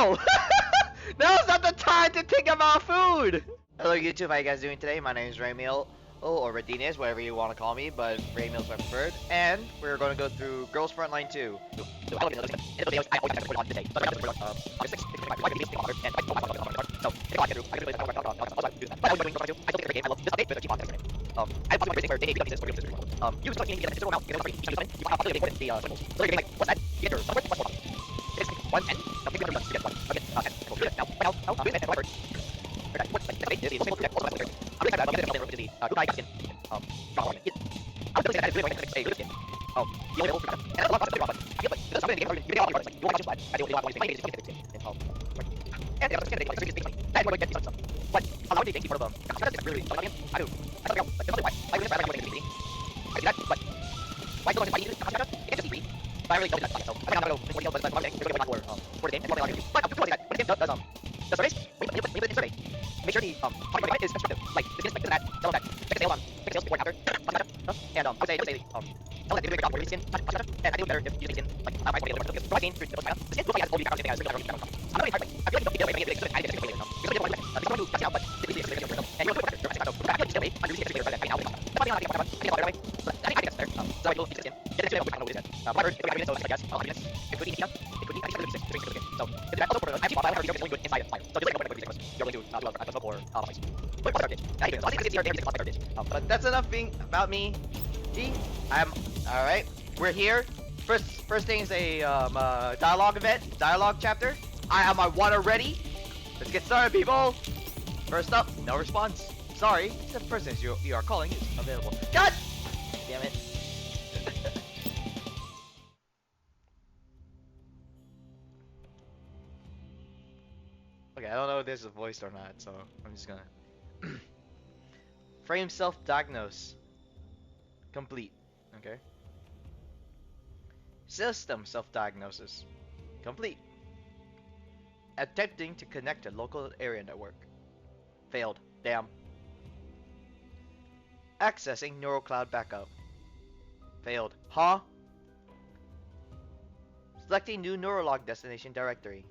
No! Now's not the time to think about food! Hello YouTube, how you guys doing today? My name is Raymiel, or Redines, whatever you want to call me, but Raymiel's my preferred. And we're going to go through Girls Frontline 2. Make sure the target is constructive. Like, the business that, tell them that, check the sale before and after, and I would say, tell them that they do a great job for your skin, and I think better if you skin, like, I might want to because provide gain through the skin looks like it has all the background thing as I'm not really hard, like, I feel like you don't get away with it, I think it's really because someone who cuts out, but it's easy to get yourself, and you're a good worker, I feel like you get away, I'm using it right now, that's why I think but I think that's fair, so I will use the skin, get it to what I know is it, however, if we have units, so I guess, I'll have units, it could be enough, it could be, I think it's 36 to 36, so, it's also for the, I actually thought you're really good inside the fire, so just like what you're really good, not well, or, but that's enough being about me. See, I'm alright. We're here. First thing is a dialogue event, dialogue chapter. I have my water ready. Let's get started, people. First up, no response. Sorry, the person you are calling is available. God damn it. Okay, I don't know if this is voiced or not, so I'm just gonna. Frame self-diagnose. Complete. Okay. System self-diagnosis. Complete. Attempting to connect to local area network. Failed. Damn. Accessing neural cloud backup. Failed. Huh? Selecting new neurolog destination directory.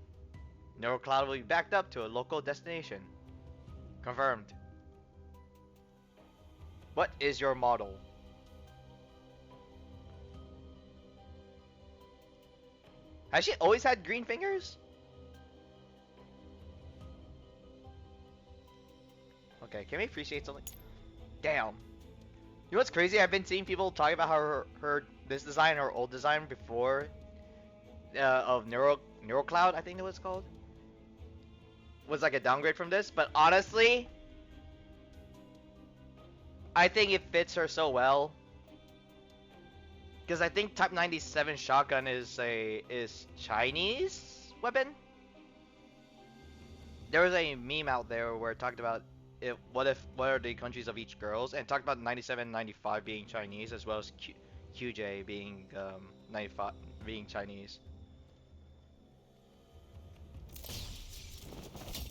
Neural cloud will be backed up to a local destination. Confirmed. What is your model? Has she always had green fingers? Okay, can we appreciate something? Damn. You know what's crazy? I've been seeing people talk about how this design or old design before of Neural Cloud, I think it was called, was like a downgrade from this, but honestly, I think it fits her so well. Because I think Type 97 shotgun is Chinese weapon. There was a meme out there where it talked about what are the countries of each girls, and talked about 97, 95 being Chinese, as well as QJ being 95 being Chinese.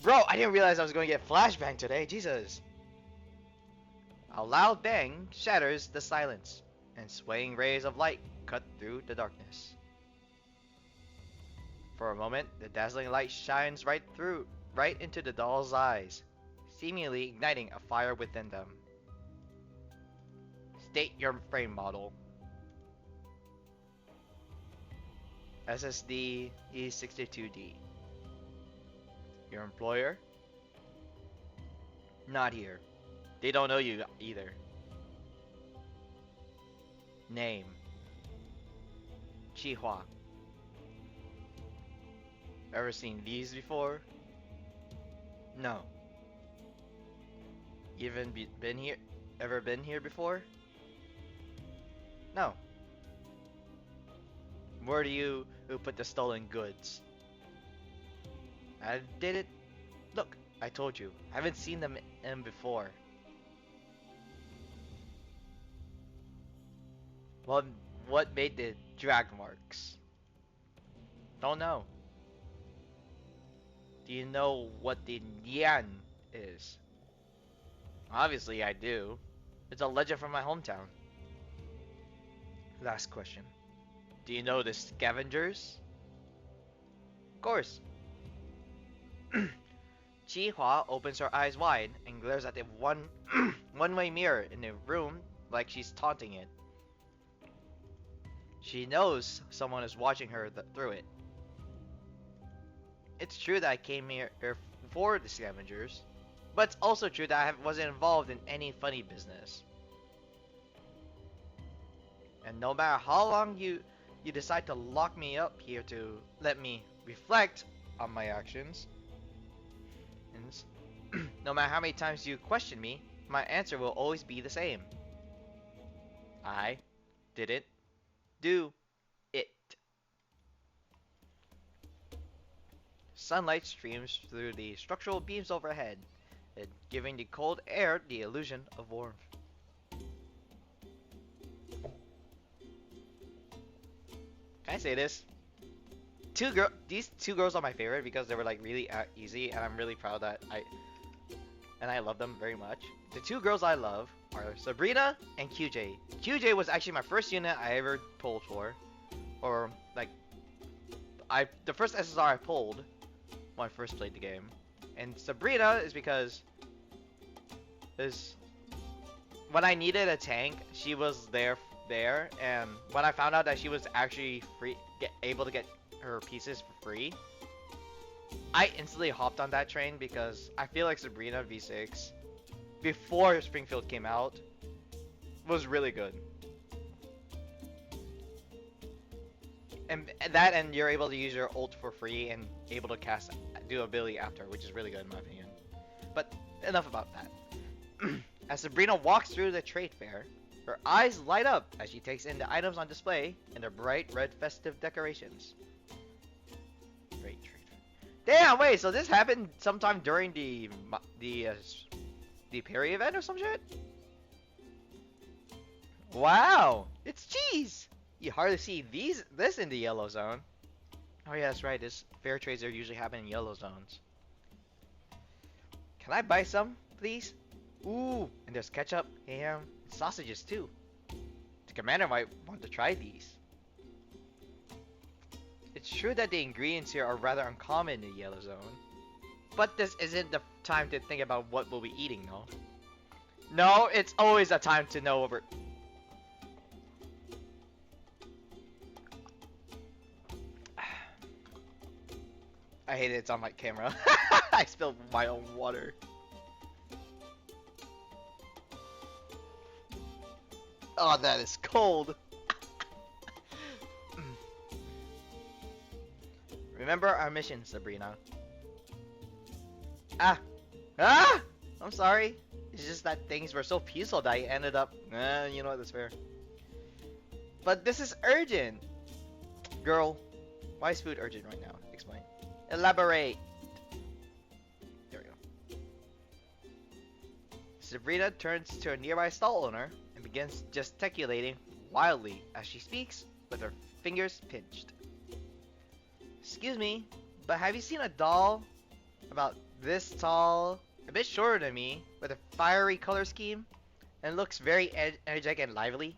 Bro, I didn't realize I was going to get flashbang today. Jesus. A loud bang shatters the silence, and swaying rays of light cut through the darkness. For a moment, the dazzling light shines right into the doll's eyes, seemingly igniting a fire within them. State your frame model. SSD E62D. Your employer? Not here. They don't know you either. Name: Qiuhua. Ever seen these before? No. Even been here? Ever been here before? No. Where do you put the stolen goods? I did it. Look, I told you. I haven't seen them in before. What made the drag marks? Don't know. Do you know what the Yan is? Obviously I do. It's a legend from my hometown. Last question. Do you know the scavengers? Of course. Qiuhua opens her eyes wide and glares at the one-way mirror in the room like she's taunting it. She knows someone is watching her through it. It's true that I came here for the scavengers, but it's also true that I wasn't involved in any funny business. And no matter how long you decide to lock me up here to let me reflect on my actions, and no matter how many times you question me, my answer will always be the same. I didn't do it. Sunlight streams through the structural beams overhead, giving the cold air the illusion of warmth. Can I say this? These two girls are my favorite because they were like really easy, and I'm really proud that I love them very much. The two girls I love are Sabrina and QJ. QJ was actually my first unit I ever pulled for, or like the first SSR I pulled when I first played the game. And Sabrina is because when I needed a tank, she was there, and when I found out that she was actually able to get her pieces for free, I instantly hopped on that train because I feel like Sabrina V6 before Springfield came out was really good. And you're able to use your ult for free and able to cast do ability after, which is really good in my opinion. But enough about that. As Sabrina walks through the trade fair, her eyes light up as she takes in the items on display and their bright red festive decorations. Great trade fair. Damn, wait, so this happened sometime during the Perry event or some shit? Wow, it's cheese! You hardly see this in the yellow zone. Oh yeah, that's right, this fair trades are usually happen in yellow zones. Can I buy some, please? Ooh, and there's ketchup, ham, and sausages too. The commander might want to try these. It's true that the ingredients here are rather uncommon in the yellow zone, but this isn't the time to think about what we'll be eating, no? No, it's always a time to know what we're... I hate it, it's on my camera. I spilled my own water. Oh, that is cold. Remember our mission, Sabrina. Ah! I'm sorry. It's just that things were so peaceful that I ended up... you know what, that's fair. But this is urgent! Girl, why is food urgent right now? Explain. Elaborate! There we go. Sabrina turns to a nearby stall owner and begins gesticulating wildly as she speaks with her fingers pinched. Excuse me, but have you seen a doll about this tall, a bit shorter than me, with a fiery color scheme, and looks very energetic and lively?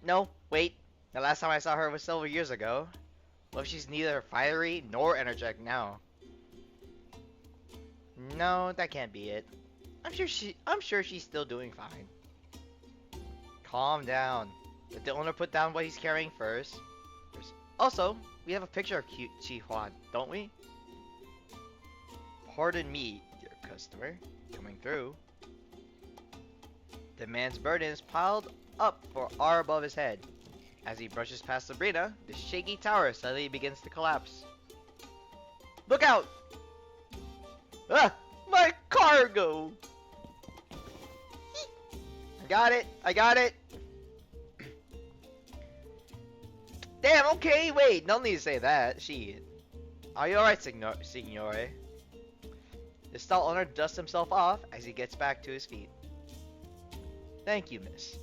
No, wait, the last time I saw her was several years ago. Well, she's neither fiery nor energetic now. No, that can't be it. I'm sure she's still doing fine. Calm down. Let the owner put down what he's carrying first. Also, we have a picture of Qiuhua, don't we? Pardon me, dear customer. Coming through. The man's burden is piled up far above his head. As he brushes past Sabrina, the shaky tower suddenly begins to collapse. Look out! Ah! My cargo! I got it! Damn, okay, wait, no need to say that. Shit. Are you alright, signore? The stall owner dusts himself off as he gets back to his feet. Thank you, miss.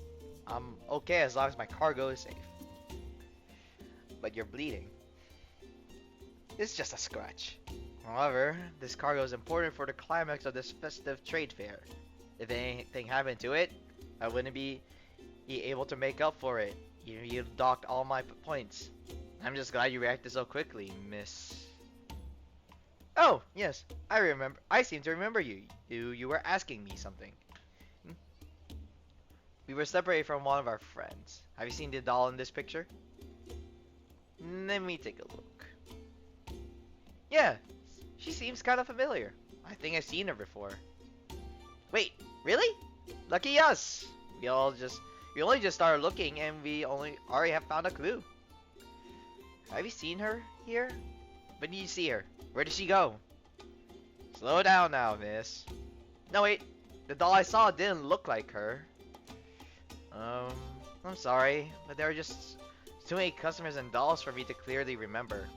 I'm okay as long as my cargo is safe. But you're bleeding. It's just a scratch. However, this cargo is important for the climax of this festive trade fair. If anything happened to it, I wouldn't be able to make up for it. You docked all my points. I'm just glad you reacted so quickly, miss. Oh, yes, I remember. I seem to remember you. You were asking me something. Hmm? We were separated from one of our friends. Have you seen the doll in this picture? Let me take a look. Yeah, she seems kind of familiar. I think I've seen her before. Wait, really? Lucky us! We only just started looking and we already have found a clue. Have you seen her here? When did you see her? Where did she go? Slow down now, miss. No, wait. The doll I saw didn't look like her. I'm sorry, but there are just too many customers and dolls for me to clearly remember.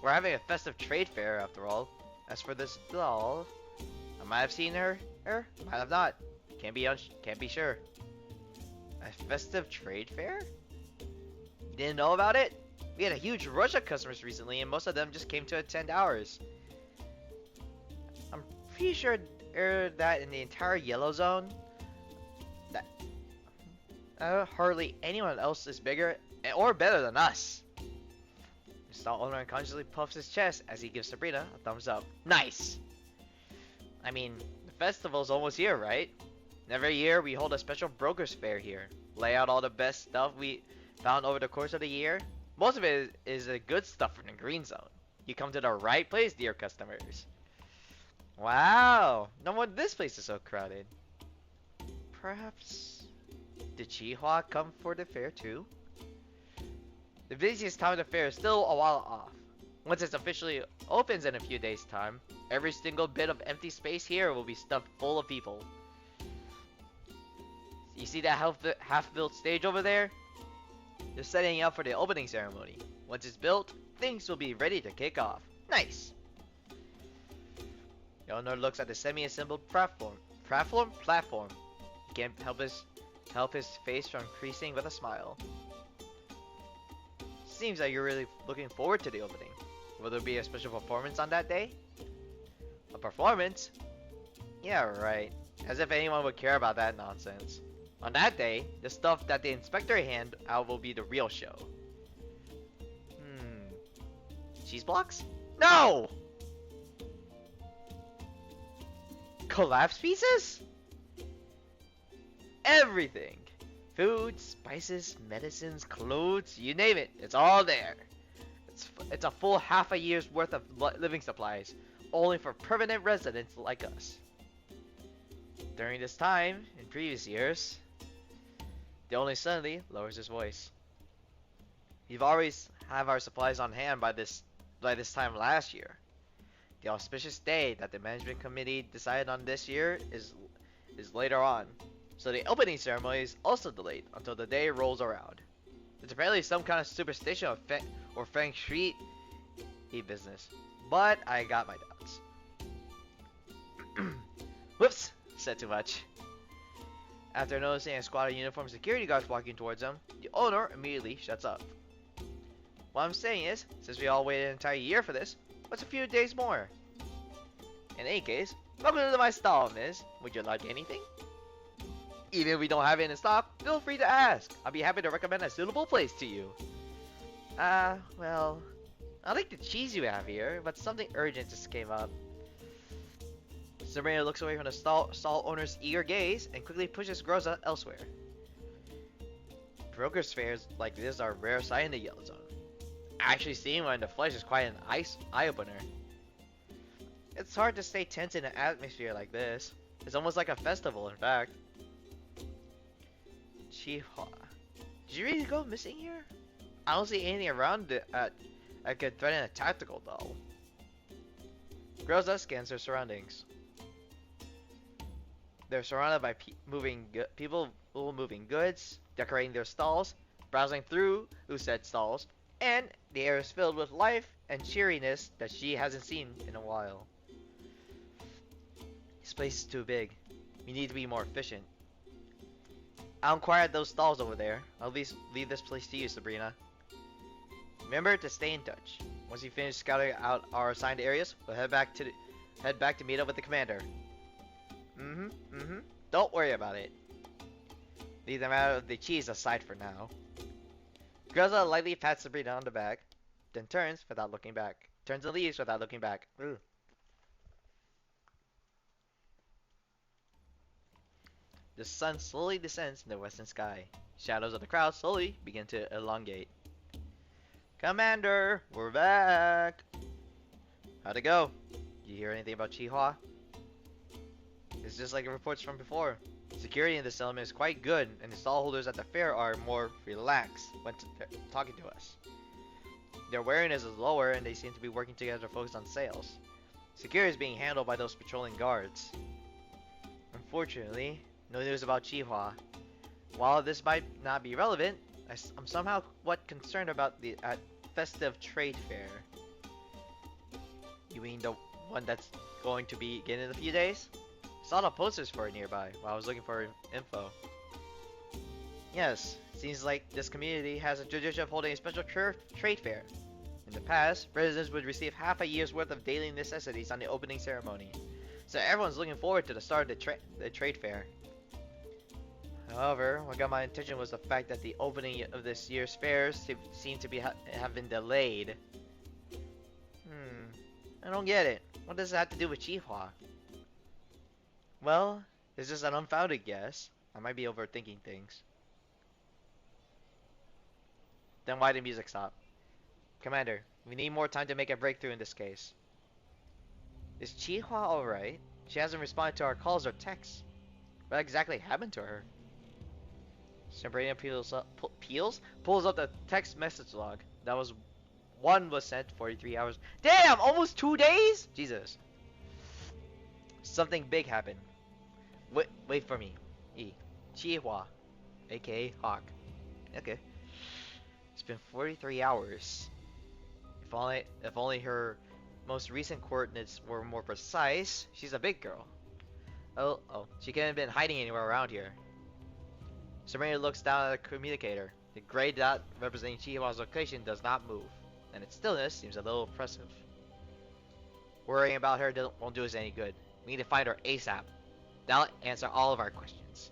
We're having a festive trade fair, after all. As for this doll, I might have seen her, might have not. Can't be sure. A festive trade fair? You didn't know about it? We had a huge rush of customers recently, and most of them just came to attend ours. I'm pretty sure that in the entire yellow zone, that hardly anyone else is bigger or better than us. The stall owner unconsciously puffs his chest as he gives Sabrina a thumbs up. Nice! I mean, the festival's almost here, right? Every year we hold a special broker's fair here. Lay out all the best stuff we found over the course of the year. Most of it is the good stuff from the green zone. You come to the right place, dear customers. Wow! No wonder this place is so crowded. Perhaps did Qiuhua come for the fair too? The busiest time of the fair is still a while off. Once it officially opens in a few days' time, every single bit of empty space here will be stuffed full of people. You see that half-built stage over there? They're setting up for the opening ceremony. Once it's built, things will be ready to kick off. Nice! The owner looks at the semi-assembled platform. He can't help his face from creasing with a smile. Seems like you're really looking forward to the opening. Will there be a special performance on that day? A performance? Yeah, right. As if anyone would care about that nonsense. On that day, the stuff that the inspector hand out will be the real show. Cheese blocks? No! Collapse pieces? Everything. Food, spices, medicines, clothes, you name it. It's all there. It's a full half a year's worth of living supplies, only for permanent residents like us. During this time, in previous years, the owner suddenly lowers his voice. We've always have our supplies on hand by this time last year. The auspicious day that the management committee decided on this year is later on, so the opening ceremony is also delayed until the day rolls around. It's apparently some kind of superstition or feng shui business, but I got my doubts. Whoops, said too much. After noticing a squad of uniformed security guards walking towards them, the owner immediately shuts up. What I'm saying is, since we all waited an entire year for this, what's a few days more? In any case, welcome to my stall, miss. Would you like anything? Even if we don't have it in stock, feel free to ask. I'll be happy to recommend a suitable place to you. Well, I like the cheese you have here, but something urgent just came up. Sabrina looks away from the stall owner's eager gaze and quickly pushes Groza elsewhere. Brokers' fairs like this are a rare sight in the Yellow Zone. Actually seeing one in the flesh is quite an eye-opener. It's hard to stay tense in an atmosphere like this. It's almost like a festival, in fact. Qiuhua. Did you really go missing here? I don't see anything around that could threaten a tactical doll. Groza scans her surroundings. They're surrounded by people moving goods, decorating their stalls, browsing through said stalls, and the air is filled with life and cheeriness that she hasn't seen in a while. This place is too big. We need to be more efficient. I'll inquire at those stalls over there. I'll leave this place to you, Sabrina. Remember to stay in touch. Once you finish scouting out our assigned areas, we'll head back to meet up with the commander. Don't worry about it. Leave the matter of the cheese aside for now. Groza lightly pats Sabrina on the back, then turns and leaves without looking back. Ugh. the sun slowly descends in the western sky. Shadows of the crowd slowly begin to elongate. Commander, we're back! How'd it go? Did you hear anything about Qiuhua? It's just like the reports from before. Security in this element is quite good, and the stallholders at the fair are more relaxed when talking to us. Their wariness is lower, and they seem to be working together to focus on sales. Security is being handled by those patrolling guards. Unfortunately, no news about Qiuhua. While this might not be relevant, I'm somehow concerned about the festive trade fair. You mean the one that's going to begin in a few days? I saw the posters for it nearby while I was looking for info. Yes, seems like this community has a tradition of holding a special trade fair. In the past, residents would receive half a year's worth of daily necessities on the opening ceremony, so everyone's looking forward to the start of the trade fair. However, what got my attention was the fact that the opening of this year's fairs seemed to have been delayed. I don't get it. What does it have to do with Qiuhua? Well, it's just an unfounded guess. I might be overthinking things. Then why did music stop? Commander, we need more time to make a breakthrough in this case. Is Qiuhua alright? She hasn't responded to our calls or texts. What exactly happened to her? SABRINA pulls up the text message log. One was sent 43 hours. Damn! Almost 2 days? Jesus. Something big happened. Wait for me. Qiuhua, aka Hawk. Okay. It's been 43 hours. If only her most recent coordinates were more precise. She's a big girl. Oh, she couldn't have been hiding anywhere around here. SABRINA looks down at the communicator. The gray dot representing Qiuhua's location does not move, and its stillness seems a little oppressive. Worrying about her won't do us any good. We need to find her ASAP. That'll answer all of our questions.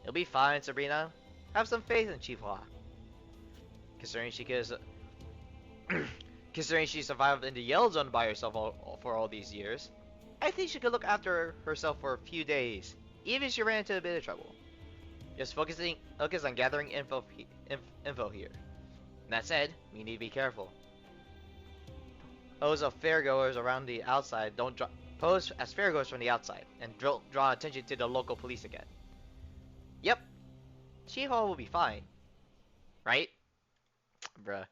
It'll be fine, SABRINA. Have some faith in Qiuhua. Considering she survived in the yellow zone by herself for all these years, I think she could look after herself for a few days, even if she ran into a bit of trouble. Just focus on gathering info here. That said, we need to be careful. Pose as fairgoers around the outside. Pose as fairgoers from the outside, and draw attention to the local police again. Yep, Qiuhua will be fine, right? Bruh.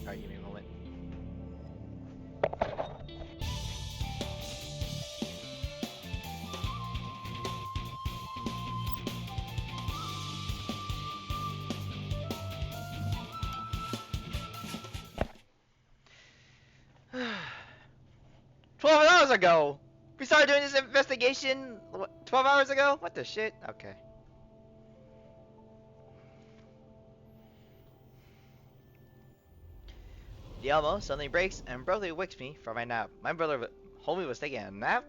Alright, give me a moment. $12 ago! We started doing this investigation 12 hours ago? What the shit? Okay. The Elmo suddenly breaks and abruptly wakes me from my nap. My brother homie was taking a nap?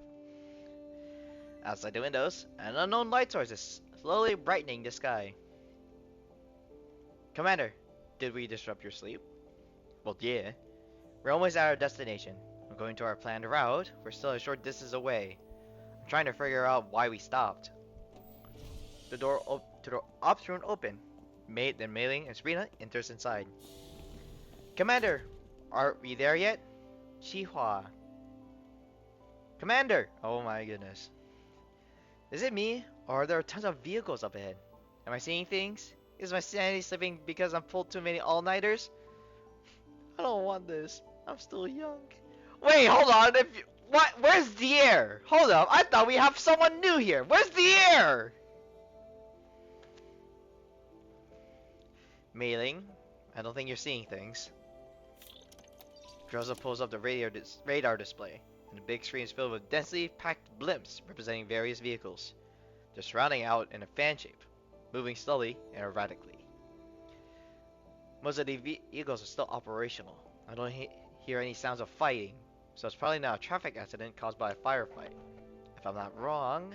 Outside the windows, an unknown light source is slowly brightening the sky. Commander, did we disrupt your sleep? Well, yeah. We're almost at our destination. We're going to our planned route. We're still a short distance away. I'm trying to figure out why we stopped. The door to the ops room open. Then Mei-Ling and SABRINA enters inside. Commander, are we there yet? Qiuhua. Commander! Oh my goodness. Is it me, or are there tons of vehicles up ahead? Am I seeing things? Is my sanity slipping because I'm pulled too many all-nighters? I don't want this. I'm still young. Wait, hold on. What? Where's the air? Hold up. I thought we have someone new here. Where's the air? Mei-Ling, I don't think you're seeing things. Droza pulls up the radar display, and the big screen is filled with densely packed blimps representing various vehicles. They're surrounding out in a fan shape, moving slowly and erratically. Most of the vehicles are still operational. I don't hear any sounds of fighting, so it's probably not a traffic accident caused by a firefight. If I'm not wrong,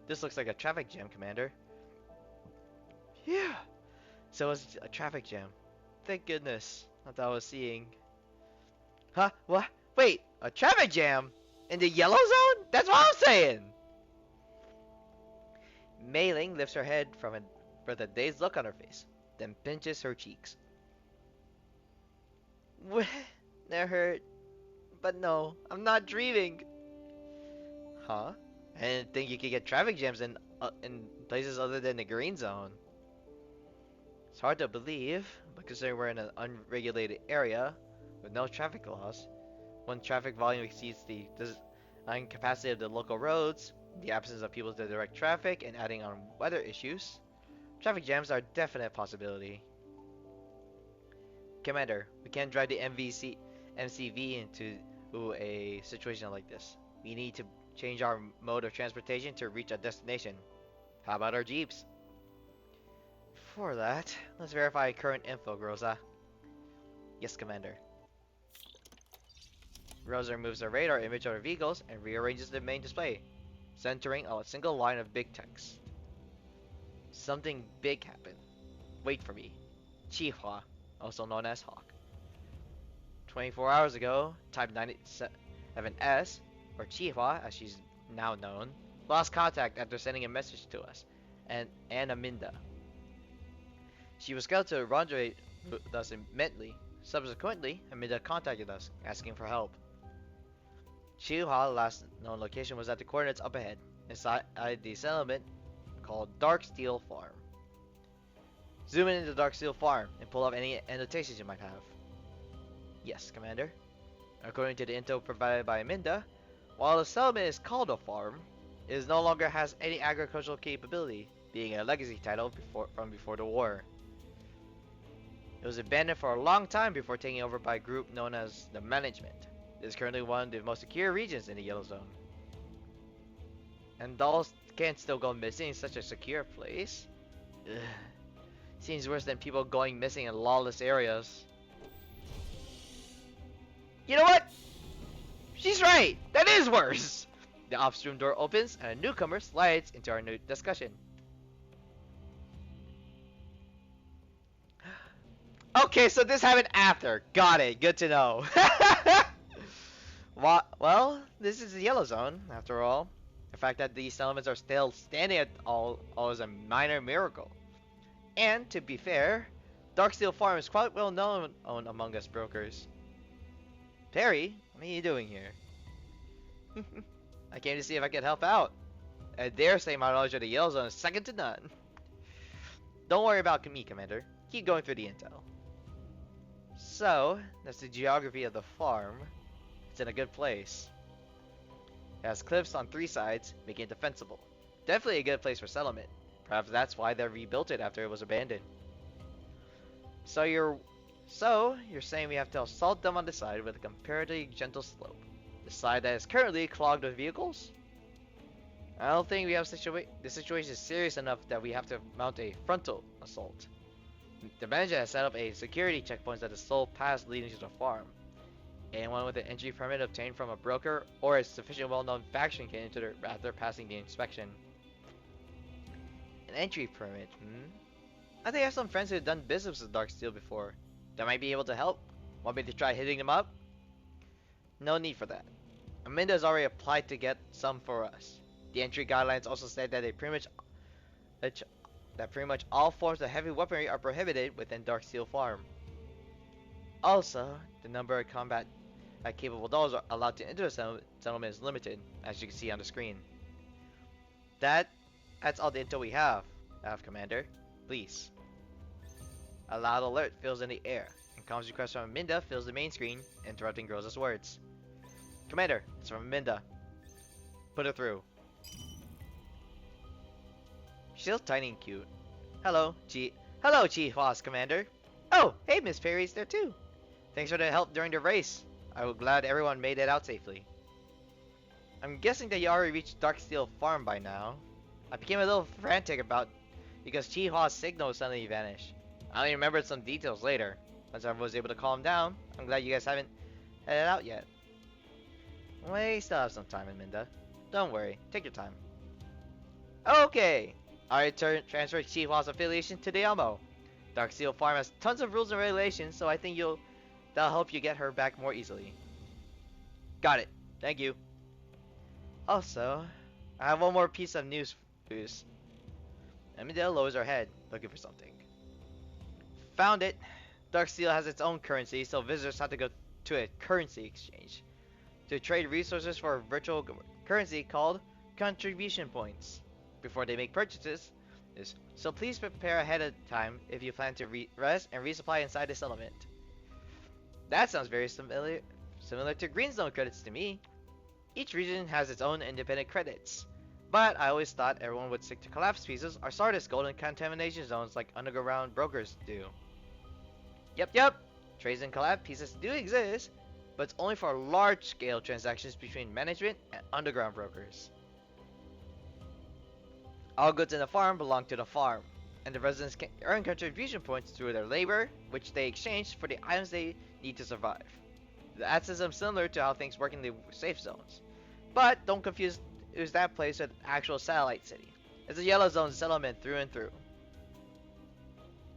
this looks like a traffic jam, Commander. Yeah, so it's a traffic jam. Thank goodness. I thought I was seeing. Huh? What? Wait, a traffic jam? In the yellow zone? That's what I'm saying! Mei Ling lifts her head from it with a dazed look on her face, then pinches her cheeks. That hurt. But no, I'm not dreaming. Huh? I didn't think you could get traffic jams in places other than the green zone. It's hard to believe, but considering we're in an unregulated area with no traffic laws, when traffic volume exceeds the design capacity of the local roads, the absence of people to direct traffic, and adding on weather issues, traffic jams are a definite possibility. Commander, we can't drive the MCV into a situation like this. We need to change our mode of transportation to reach a destination. How about our jeeps? For that, let's verify current info, Rosa. Yes, Commander. Rosa removes the radar image of our vehicles and rearranges the main display, centering on a single line of big text. Something big happened. Wait for me. Qiuhua, also known as Hawk. 24 hours ago, Type 97S, or Qiuhua as she's now known, lost contact after sending a message to us, and Aminda. She was scheduled to rendezvous with us immediately. Subsequently, Aminda contacted us, asking for help. Qiuhua's last known location was at the coordinates up ahead, inside the settlement called Darksteel Farm. Zoom in into Darksteel Farm and pull up any annotations you might have. Yes, Commander. According to the info provided by Aminda, while the settlement is called a farm, it no longer has any agricultural capability, being a legacy title from before the war. It was abandoned for a long time before taken over by a group known as the Management. It is currently one of the most secure regions in the Yellow Zone. And dolls can't still go missing in such a secure place? Ugh. Seems worse than people going missing in lawless areas. You know what? She's right! That is worse! The ops room door opens and a newcomer slides into our new discussion. Okay, so this happened after. Got it. Good to know. Well, this is the Yellow Zone, after all. The fact that these settlements are still standing at all is a minor miracle. And, to be fair, Darksteel Farm is quite well known among us brokers. Perry, what are you doing here? I came to see if I could help out. I dare say my knowledge of the Yellow Zone is second to none. Don't worry about me, Commander. Keep going through the intel. So, that's the geography of the farm. It's in a good place. It has cliffs on 3 sides, making it defensible. Definitely a good place for settlement. Perhaps that's why they rebuilt it after it was abandoned. So you're saying we have to assault them on the side with a comparatively gentle slope. The side that is currently clogged with vehicles? I don't think we have the situation is serious enough that we have to mount a frontal assault. The manager has set up a security checkpoint at the sole pass leading to the farm. Anyone with an entry permit obtained from a broker or a sufficient well-known faction can enter there after passing the inspection. An entry permit, I think I have some friends who have done business with Darksteel before. That might be able to help. Want me to try hitting them up? No need for that. Aminda has already applied to get some for us. The entry guidelines also state that pretty much all forms of heavy weaponry are prohibited within Darksteel Farm. Also, the number of combat capable dolls are allowed to enter the settlement is limited, as you can see on the screen. That's all the intel we have, Commander. Please. A loud alert fills in the air, and comms request from Aminda fills the main screen, interrupting Groza's words. Commander, it's from Aminda. Put her through. She's still tiny and cute. Hello, Qiuhua's Commander. Oh, hey, Miss Perry's there too. Thanks for the help during the race. I'm glad everyone made it out safely. I'm guessing that you already reached Darksteel Farm by now. I became a little frantic because Qiuhua's signal suddenly vanished. I only remembered some details later. Once I was able to calm down, I'm glad you guys haven't headed out yet. We still have some time, Aminda. Don't worry, take your time. Okay, I transferred Qiuhua's affiliation to the Elmo. Darksteel Farm has tons of rules and regulations, so I think that'll help you get her back more easily. Got it. Thank you. Also, I have one more piece of news. Amanda lowers her head, looking for something. Found it. Darksteel has its own currency, so visitors have to go to a currency exchange to trade resources for a virtual currency called contribution points before they make purchases. So please prepare ahead of time if you plan to rest and resupply inside the settlement. That sounds very similar to Greenstone credits to me. Each region has its own independent credits, but I always thought everyone would stick to collapse pieces or Sardis gold and contamination zones like underground brokers do. Yep, trades and collapse pieces do exist, but it's only for large-scale transactions between management and underground brokers. All goods in the farm belong to the farm, and the residents can earn contribution points through their labor, which they exchange for the items they need to survive. That system is similar to how things work in the safe zones, but don't confuse that place with actual satellite city. It's a yellow zone settlement through and through.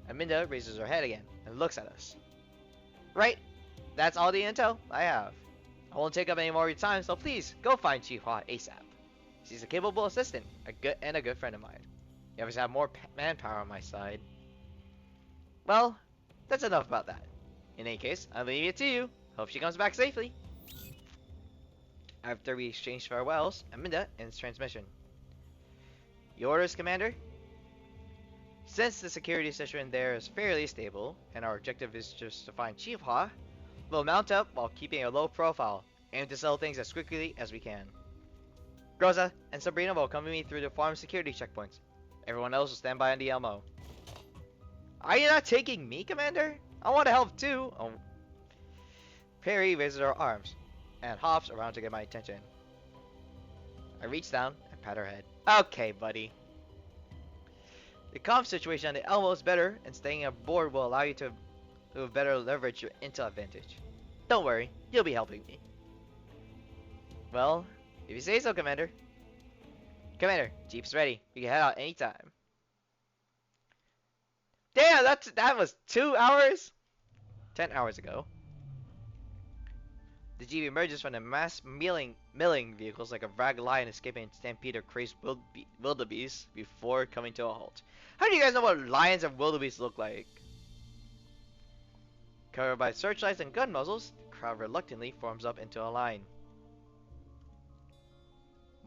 Aminda raises her head again and looks at us. Right, that's all the intel I have. I won't take up any more of your time, so please go find Qiuhua ASAP. She's a capable assistant, a good friend of mine. You always have more manpower on my side. Well, that's enough about that. In any case, I'll leave it to you. Hope she comes back safely. After we exchange farewells, Aminda ends transmission. Your orders, Commander? Since the security situation there is fairly stable, and our objective is just to find Qiuhua, we'll mount up while keeping a low profile, aim to sell things as quickly as we can. Groza and Sabrina will accompany me through the farm security checkpoints. Everyone else will stand by on the Elmo. Are you not taking me, Commander? I want to help too. Oh. Perry raises her arms and hops around to get my attention. I reach down and pat her head. Okay, buddy. The comp situation on the Elmo is better, and staying aboard will allow you to better leverage your intel advantage. Don't worry, you'll be helping me. Well, if you say so, Commander. Commander, Jeep's ready. We can head out anytime. Damn, that was 2 hours? 10 hours ago. The Jeep emerges from the mass milling vehicles like a ragged lion escaping a stampede of crazed wildebeest before coming to a halt. How do you guys know what lions and wildebeest look like? Covered by searchlights and gun muzzles, the crowd reluctantly forms up into a line.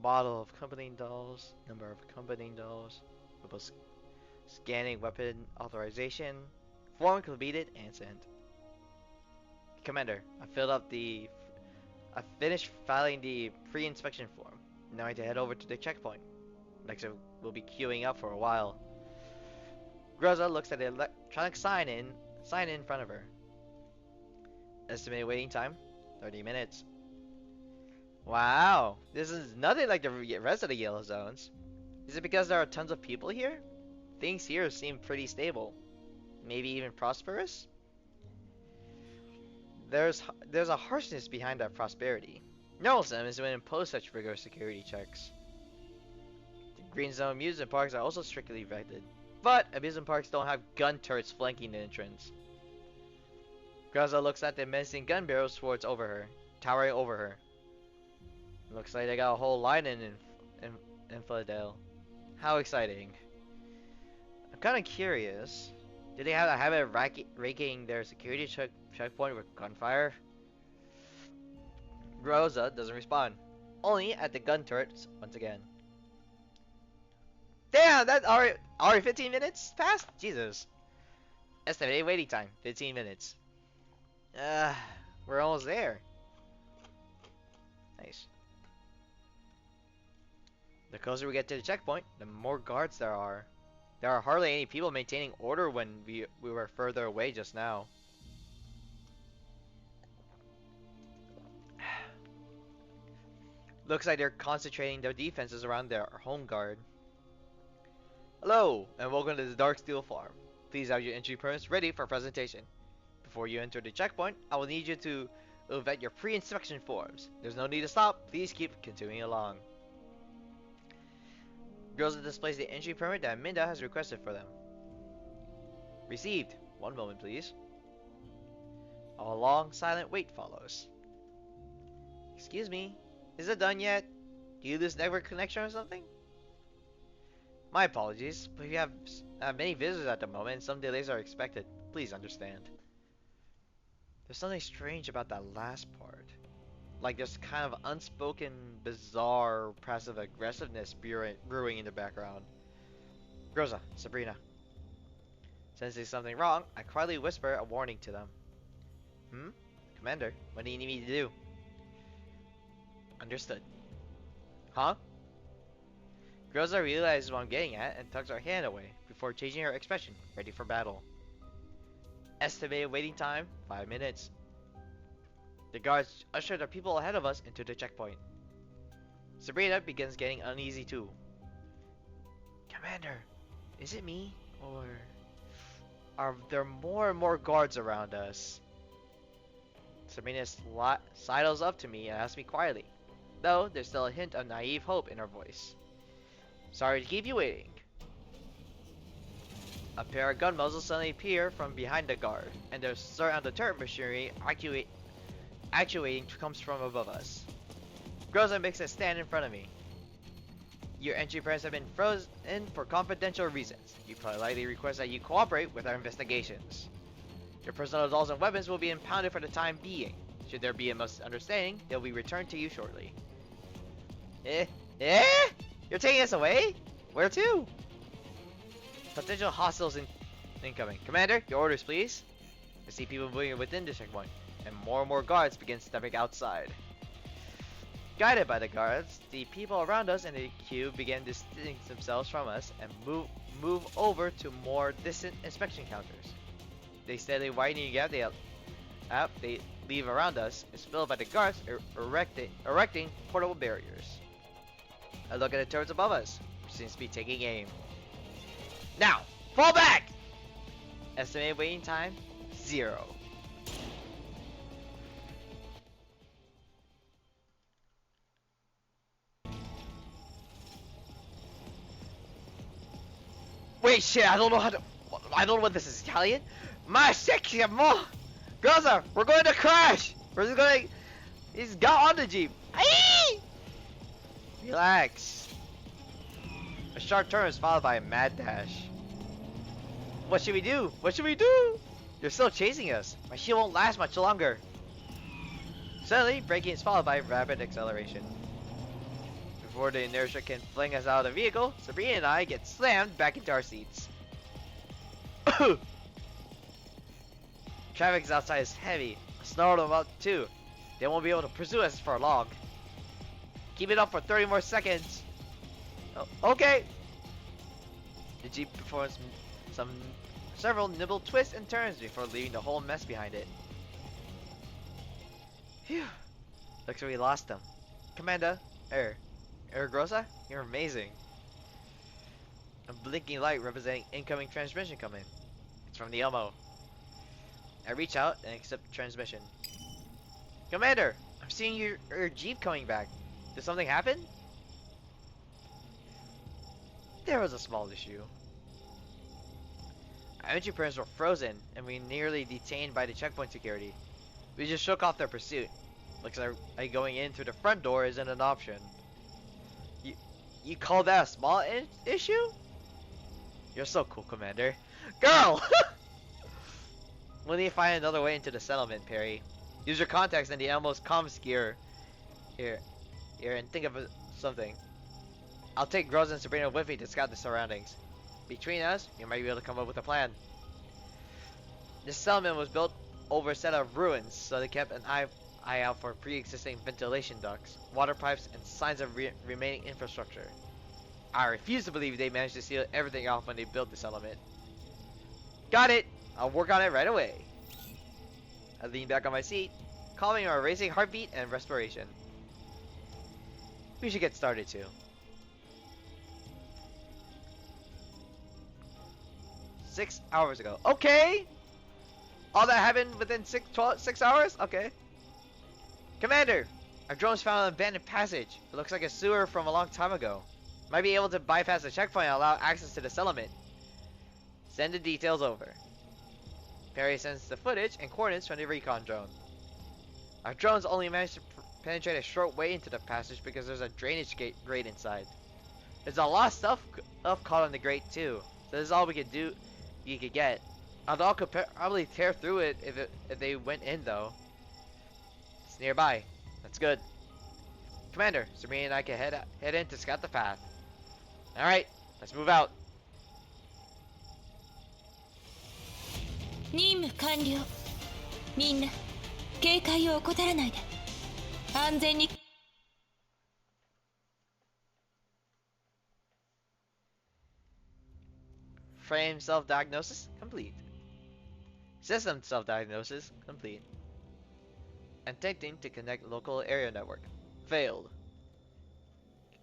Model of accompanying dolls, number of accompanying dolls, scanning weapon authorization, form completed and sent. Commander, I finished filing the pre-inspection form. Now I need to head over to the checkpoint. Next we'll be queuing up for a while. Groza looks at the electronic sign in front of her. Estimated waiting time, 30 minutes. Wow, this is nothing like the rest of the yellow zones. Is it because there are tons of people here? Things here seem pretty stable. Maybe even prosperous? There's a harshness behind that prosperity. Normal is when impose such rigorous security checks. The green zone amusement parks are also strictly vetted, but amusement parks don't have gun turrets flanking the entrance. Graza looks at the menacing gun barrels towering over her. Looks like they got a whole line in Infidel. How exciting. I'm kinda curious. Do they have a habit of raking their security checkpoint with gunfire? Rosa doesn't respond. Only at the gun turrets once again. Damn, that already 15 minutes passed? Jesus. Estimated waiting time, 15 minutes. We're almost there. Nice. The closer we get to the checkpoint, the more guards there are. There are hardly any people maintaining order when we were further away just now. Looks like they're concentrating their defenses around their home guard. Hello, and welcome to the Darksteel Farm. Please have your entry permits ready for presentation. Before you enter the checkpoint, I will need you to vet your pre-inspection forms. There's no need to stop. Please keep continuing along. Girls displays the entry permit that Minda has requested for them. Received. One moment, please. A long, silent wait follows. Excuse me. Is it done yet? Do You lose network connection or something? My apologies, but we have many visitors at the moment and some delays are expected. Please understand. There's something strange about that last part. Like there's kind of unspoken, bizarre, passive aggressiveness brewing in the background. Rosa, Sabrina. Sensing something wrong, I quietly whisper a warning to them. Commander, what do you need me to do? Understood. Huh? Rosa realizes what I'm getting at and tugs her hand away before changing her expression, ready for battle. Estimated waiting time, 5 minutes. The guards usher the people ahead of us into the checkpoint. Sabrina begins getting uneasy too. Commander, is it me? Or are there more and more guards around us? Sabrina sidles up to me and asks me quietly, though there's still a hint of naive hope in her voice. Sorry to keep you waiting. A pair of gun muzzles suddenly appear from behind the guard, and the start on the turret machinery actuating comes from above us. Groza makes a stand in front of me. Your entry permits have been frozen for confidential reasons. You politely request that you cooperate with our investigations. Your personal dolls and weapons will be impounded for the time being. Should there be a misunderstanding, they'll be returned to you shortly. You're taking us away? Where to? Potential hostiles incoming. Commander, your orders, please. I see people moving within the checkpoint, and more guards begin stepping outside. Guided by the guards, the people around us in the queue begin distancing themselves from us and move over to more distant inspection counters. They steadily widening the gap they leave around us is filled by the guards erecting portable barriers. I look at the turrets above us, which seems to be taking aim. Now, fall back! Estimated waiting time, 0. Wait, shit, I don't know what this is, Italian? Ma sexy mo! Groza, we're going to crash! He's got on the Jeep. Aye! Relax. A sharp turn is followed by a mad dash. What should we do? What should we do? They're still chasing us. My shield won't last much longer. Suddenly, braking is followed by rapid acceleration. Before the inertia can fling us out of the vehicle, Sabrina and I get slammed back into our seats. Traffic outside is heavy. Snarled about too. They won't be able to pursue us for long. Keep it up for 30 more seconds. Oh, okay. The Jeep performs several nibble twists and turns before leaving the whole mess behind it. Phew. Looks like we lost them. Commander, Groza, you're amazing. A blinking light representing incoming transmission coming. It's from the Elmo. I reach out and accept the transmission. Commander, I'm seeing your Jeep coming back. Did something happen? There was a small issue. Our entry permits were frozen, and we nearly detained by the checkpoint security. We just shook off their pursuit. Looks like going in through the front door isn't an option. You call that a small issue? You're so cool, Commander. Girl! We'll need to find another way into the settlement, Perry. Use your contacts in the Elmo's comms gear. Here, and think of something. I'll take Groza and Sabrina with me to scout the surroundings. Between us, you might be able to come up with a plan. This settlement was built over a set of ruins, so they kept an eye out for pre-existing ventilation ducts, water pipes, and signs of remaining infrastructure. I refuse to believe they managed to seal everything off when they built the settlement. Got it! I'll work on it right away. I lean back on my seat, calming our racing heartbeat and respiration. We should get started too. 6 hours ago. Okay! All that happened within 6 hours? Okay. Commander! Our drones found an abandoned passage. It looks like a sewer from a long time ago. Might be able to bypass the checkpoint and allow access to the settlement. Send the details over. Perry sends the footage and coordinates from the recon drone. Our drones only managed to penetrate a short way into the passage because there's a drainage grate inside. There's a lot of stuff caught on the grate too, so this is all we could do. You could get. Our dog could probably tear through it if they went in though. It's nearby. That's good. Commander, Sabrina and I can head in to scout the path. All right, let's move out. 任務完了。みんな警戒を怠らないで。安全に。Frame self-diagnosis complete. System self-diagnosis complete. Attempting to connect local area network. Failed.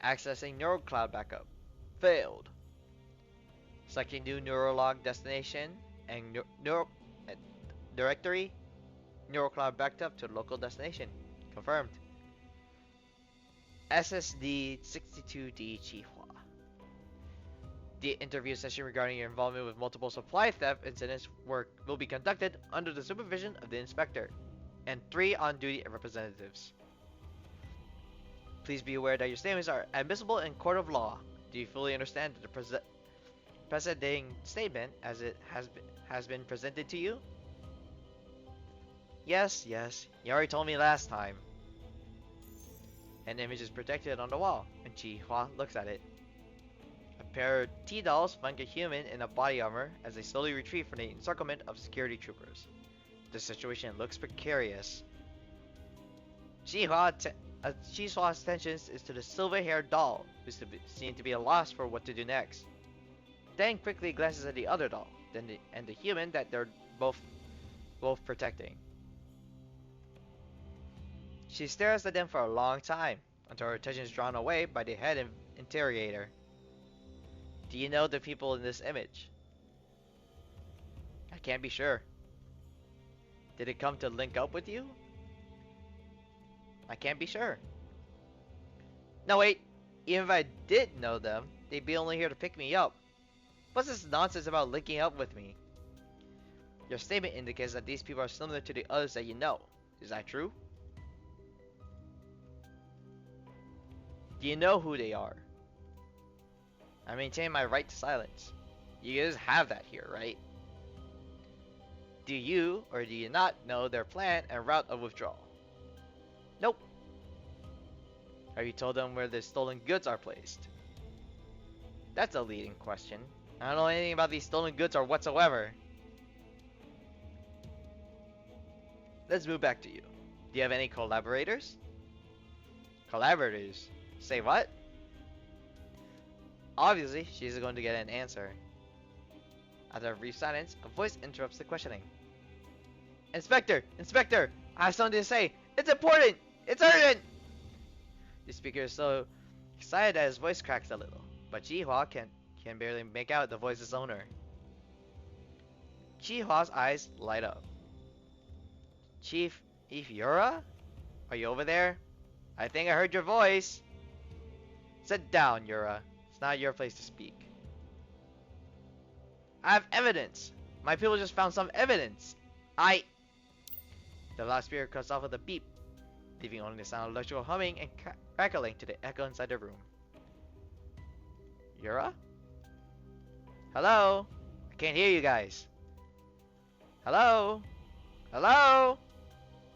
Accessing neural cloud backup. Failed. Selecting new neurolog destination and directory. Neural cloud backed up to local destination. Confirmed. SSD 62D Qiuhua. The interview session regarding your involvement with multiple supply theft incidents will be conducted under the supervision of the inspector and 3 on-duty representatives. Please be aware that your statements are admissible in court of law. Do you fully understand the preceding statement as it has been presented to you? Yes, you already told me last time. An image is protected on the wall, and Qiuhua looks at it. A pair of T-dolls flank a human in a body armor as they slowly retreat from the encirclement of security troopers. The situation looks precarious. Qiuhua's attention is to the silver-haired doll, who seems to be at a loss for what to do next. Then quickly glances at the other doll, and the human that they're both protecting. She stares at them for a long time, until her attention is drawn away by the head interrogator. Do you know the people in this image? I can't be sure. Did it come to link up with you? I can't be sure. No wait, even if I did know them, they'd be only here to pick me up. What's this nonsense about linking up with me? Your statement indicates that these people are similar to the others that you know. Is that true? Do you know who they are? I maintain my right to silence. You guys have that here, right? Do you or do you not know their plan and route of withdrawal? Nope. Have you told them where the stolen goods are placed? That's a leading question. I don't know anything about these stolen goods or whatsoever. Let's move back to you. Do you have any collaborators? Collaborators? Say what? Obviously, she's going to get an answer. After a brief silence, a voice interrupts the questioning. Inspector! Inspector! I have something to say! It's important! It's urgent! The speaker is so excited that his voice cracks a little, but Qiuhua can barely make out the voice's owner. Qiuhua's eyes light up. Chief Qiuhua? Are you over there? I think I heard your voice. Sit down, Qiuhua. It's not your place to speak. I have evidence. My people just found some evidence. The loudspeaker cuts off with a beep, leaving only the sound of electrical humming and crackling to the echo inside the room. Qiuhua? Hello? I can't hear you guys. Hello? Hello?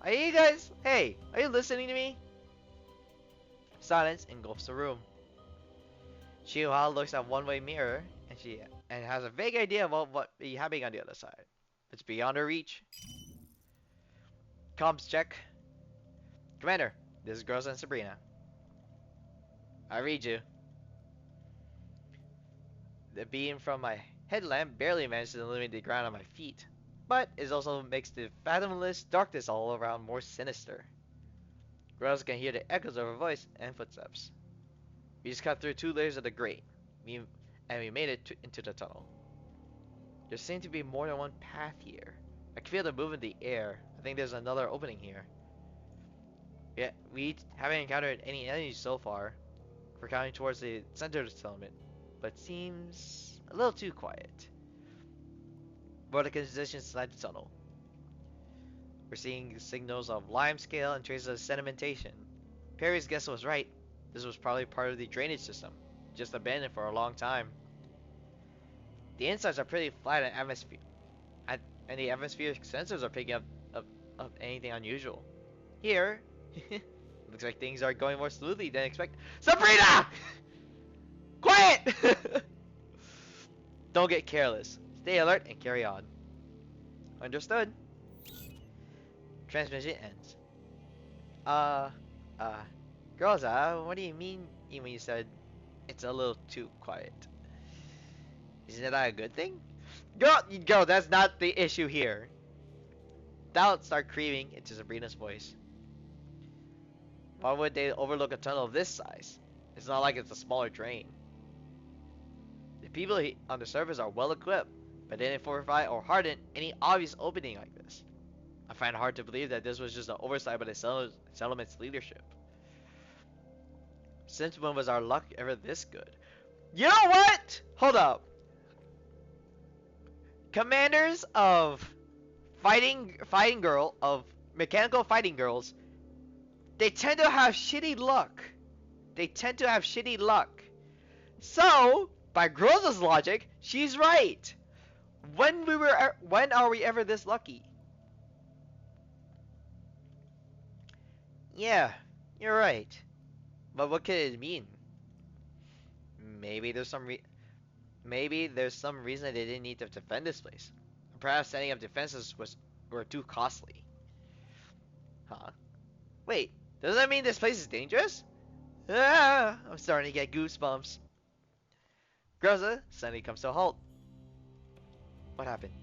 Are you guys? Hey, are you listening to me? Silence engulfs the room. Qiuhua looks at one-way mirror and has a vague idea about what may be happening on the other side. It's beyond her reach. Comms check. Commander, this is Girls and Sabrina. I read you. The beam from my headlamp barely manages to illuminate the ground on my feet, but it also makes the fathomless darkness all around more sinister. Girls can hear the echoes of her voice and footsteps. We just cut through 2 layers of the grate, and we made it into the tunnel. There seems to be more than one path here. I can feel the movement in the air. I think there's another opening here. Yeah, we haven't encountered any enemies so far. We're counting towards the center of the settlement, but it seems a little too quiet. What are the conditions inside the tunnel? We're seeing signals of limescale and traces of sedimentation. Perry's guess was right. This was probably part of the drainage system, just abandoned for a long time. The insides are pretty flat and and the atmospheric sensors are picking up anything unusual. Here, looks like things are going more smoothly than expected. Sabrina! Quiet! Don't get careless. Stay alert and carry on. Understood. Transmission ends. Girls, what do you mean when you said it's a little too quiet? Isn't that a good thing? Girl, that's not the issue here. Doubts start creeping into Sabrina's voice. Why would they overlook a tunnel of this size? It's not like it's a smaller drain. The people on the surface are well equipped, but they didn't fortify or harden any obvious opening like this. I find it hard to believe that this was just an oversight by the settlement's leadership. Since when was our luck ever this good? You know what? Hold up. Commanders of mechanical fighting girls, they tend to have shitty luck. So, by Groza's logic, she's right. When are we ever this lucky? Yeah, you're right. But what could it mean? Maybe there's some reason they didn't need to defend this place. Perhaps setting up defenses were too costly. Huh? Wait, does that mean this place is dangerous? Ah, I'm starting to get goosebumps. Groza suddenly comes to a halt. What happened?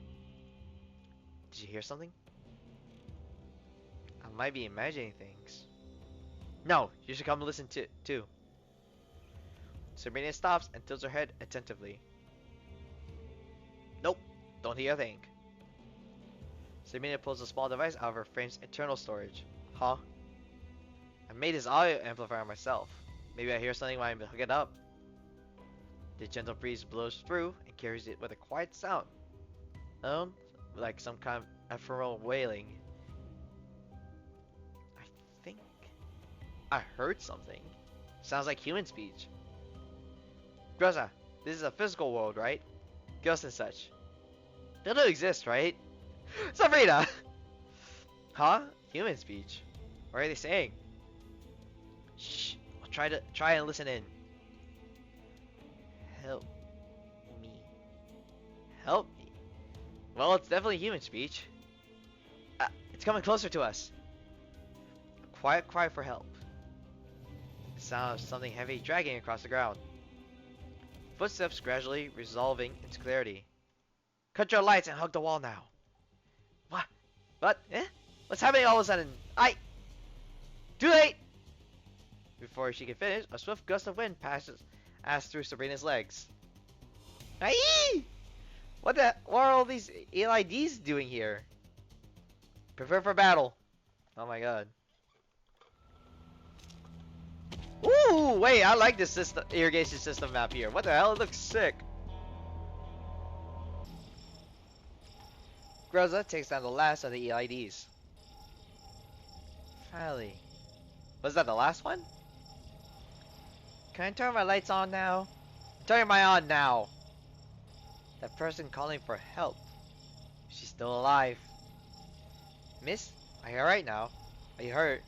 Did you hear something? I might be imagining things. No, you should come listen too. Sabrina stops and tilts her head attentively. Nope, don't hear a thing. Sabrina pulls a small device out of her frame's internal storage. Huh? I made this audio amplifier myself. Maybe I hear something when I hook it up. The gentle breeze blows through and carries it with a quiet sound. Like some kind of ephemeral wailing. I think I heard something. Sounds like human speech. Groza, this is a physical world, right? Ghosts and such. They don't exist, right? Sabrina! Huh? Human speech? What are they saying? Shh. I'll try and listen in. Help me. Help me. Well, it's definitely human speech. It's coming closer to us. A quiet cry for help. The sound of something heavy dragging across the ground. Footsteps gradually resolving into clarity. Cut your lights and hug the wall now. What? What? Eh? What's happening all of a sudden? Too late! Before she can finish, a swift gust of wind passes through Sabrina's legs. Aye! What are all these LIDs doing here? Prepare for battle. Oh my god. Ooh, wait, I like this irrigation system map here. What the hell? It looks sick. Groza takes down the last of the LIDs. Finally. Was that the last one? Can I turn my lights on now? Turn mine on now. That person calling for help. She's still alive. Miss, are you alright now? Are you hurt?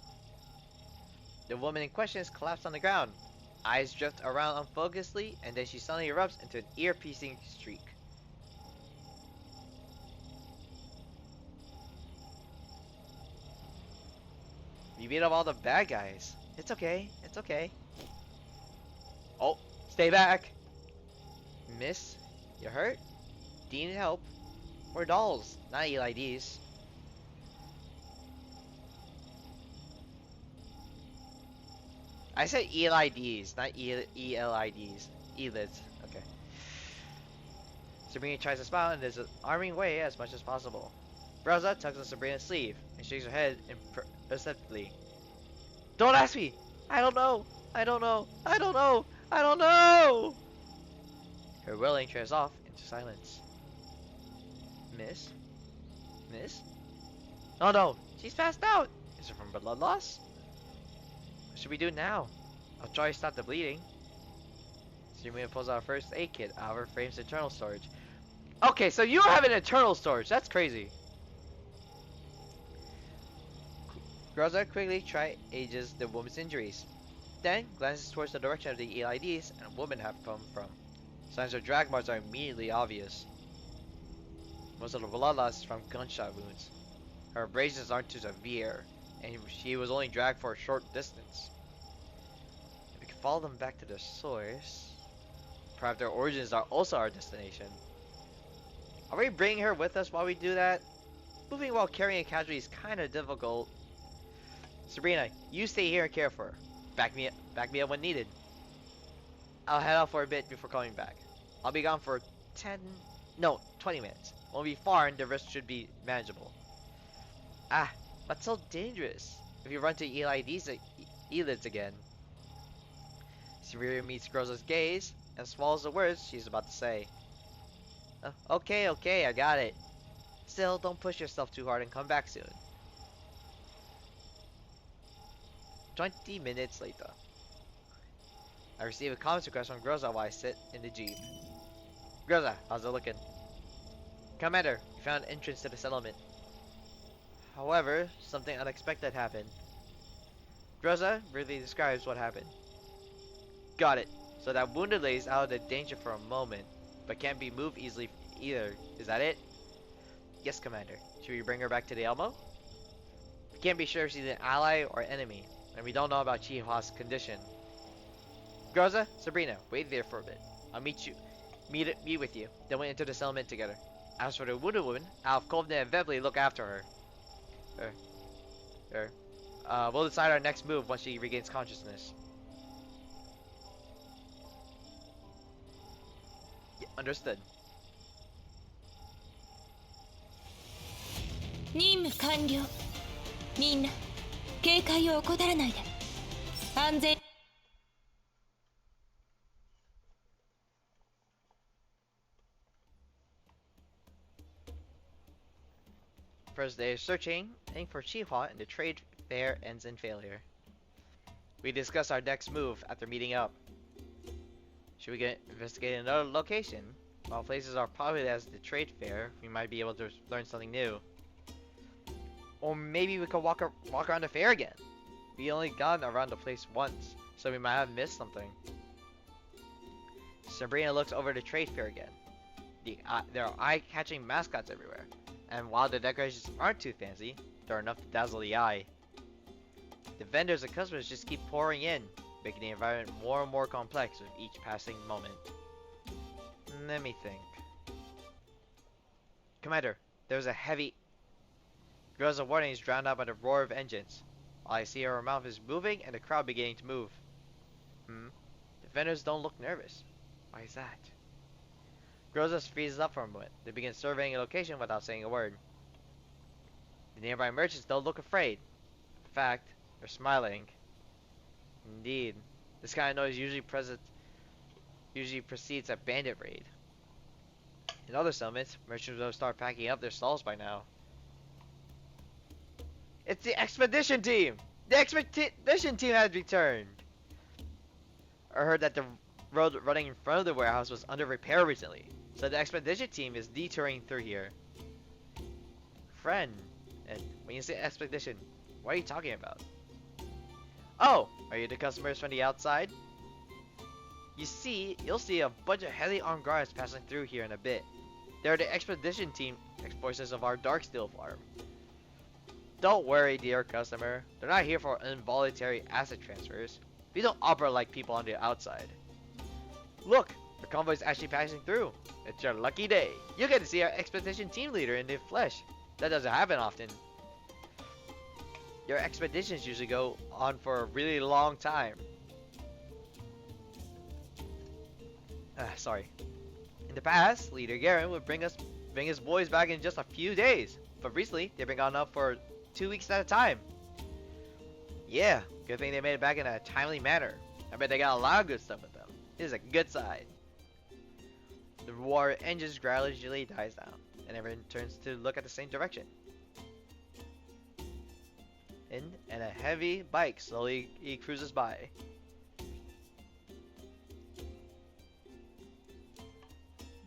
The woman in question is collapsed on the ground. Eyes drift around unfocusedly, and then she suddenly erupts into an ear-piercing shriek. You beat up all the bad guys. It's okay. It's okay. Oh, stay back. Miss, you hurt? Do you need help? We're dolls, not LIDs. I said ELIDs, not ELIDs. ELIDs. Okay. Sabrina tries to smile in this arming way as much as possible. Groza tugs on Sabrina's sleeve and shakes her head imperceptibly. Don't ask me! I don't know! I don't know! I don't know! I don't know! Her wailing trails off into silence. Miss? Miss? Oh no! She's passed out! Is it from blood loss? What should we do now? I'll try to stop the bleeding. Sabrina pulls out our first aid kit out of her frame's internal storage. Okay, so you have an internal storage. That's crazy. Groza quickly ages the woman's injuries. Then glances towards the direction of the EIDs and a woman have come from. Signs of drag marks are immediately obvious. Most of the blood loss is from gunshot wounds. Her abrasions aren't too severe, and she was only dragged for a short distance. If we can follow them back to their source, perhaps their origins are also our destination. Are we bringing her with us while we do that? Moving while carrying a casualty is kind of difficult. Sabrina, you stay here and care for her. Back me up when needed. I'll head out for a bit before coming back. I'll be gone for 20 minutes. Won't be far and the rest should be manageable. Ah, that's so dangerous. If you run to elids again. Sabrina meets Groza's gaze and swallows the words she's about to say. Okay, I got it. Still, don't push yourself too hard and come back soon. 20 minutes later. I receive a comments request from Groza while I sit in the jeep. Groza, how's it looking? Commander, we found an entrance to the settlement. However, something unexpected happened. Groza briefly describes what happened. Got it. So that wounded lady is out of the danger for a moment, but can't be moved easily either. Is that it? Yes, Commander. Should we bring her back to the Elmo? We can't be sure if she's an ally or enemy, and we don't know about Qiuhua's condition. Groza, Sabrina, wait there for a bit. I'll meet with you, then we enter the settlement together. As for the wounded woman, I'll have Kovna and Vebli look after her. We'll decide our next move once she regains consciousness. Yeah, understood. 任務完了。みんな警戒を怠らないで。安全。First day of searching, heading for Qiuhua, and the trade fair ends in failure. We discuss our next move after meeting up. Should we investigate another location? While places are popular as the trade fair, we might be able to learn something new. Or maybe we could walk around the fair again. We only gone around the place once, so we might have missed something. Sabrina looks over the trade fair again. There are eye-catching mascots everywhere. And while the decorations aren't too fancy, they're enough to dazzle the eye. The vendors and customers just keep pouring in, making the environment more and more complex with each passing moment. Let me think. Commander, there's a heavy... Groza's warning is drowned out by the roar of engines. All I see her mouth is moving and the crowd beginning to move. The vendors don't look nervous. Why is that? Groza freezes up for a moment. They begin surveying a location without saying a word. The nearby merchants don't look afraid. In fact, they're smiling. Indeed, this kind of noise usually precedes a bandit raid. In other settlements, merchants will start packing up their stalls by now. It's the expedition team! The expedition team has returned! I heard that the road running in front of the warehouse was under repair recently, so the expedition team is detouring through here. Friend, and when you say expedition, what are you talking about? Oh, are you the customers from the outside? You'll see a bunch of heavily armed guards passing through here in a bit. They're the expedition team exporters of our Darksteel farm. Don't worry, dear customer. They're not here for involuntary asset transfers. We don't operate like people on the outside. Look, the convoy is actually passing through. It's your lucky day. You get to see our expedition team leader in the flesh. That doesn't happen often. Your expeditions usually go on for a really long time. Sorry. In the past, Leader Garen would bring his boys back in just a few days. But recently, they've been gone up for 2 weeks at a time. Yeah, good thing they made it back in a timely manner. I bet they got a lot of good stuff with them. This is a good sign. The roar of engines gradually dies down, and everyone turns to look at the same direction. in, and a heavy bike slowly cruises by.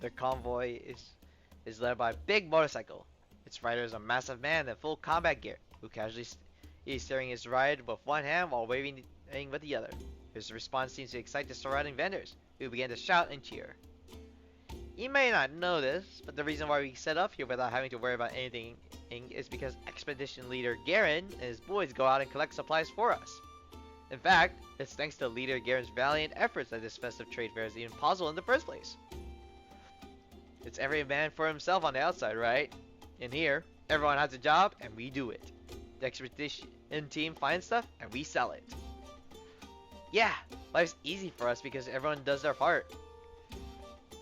The convoy is led by a big motorcycle. Its rider is a massive man in full combat gear, who casually is steering his ride with one hand while waving with the other. His response seems to excite the surrounding vendors, who begin to shout and cheer. You may not know this, but the reason why we set up here without having to worry about anything is because Expedition Leader Garen and his boys go out and collect supplies for us. In fact, it's thanks to Leader Garen's valiant efforts that this festive trade fair is even possible in the first place. It's every man for himself on the outside, right? In here, everyone has a job and we do it. The expedition team finds stuff and we sell it. Yeah, life's easy for us because everyone does their part.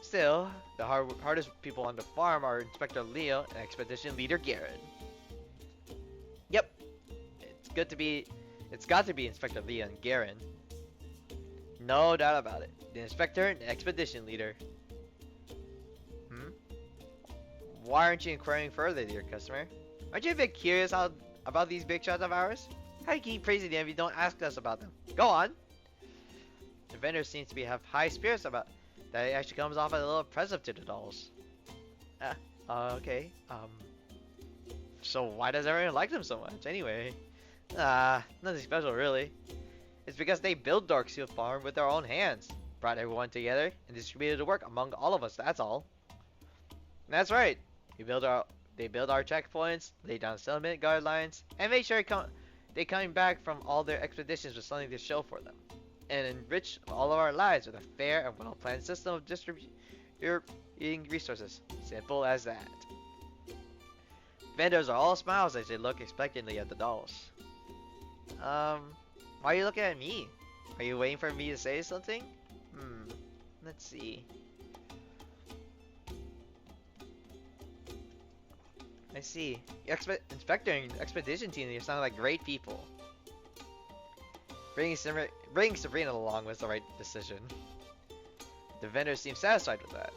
Still, the hardest people on the farm are Inspector Leo and Expedition Leader Garen. Yep, it's got to be Inspector Leo and Garen. No doubt about it. The Inspector and the Expedition Leader. Why aren't you inquiring further, dear customer? Aren't you a bit curious about these big shots of ours? How do you keep praising them if you don't ask us about them? Go on! The vendor seems to have high spirits about that. It actually comes off as a little oppressive to the dolls. Okay. So why does everyone like them so much, anyway? Nothing special, really. It's because they built Darksteel Farm with their own hands, brought everyone together, and distributed the work among all of us, that's all. That's right. They build our checkpoints, lay down settlement guidelines, and make sure they come back from all their expeditions with something to show for them, and enrich all of our lives with a fair and well-planned system of distributing resources. Simple as that. Vendors are all smiles as they look expectantly at the dolls. Why are you looking at me? Are you waiting for me to say something? Let's see. I see. Inspector and Expedition team, you sound like great people. Bringing Sabrina along was the right decision. The vendors seem satisfied with that.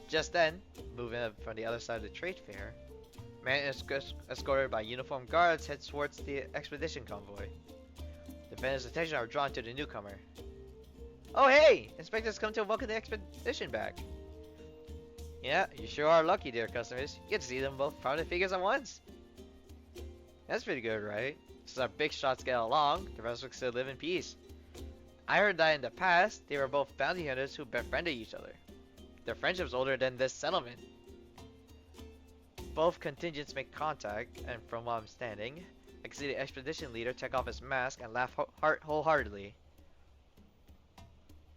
Just then, moving up from the other side of the trade fair, man escorted by uniformed guards heads towards the expedition convoy. The vendors' attention are drawn to the newcomer. Oh hey! Inspectors come to welcome the expedition back. Yeah, you sure are lucky, dear customers. You get to see them both prominent figures at once. That's pretty good, right? Since our big shots get along, the rest of us still live in peace. I heard that in the past, they were both bounty hunters who befriended each other. Their friendship's older than this settlement. Both contingents make contact, and from where I'm standing, I can see the expedition leader take off his mask and laugh wholeheartedly.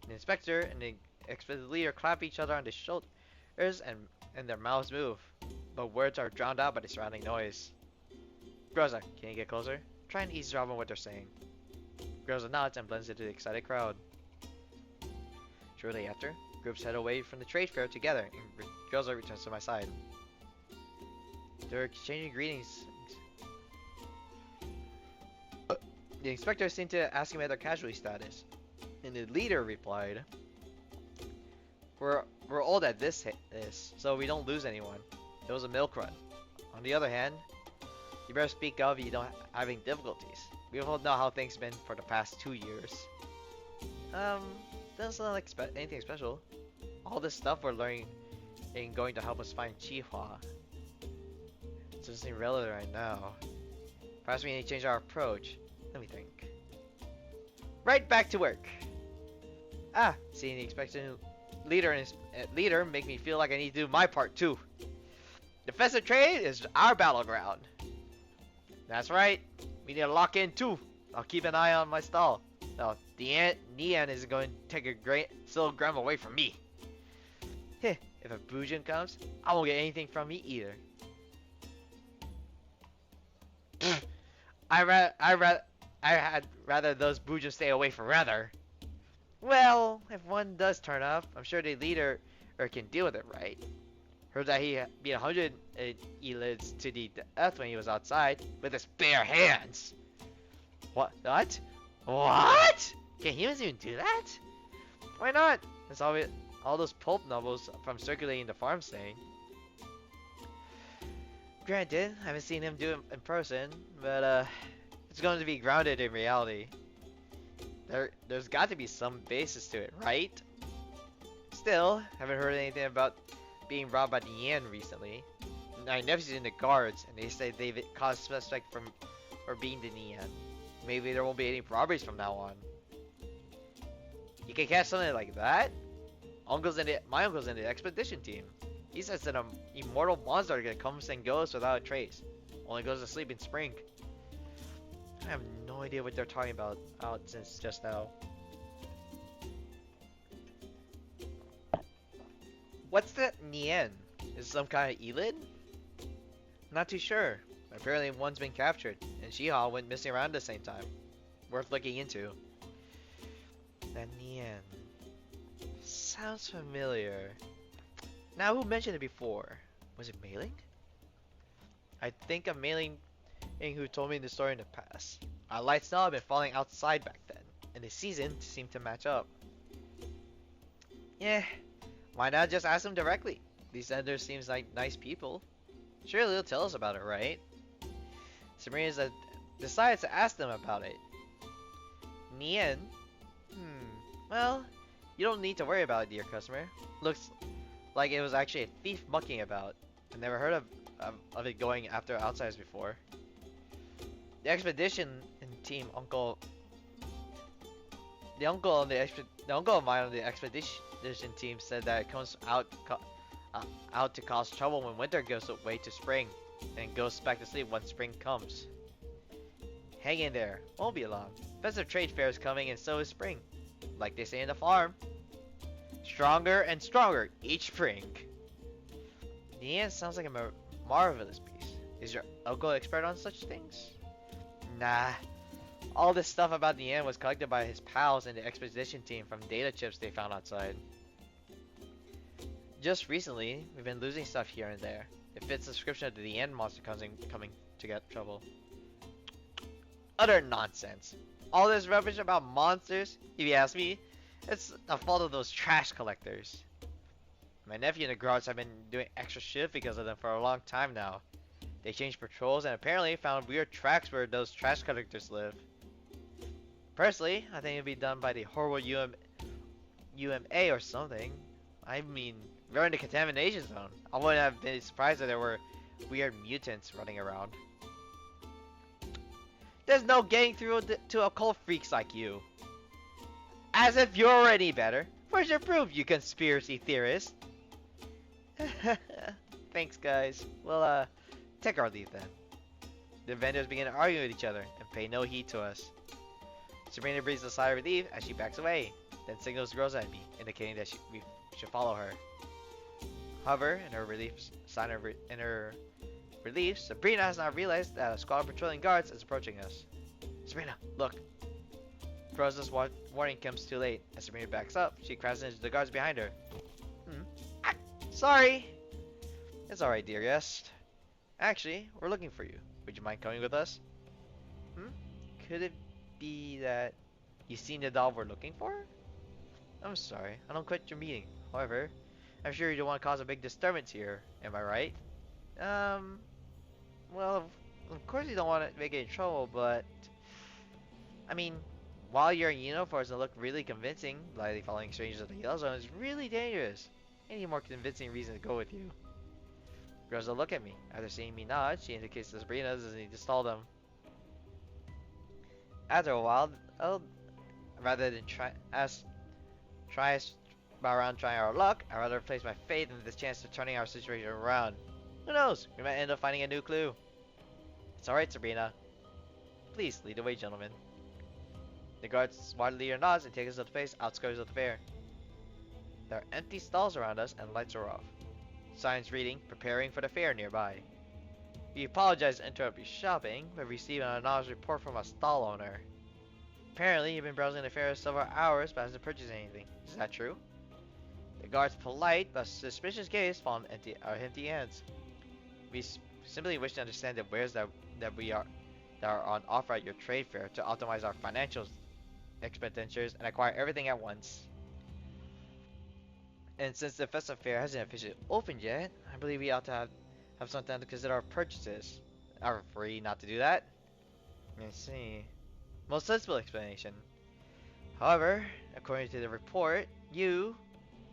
The inspector and the expedition leader clap each other on the shoulders and their mouths move, but words are drowned out by the surrounding noise. Groza, can you get closer? Try and eavesdrop on what they're saying. Groza nods and blends into the excited crowd. Shortly after, groups head away from the trade fair together, and Groza returns to my side. They're exchanging greetings. The inspector seemed to ask him about their casualty status, and the leader replied, We're old at this, so we don't lose anyone. It was a milk run. On the other hand, you better speak up if you don't having difficulties. We all know how things been for the past 2 years. Doesn't sound like anything special. All this stuff we're learning ain't going to help us find Qiuhua. It doesn't seem relevant right now. Perhaps we need to change our approach. Let me think. Right back to work. Seeing the expected leader make me feel like I need to do my part too. The festive trade is our battleground. That's right. We need to lock in too. I'll keep an eye on my stall. No, Nian isn't going to take a great silver gram away from me. Heh, if a Bujin comes, I won't get anything from me either. I'd rather those Bujins stay away forever. Well, if one does turn up, I'm sure the leader can deal with it, right? Heard that he beat 100 elids to the death when he was outside with his bare hands. What? What? Can humans even do that? Why not? That's all those pulp novels from circulating the farm saying. Granted, I haven't seen him do it in person, but it's going to be grounded in reality. There's got to be some basis to it, right? Still, haven't heard anything about being robbed by the Yan recently. My nephew's in the guards, and they say they've caused suspect for being the Yan. Maybe there won't be any robberies from now on. You can catch something like that? My uncle's in the expedition team. He says that an immortal monster that comes and goes without a trace. Only goes to sleep in spring. I have no idea what they're talking about since just now. What's that Nien? Is it some kind of Elid? Not too sure. Apparently one's been captured, and Qiuhua went missing around the same time. Worth looking into. That Nien. Sounds familiar. Now, who mentioned it before? Was it Mailing? I think of Mailing who told me the story in the past. Our light snow had been falling outside back then, and the season seemed to match up. Yeah, why not just ask them directly? These senders seems like nice people. Surely they'll tell us about it, right? Sabrina decided to ask them about it. Nien? Well, you don't need to worry about it, dear customer. Looks like it was actually a thief mucking about. I've never heard of it going after outsiders before. The expedition team the uncle of mine on the expedition team said that it comes out to cause trouble when winter goes away to spring, and goes back to sleep when spring comes. Hang in there, won't be long. Festive trade fair is coming, and so is spring. Like they say in the farm. Stronger and stronger each spring. Nien sounds like a marvelous piece. Is your uncle expert on such things? Nah. All this stuff about Nien was collected by his pals in the expedition team from data chips they found outside. Just recently, we've been losing stuff here and there. It fits the description of the Nien monster coming to get trouble. Utter nonsense. All this rubbish about monsters, if you ask me, it's the fault of those trash collectors. My nephew and the guards have been doing extra shift because of them for a long time now. They changed patrols and apparently found weird tracks where those trash collectors live. Personally, I think it'd be done by the horrible UMA or something. I mean, we're in the contamination zone. I wouldn't have been surprised if there were weird mutants running around. There's no getting through to occult freaks like you. As if you're any better. Where's your proof, you conspiracy theorist? Thanks, guys. We'll, take our leave then. The vendors begin arguing with each other and pay no heed to us. Sabrina breathes a sigh of relief as she backs away, then signals girls at me, indicating that we should follow her. However, in her relief, Sabrina has not realized that a squad of patrolling guards is approaching us. Sabrina, look! Rosa's warning comes too late. As Sabrina backs up, she crashes into the guards behind her. Sorry! It's alright, dear guest. Actually, we're looking for you. Would you mind coming with us? Could it be that you've seen the doll we're looking for? I'm sorry, I don't quit your meeting. However, I'm sure you don't want to cause a big disturbance here. Am I right? Well, of course you don't want to make any trouble, but... I mean, while you're in uniforms and look really convincing, blindly following strangers at the Yellow Zone is really dangerous. Any more convincing reason to go with you? Rosa look at me. After seeing me nod, she indicates to Sabrina doesn't need to stall them. After a while, rather than try around trying our luck, I'd rather place my faith in this chance of turning our situation around. Who knows? We might end up finding a new clue. It's alright, Sabrina. Please lead the way, gentlemen. The guard smartly leader nods and takes us to the place outskirts of the fair. There are empty stalls around us and lights are off. Signs reading, preparing for the fair nearby. We apologize to interrupt your shopping, but received an anonymous report from a stall owner. Apparently, you've been browsing the fair for several hours but hasn't purchased anything. Is that true? The guard's polite but suspicious gaze fall on empty hands. We simply wish to understand the wares that are on offer at your trade fair to optimize our financial expenditures and acquire everything at once. And since the festive fair hasn't officially opened yet, I believe we ought to have some time to consider our purchases. Are free not to do that? Let's see. Most sensible explanation. However, according to the report, you,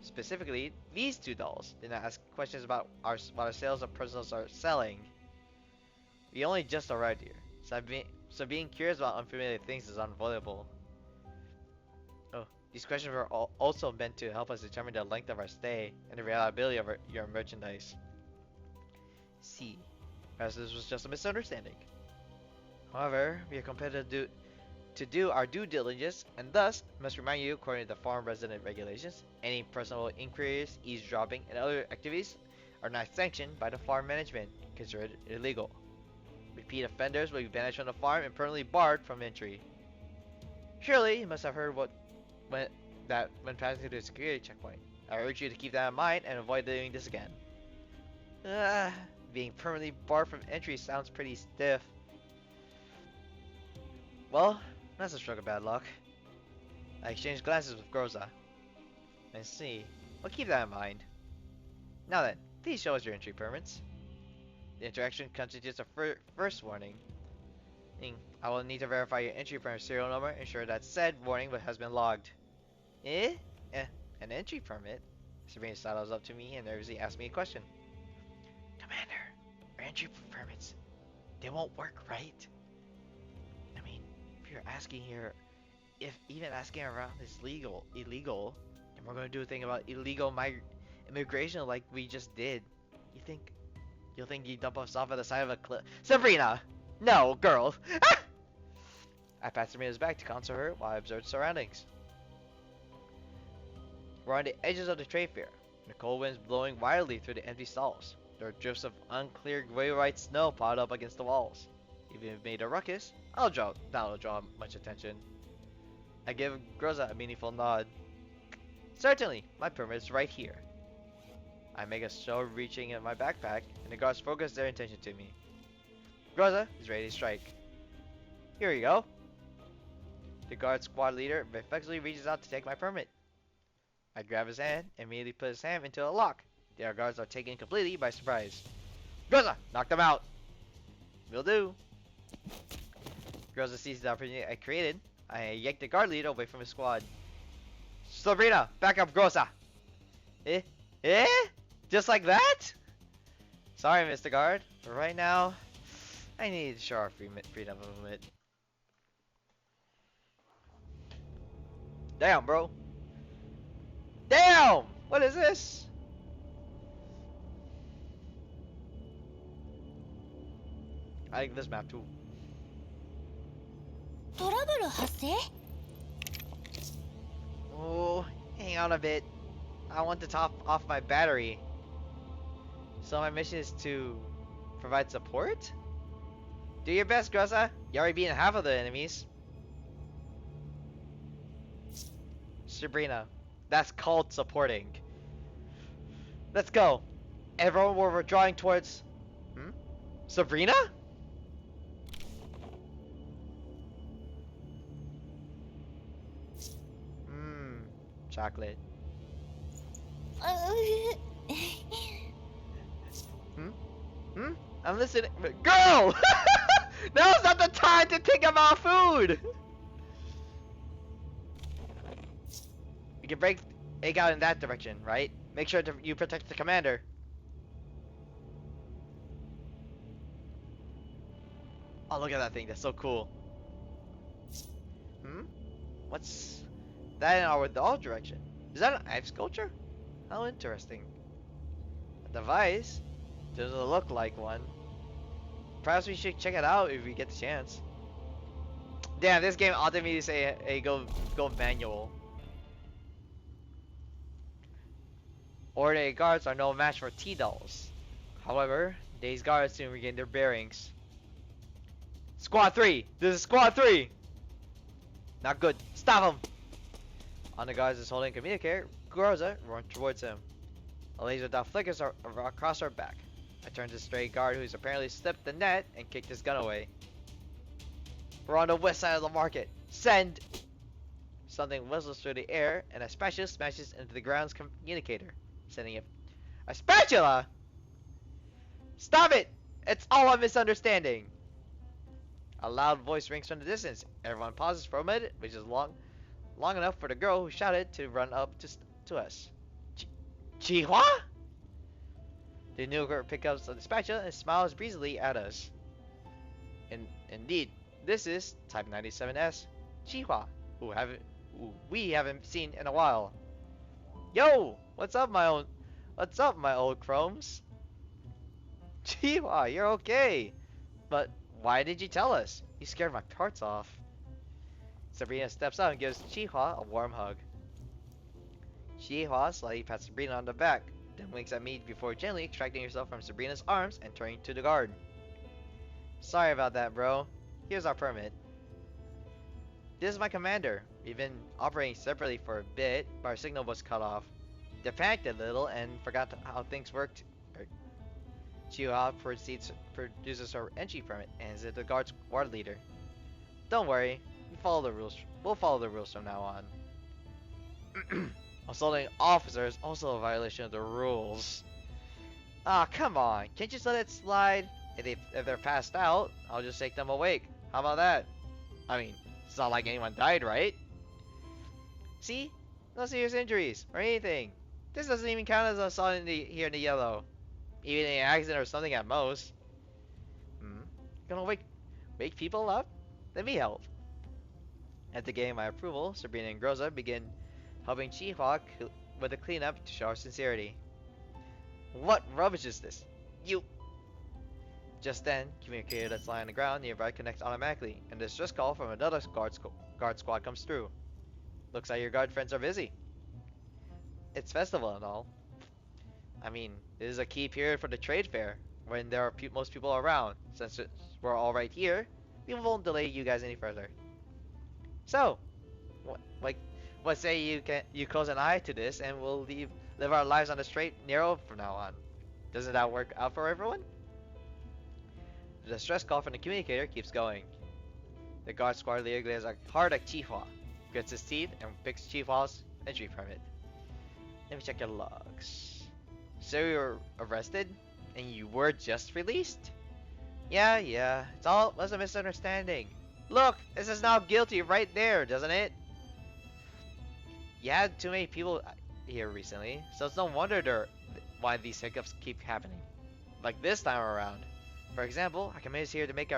specifically these two dolls, did not ask questions about what our sales of personals are selling. We only just arrived here, so being curious about unfamiliar things is unavoidable. Oh, these questions were also meant to help us determine the length of our stay and the reliability of your merchandise. See, perhaps this was just a misunderstanding. However, we are compelled to do our due diligence, and thus must remind you, according to the farm resident regulations, any personal inquiries, eavesdropping, and other activities are not sanctioned by the farm management, considered illegal. Repeat offenders will be banished from the farm and permanently barred from entry. Surely you must have heard when passing through the security checkpoint. I urge you to keep that in mind and avoid doing this again. Being permanently barred from entry sounds pretty stiff. Well, that's a stroke of bad luck. I exchanged glances with Groza. I see. Well, keep that in mind. Now then, please show us your entry permits. The interaction constitutes a first warning. I will need to verify your entry permit serial number and ensure that said warning has been logged. An entry permit? Sabrina sidles up to me and nervously asks me a question. Commander, our entry permits, they won't work, right? I mean, if you're asking here, if even asking around is illegal, and we're going to do a thing about illegal immigration like we just did, you'll think you dump us off at the side of a cliff? Sabrina! No, girl! I pat Sabrina's back to console her while I observe the surroundings. We're on the edges of the trade fair, and the cold winds blowing wildly through the empty stalls. There are drifts of unclear gray-white snow piled up against the walls. Even if it made a ruckus, that'll draw much attention. I give Groza a meaningful nod. Certainly, my permit is right here. I make a show of reaching in my backpack, and the guards focus their attention to me. Groza is ready to strike. Here you go. The guard squad leader reflexively reaches out to take my permit. I grab his hand and immediately put his hand into a lock. The other guards are taken completely by surprise. Groza, knock them out. Will do. Groza sees the opportunity I created. I yank the guard leader away from his squad. Sabrina, back up Groza. Just like that? Sorry, Mr. Guard, but right now, I need to show our freedom of movement. Damn, bro. Damn! What is this? I like this map too. トラブル発生 Oh, hang on a bit. I want to top off my battery. So my mission is to provide support? Do your best, Groza. You already beaten half of the enemies. Sabrina, that's called supporting. Let's go. Everyone, we're drawing towards... Sabrina? Chocolate. I'm listening. Girl! Now's not the time to think about food! You can break egg out in that direction, right? Make sure you protect the commander. Oh, look at that thing. That's so cool. What's that in our all direction? Is that an knife sculpture? How interesting. A device? Doesn't look like one. Perhaps we should check it out if we get the chance. Damn, this game automatically say, hey, go manual. Ordinary guards are no match for T-dolls. However, these guards soon regain their bearings. Squad 3! This is Squad 3! Not good. Stop him! On the guards is holding a communicator, Groza runs towards him. A laser dot flickers across our back. I turn to the stray guard who's apparently slipped the net and kicked his gun away. We're on the west side of the market. Send! Something whistles through the air and a spatula smashes into the ground's communicator, sending a spatula! Stop it! It's all a misunderstanding. A loud voice rings from the distance. Everyone pauses for a minute, which is long enough for the girl who shouted to run up to us. Qiuhua? The new girl picks up the spatula and smiles breezily at us. Indeed, this is Type 97S, Qiuhua, who we haven't seen in a while. Yo, what's up, my old chromes? Qiuhua, you're okay. But why did you tell us? You scared my parts off. Sabrina steps up and gives Qiuhua a warm hug. Qiuhua slightly pats Sabrina on the back, then winks at me before gently extracting herself from Sabrina's arms and turning to the guard. Sorry about that, bro. Here's our permit. This is my commander. We've been operating separately for a bit, but our signal was cut off. They panicked a little and forgot how things worked. Qiuhua produces her entry permit and is the guard's ward leader. Don't worry, we'll follow the rules from now on. Assaulting officers is also a violation of the rules. Ah, come on, can't you just let it slide? If they're passed out, I'll just take them awake. How about that? I mean, it's not like anyone died, right? See? No serious injuries or anything. This doesn't even count as an assault here in the yellow. Even an accident or something at most. Gonna wake people up? Let me help. After getting my approval, Sabrina and Groza begin helping Qiuhua with the cleanup to show our sincerity. What rubbish is this? You... Just then, communicator that's lying on the ground nearby connects automatically, and a distress call from another guard squad comes through. Looks like your guard friends are busy. It's festival and all. I mean, this is a key period for the trade fair, when there are most people around. Since we're all right here, we won't delay you guys any further. So, what say you close an eye to this, and we'll live our lives on the straight and narrow from now on. Doesn't that work out for everyone? The distress call from the communicator keeps going. The guard squad leader glares hard at Qiuhua, grits his teeth, and picks Qiuhua's entry permit. Let me check your logs. So you were arrested, and you were just released? Yeah, it was a misunderstanding. Look, this is now guilty right there, doesn't it? You had too many people here recently, so it's no wonder why these hiccups keep happening. Like this time around. For example, our commander is here to make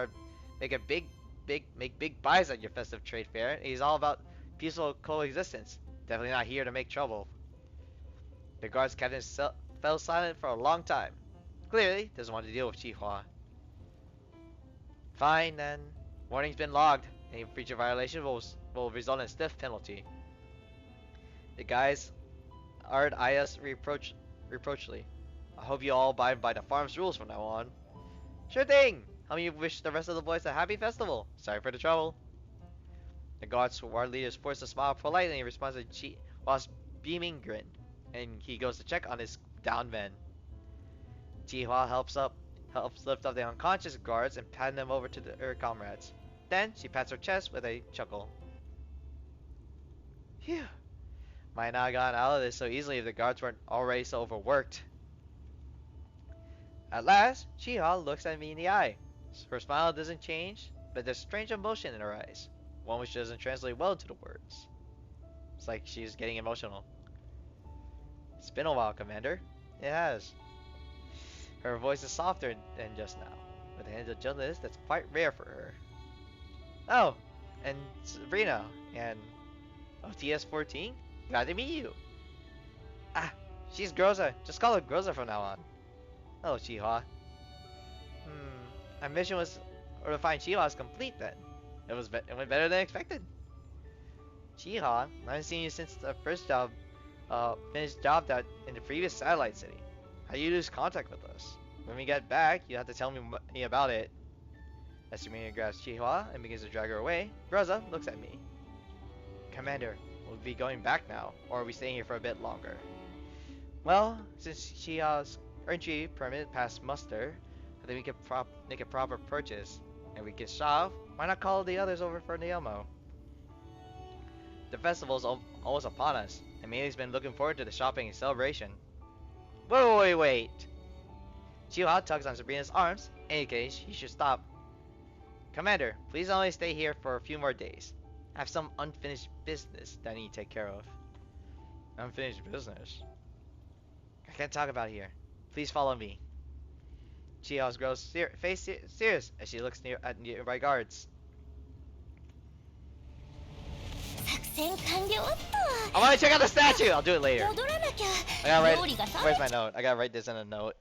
big buys at your festive trade fair, and he's all about peaceful coexistence. Definitely not here to make trouble. The guard's captain fell silent for a long time. Clearly, doesn't want to deal with Qiuhua. Fine then. Warning's been logged. Any breach or violation will result in a stiff penalty. The guys eyed us reproachfully. I hope you all abide by the farm's rules from now on. Sure thing! Help me wish the rest of the boys a happy festival. Sorry for the trouble. The guard squad leader is forced to smile politely in response to Qiuhua's beaming grin, and he goes to check on his downed men. Qiuhua helps lift up the unconscious guards and pat them over to her comrades. Then she pats her chest with a chuckle. Phew. Might not have gotten out of this so easily if the guards weren't already so overworked. At last, Qiuhua looks at me in the eye. Her smile doesn't change, but there's strange emotion in her eyes, one which doesn't translate well to the words. It's like she's getting emotional. It's been a while, Commander. It has. Her voice is softer than just now, with a hint of gentleness that's quite rare for her. Oh, and Sabrina, and OTS-14? Glad to meet you. Ah, she's Groza. Just call her Groza from now on. Oh, Qiuhua. Our mission was to find Qiuhua was complete then. It went better than expected. Qiuhua, I haven't seen you since the first finished job in the previous satellite city. How do you lose contact with us? When we get back, you have to tell me about it. As Sabrina grabs Qiuhua and begins to drag her away, Groza looks at me. Commander, we'll be going back now, or are we staying here for a bit longer? Well, since Qiuhua's entry permit passed muster, I think we can make a proper purchase, and we get Shav. Why not call the others over for Neomo? The festival's almost upon us, and Meili's been looking forward to the shopping and celebration. Wait. Qiuhua tugs on Sabrina's arms, indicating she should stop. Commander, please only stay here for a few more days. I have some unfinished business that I need to take care of. Unfinished business? I can't talk about it here. Please follow me. Qiuhua's grows face serious as she looks at nearby guards. 作戦完了っ I want to check out the statue! I'll do it later. と戻らなきゃ I gotta 料理が write. Where's my note? I gotta write this in a note.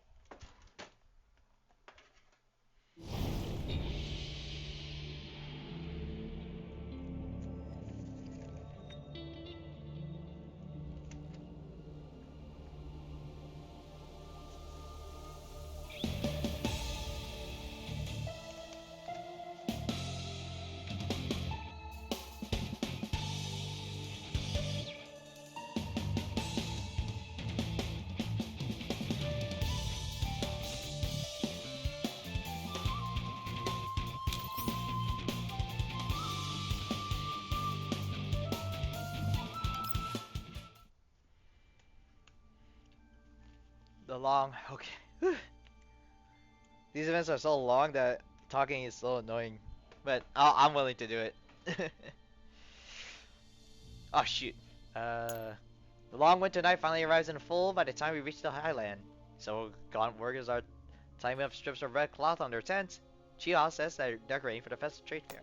Okay. These events are so long that talking is so annoying, but I'm willing to do it. Oh shoot. The long winter night finally arrives in full by the time we reach the highland. So gaunt workers are tying up strips of red cloth on their tents. Qiuhua says they're decorating for the festive trade fair.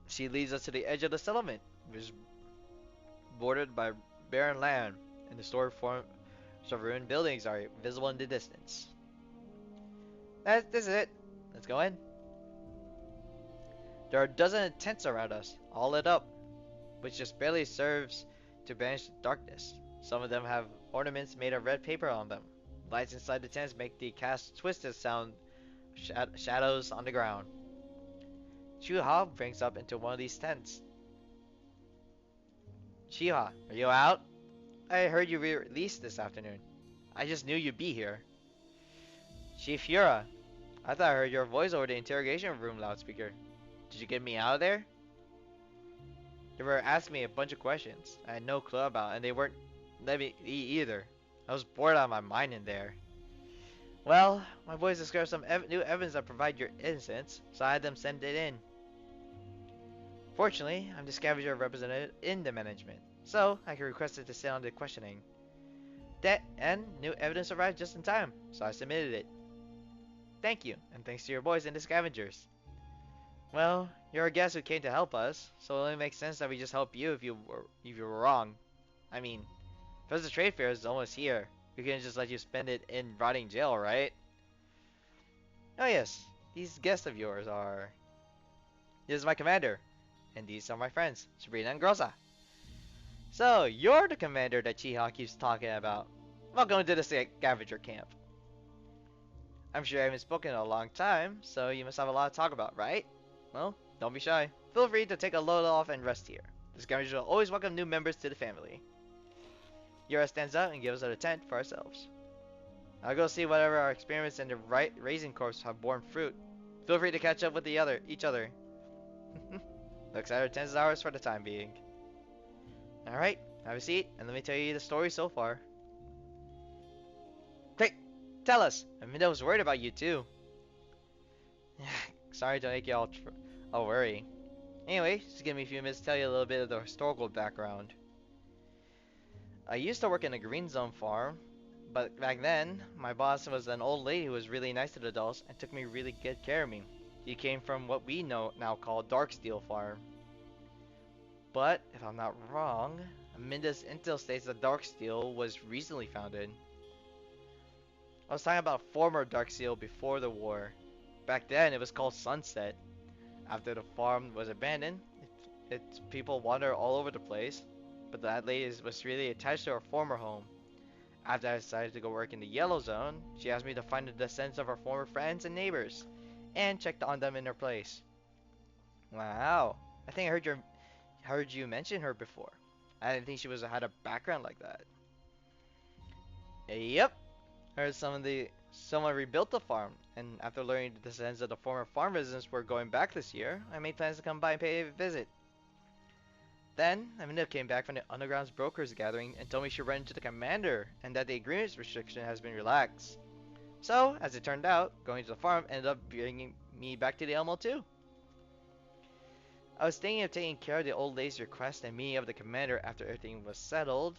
She leads us to the edge of the settlement, which is bordered by barren land, and the stored forms of ruined buildings are visible in the distance. This is it. Let's go in. There are a dozen tents around us, all lit up, which just barely serves to banish the darkness. Some of them have ornaments made of red paper on them. Lights inside the tents make the cast twisted sound shadows on the ground. Qiuhua brings up into one of these tents. Qiuhua, are you out? I heard you released this afternoon. I just knew you'd be here. Chief Qiuhua, I thought I heard your voice over the interrogation room loudspeaker. Did you get me out of there? They were asking me a bunch of questions I had no clue about, and they weren't letting me either. I was bored out of my mind in there. Well, my boys discovered some new evidence that provide your innocence, so I had them send it in. Fortunately, I'm the scavenger representative in the management, so I can request it to sit on the questioning. And new evidence arrived just in time, so I submitted it. Thank you, and thanks to your boys and the scavengers. Well, you're a guest who came to help us, so it only makes sense that we just help you if you were wrong. I mean, because the trade fair is almost here, we couldn't just let you spend it in rotting jail, right? Oh yes, these guests of yours are... This is my commander, and these are my friends, Sabrina and Groza. So, you're the commander that Qiuhua keeps talking about. Welcome to the scavenger camp. I'm sure I haven't spoken in a long time, so you must have a lot to talk about, right? Well, don't be shy. Feel free to take a load off and rest here. The scavengers will always welcome new members to the family. Yura stands up and gives us a tent for ourselves. I'll go see whatever our experiments in the raising corps have borne fruit. Feel free to catch up with each other. Looks like our tent is ours for the time being. Alright, have a seat, and let me tell you the story so far. Great! Tell us! I mean, I was worried about you too. Sorry to make you all worry. Anyway, just give me a few minutes to tell you a little bit of the historical background. I used to work in a green zone farm, but back then, my boss was an old lady who was really nice to the adults and took me really good care of me. She came from what we now call Darksteel Farm. But, if I'm not wrong, Aminda's intel states that Darksteel was recently founded. I was talking about former Darksteel before the war. Back then, it was called Sunset. After the farm was abandoned, its people wander all over the place, but that lady was really attached to her former home. After I decided to go work in the Yellow Zone, she asked me to find the descendants of her former friends and neighbors, and checked on them in their place. Wow, I think I heard you mention her before. I didn't think she had a background like that. Yep, heard someone rebuilt the farm, and after learning the descendants of the former farm residents were going back this year, I made plans to come by and pay a visit. Then, Amina came back from the Underground's brokers gathering and told me she ran into the commander and that the agreement's restriction has been relaxed. So, as it turned out, going to the farm ended up bringing me back to the Elmo too. I was thinking of taking care of the old lady's request and meeting up with the commander after everything was settled,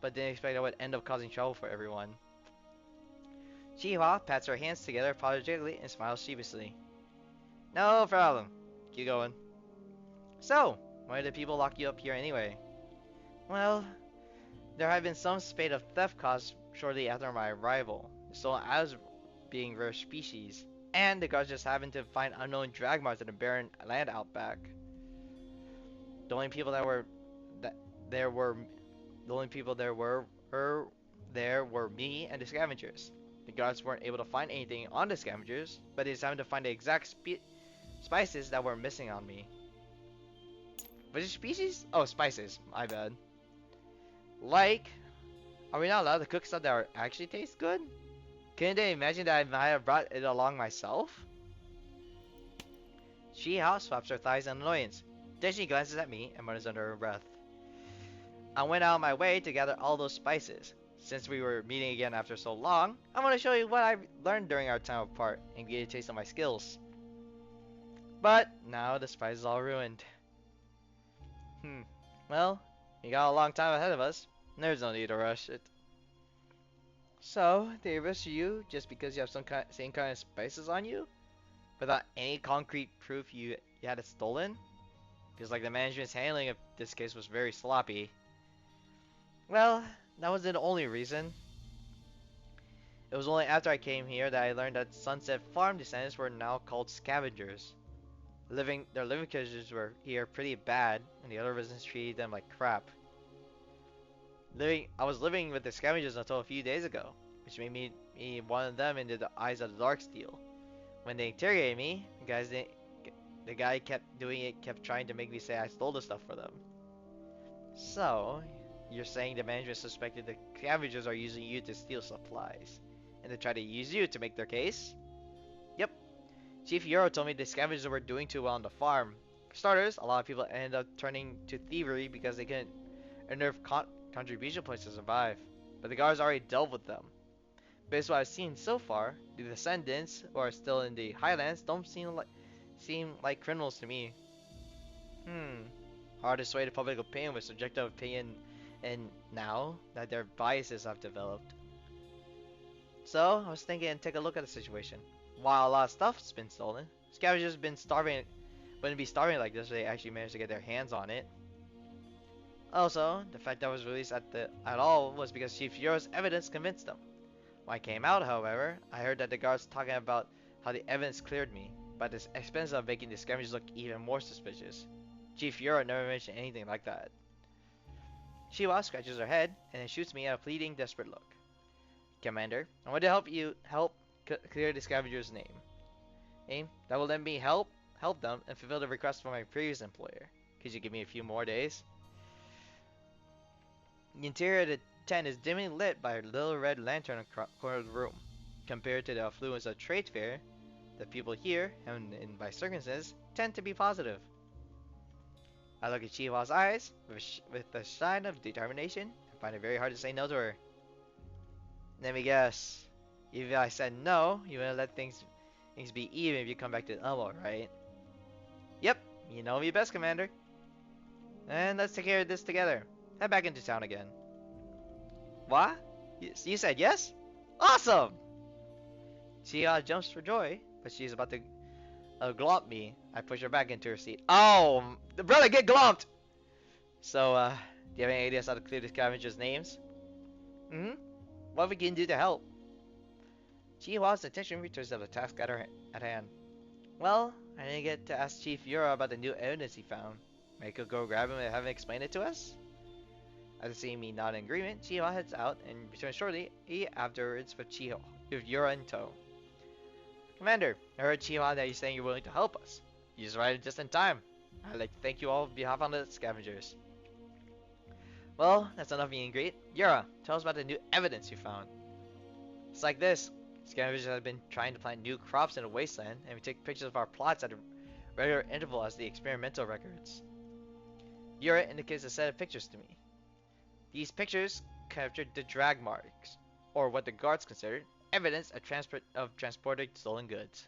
but didn't expect I would end up causing trouble for everyone. Qiuhua pats her hands together apologetically and smiles sheepishly. No problem. Keep going. So, why did people lock you up here anyway? Well, there had been some spate of theft caused shortly after my arrival. The stolen items being rare species, and the guards just happened to find unknown drag marks in the barren land outback. The only people that were the only people there were me and the scavengers. The guards weren't able to find anything on the scavengers, but they decided to find the exact spices that were missing on me. Was it species? Oh, spices. My bad. Like, are we not allowed to cook stuff that actually tastes good? Couldn't they imagine that I might have brought it along myself? Qiuhua slaps her thighs in annoyance. Then she glances at me and mutters under her breath. I went out of my way to gather all those spices. Since we were meeting again after so long, I want to show you what I learned during our time apart and get a taste of my skills. But now the spice is all ruined. Well, we got a long time ahead of us. There's no need to rush it. So, they arrested you just because you have same kind of spices on you? Without any concrete proof you had it stolen? Feels like the management's handling of this case was very sloppy. Well, that wasn't the only reason. It was only after I came here that I learned that Sunset Farm descendants were now called scavengers. Their living conditions were here pretty bad, and the other residents treated them like crap. I was living with the scavengers until a few days ago, which made me one of them into the eyes of the Darksteel. When they interrogated me, the guy kept trying to make me say I stole the stuff for them. So, you're saying the management suspected the scavengers are using you to steal supplies, and they try to use you to make their case? Yep. Chief Euro told me the scavengers were doing too well on the farm. For starters, a lot of people ended up turning to thievery because they couldn't earn enough contribution points to survive. But the guards already dealt with them. Based on what I've seen so far, the descendants who are still in the highlands don't seem like criminals to me. Hard to sway the public opinion with subjective opinion, and now that their biases have developed. So I was thinking and take a look at the situation. While a lot of stuff's been stolen, scavengers wouldn't be starving like this if they actually managed to get their hands on it. Also, the fact that it was released at all was because Chief Euro's evidence convinced them. When I came out, however, I heard that the guards talking about how the evidence cleared me, but at the expense of making the scavengers look even more suspicious. Chief Euro never mentioned anything like that. Qiuhua scratches her head and then shoots me a pleading, desperate look. Commander, I want to help clear the scavenger's name. That will let me help them and fulfill the request from my previous employer. Could you give me a few more days? The interior of the tent is dimly lit by a little red lantern in the corner of the room. Compared to the affluence of trade fair, the people here, and by circumstances, tend to be positive. I look at Qiuhua's eyes with a shine of determination and find it very hard to say no to her. Let me guess. If I said no, you wouldn't let things be even if you come back to Elmo, right? Yep, you know me best, Commander. And let's take care of this together. Head back into town again. What? You said yes? Awesome! Qiuhua jumps for joy, but she's about to glomp me. I push her back into her seat. Oh, the brother, get glomped! So, do you have any ideas how to clear the scavengers' names? What we can do to help? Qiuhua's attention returns to the task at hand. Well, I didn't get to ask Chief Euro about the new evidence he found. Maybe could go grab him and have him explain it to us? After seeing me nod in agreement, Qiuhua heads out and returns shortly afterwards with Euro in tow. Commander, I heard Qiuhua that you're saying you're willing to help us. You just arrived just in time. I'd like to thank you all on behalf of the scavengers. Well, that's enough meet and greet. Yura, tell us about the new evidence you found. It's like this. Scavengers have been trying to plant new crops in the wasteland, and we take pictures of our plots at a regular interval as the experimental records. Yura indicates a set of pictures to me. These pictures captured the drag marks, or what the guards considered evidence of transporting stolen goods.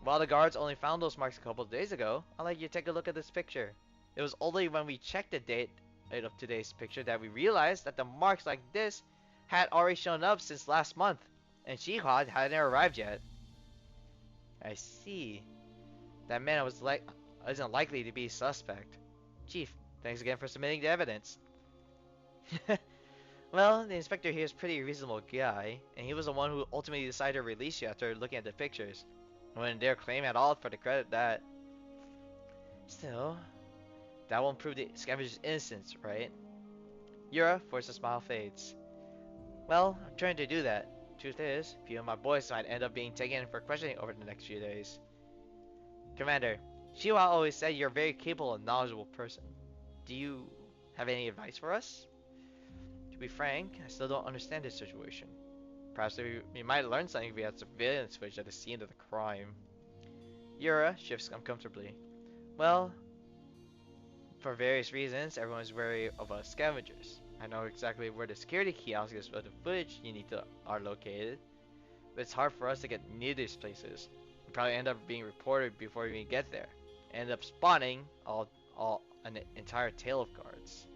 While the guards only found those marks a couple of days ago, I'll let you take a look at this picture. It was only when we checked the date of today's picture that we realized that the marks like this had already shown up since last month, and Qiuhua hadn't arrived yet. I see. That man isn't likely to be a suspect. Chief, thanks again for submitting the evidence. Well, the inspector here is a pretty reasonable guy, and he was the one who ultimately decided to release you after looking at the pictures. I wouldn't dare claim at all for the credit that. Still, that won't prove the scavenger's innocence, right? Yura, forced a smile, fades. Well, I'm trying to do that. Truth is, a few of my boys might end up being taken in for questioning over the next few days. Commander, Qiuhua always said you're a very capable and knowledgeable person. Do you have any advice for us? To be frank, I still don't understand this situation. Perhaps we might learn something via surveillance footage at the scene of the crime. Yura shifts uncomfortably. Well, for various reasons, everyone's wary of us scavengers. I know exactly where the security kiosks of the footage you need are located, but it's hard for us to get near these places. We probably end up being reported before we even get there. End up spawning an entire tail of guards.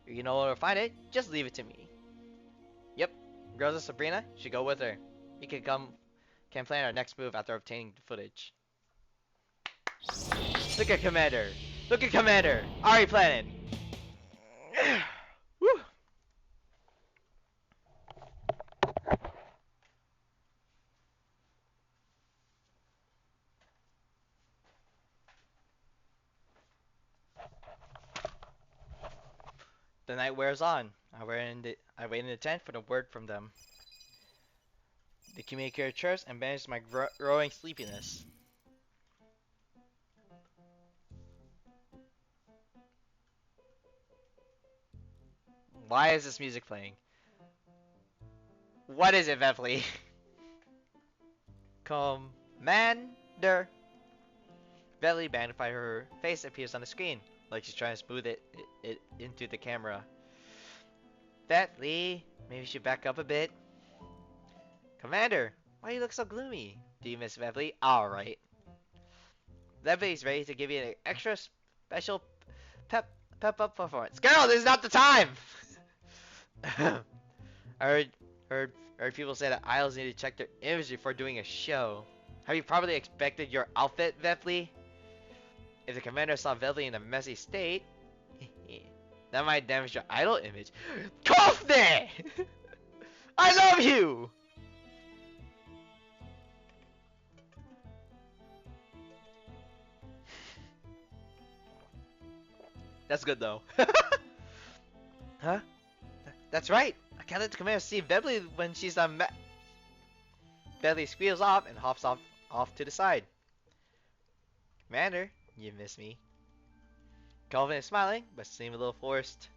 If you know where to find it, just leave it to me. Yep, girls and Sabrina should go with her. We can plan our next move after obtaining the footage. Look at Commander! Look at Commander! Already planning! Woo! The night wears on. I wait in the tent for the word from them. The communicator chirps and banishes my growing sleepiness. Why is this music playing? What is it, Beverly? Commander! Beverly magnified her face appears on the screen, like she's trying to smooth it into the camera. Beverly, maybe you should back up a bit. Commander, why do you look so gloomy? Do you miss Beverly? Alright. Beverly's ready to give you an extra special pep up performance. Girl, this is not the time! I heard people say that idols need to check their image before doing a show. Have you probably expected your outfit, Beverly? If the commander saw Beverly in a messy state, that might damage your idol image. Kofne! I love you! That's good though. Huh? That's right. I can't let the commander see Beverly when she's on Beverly squeals off and hops off to the side. Commander, you miss me. Colvin is smiling, but seems a little forced.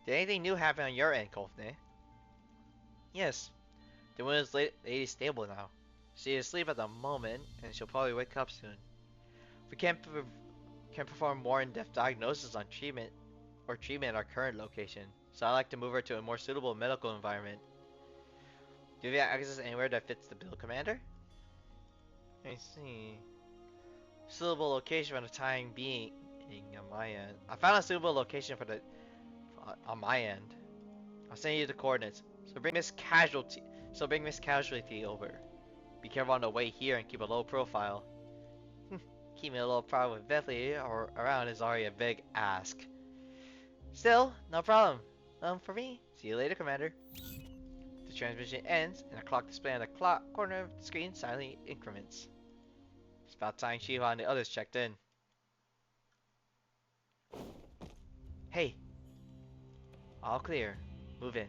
Did anything new happen on your end, Colvin? Yes. The woman's lady's stable now. She is asleep at the moment, and she'll probably wake up soon. We can't perform more in-depth diagnosis on treatment at our current location, so I'd like to move her to a more suitable medical environment. Do you have access anywhere that fits the bill, Commander? I see. Suitable location for the time being on my end. I found a suitable location for on my end. I'll send you the coordinates. So bring Miss Casualty over. Be careful on the way here and keep a low profile. Keeping a low profile with Beverly around is already a big ask. Still, no problem. For me. See you later, Commander. The transmission ends, and a clock display on the corner of the screen silently increments. It's about time Qiuhua and the others checked in. Hey. All clear. Move in.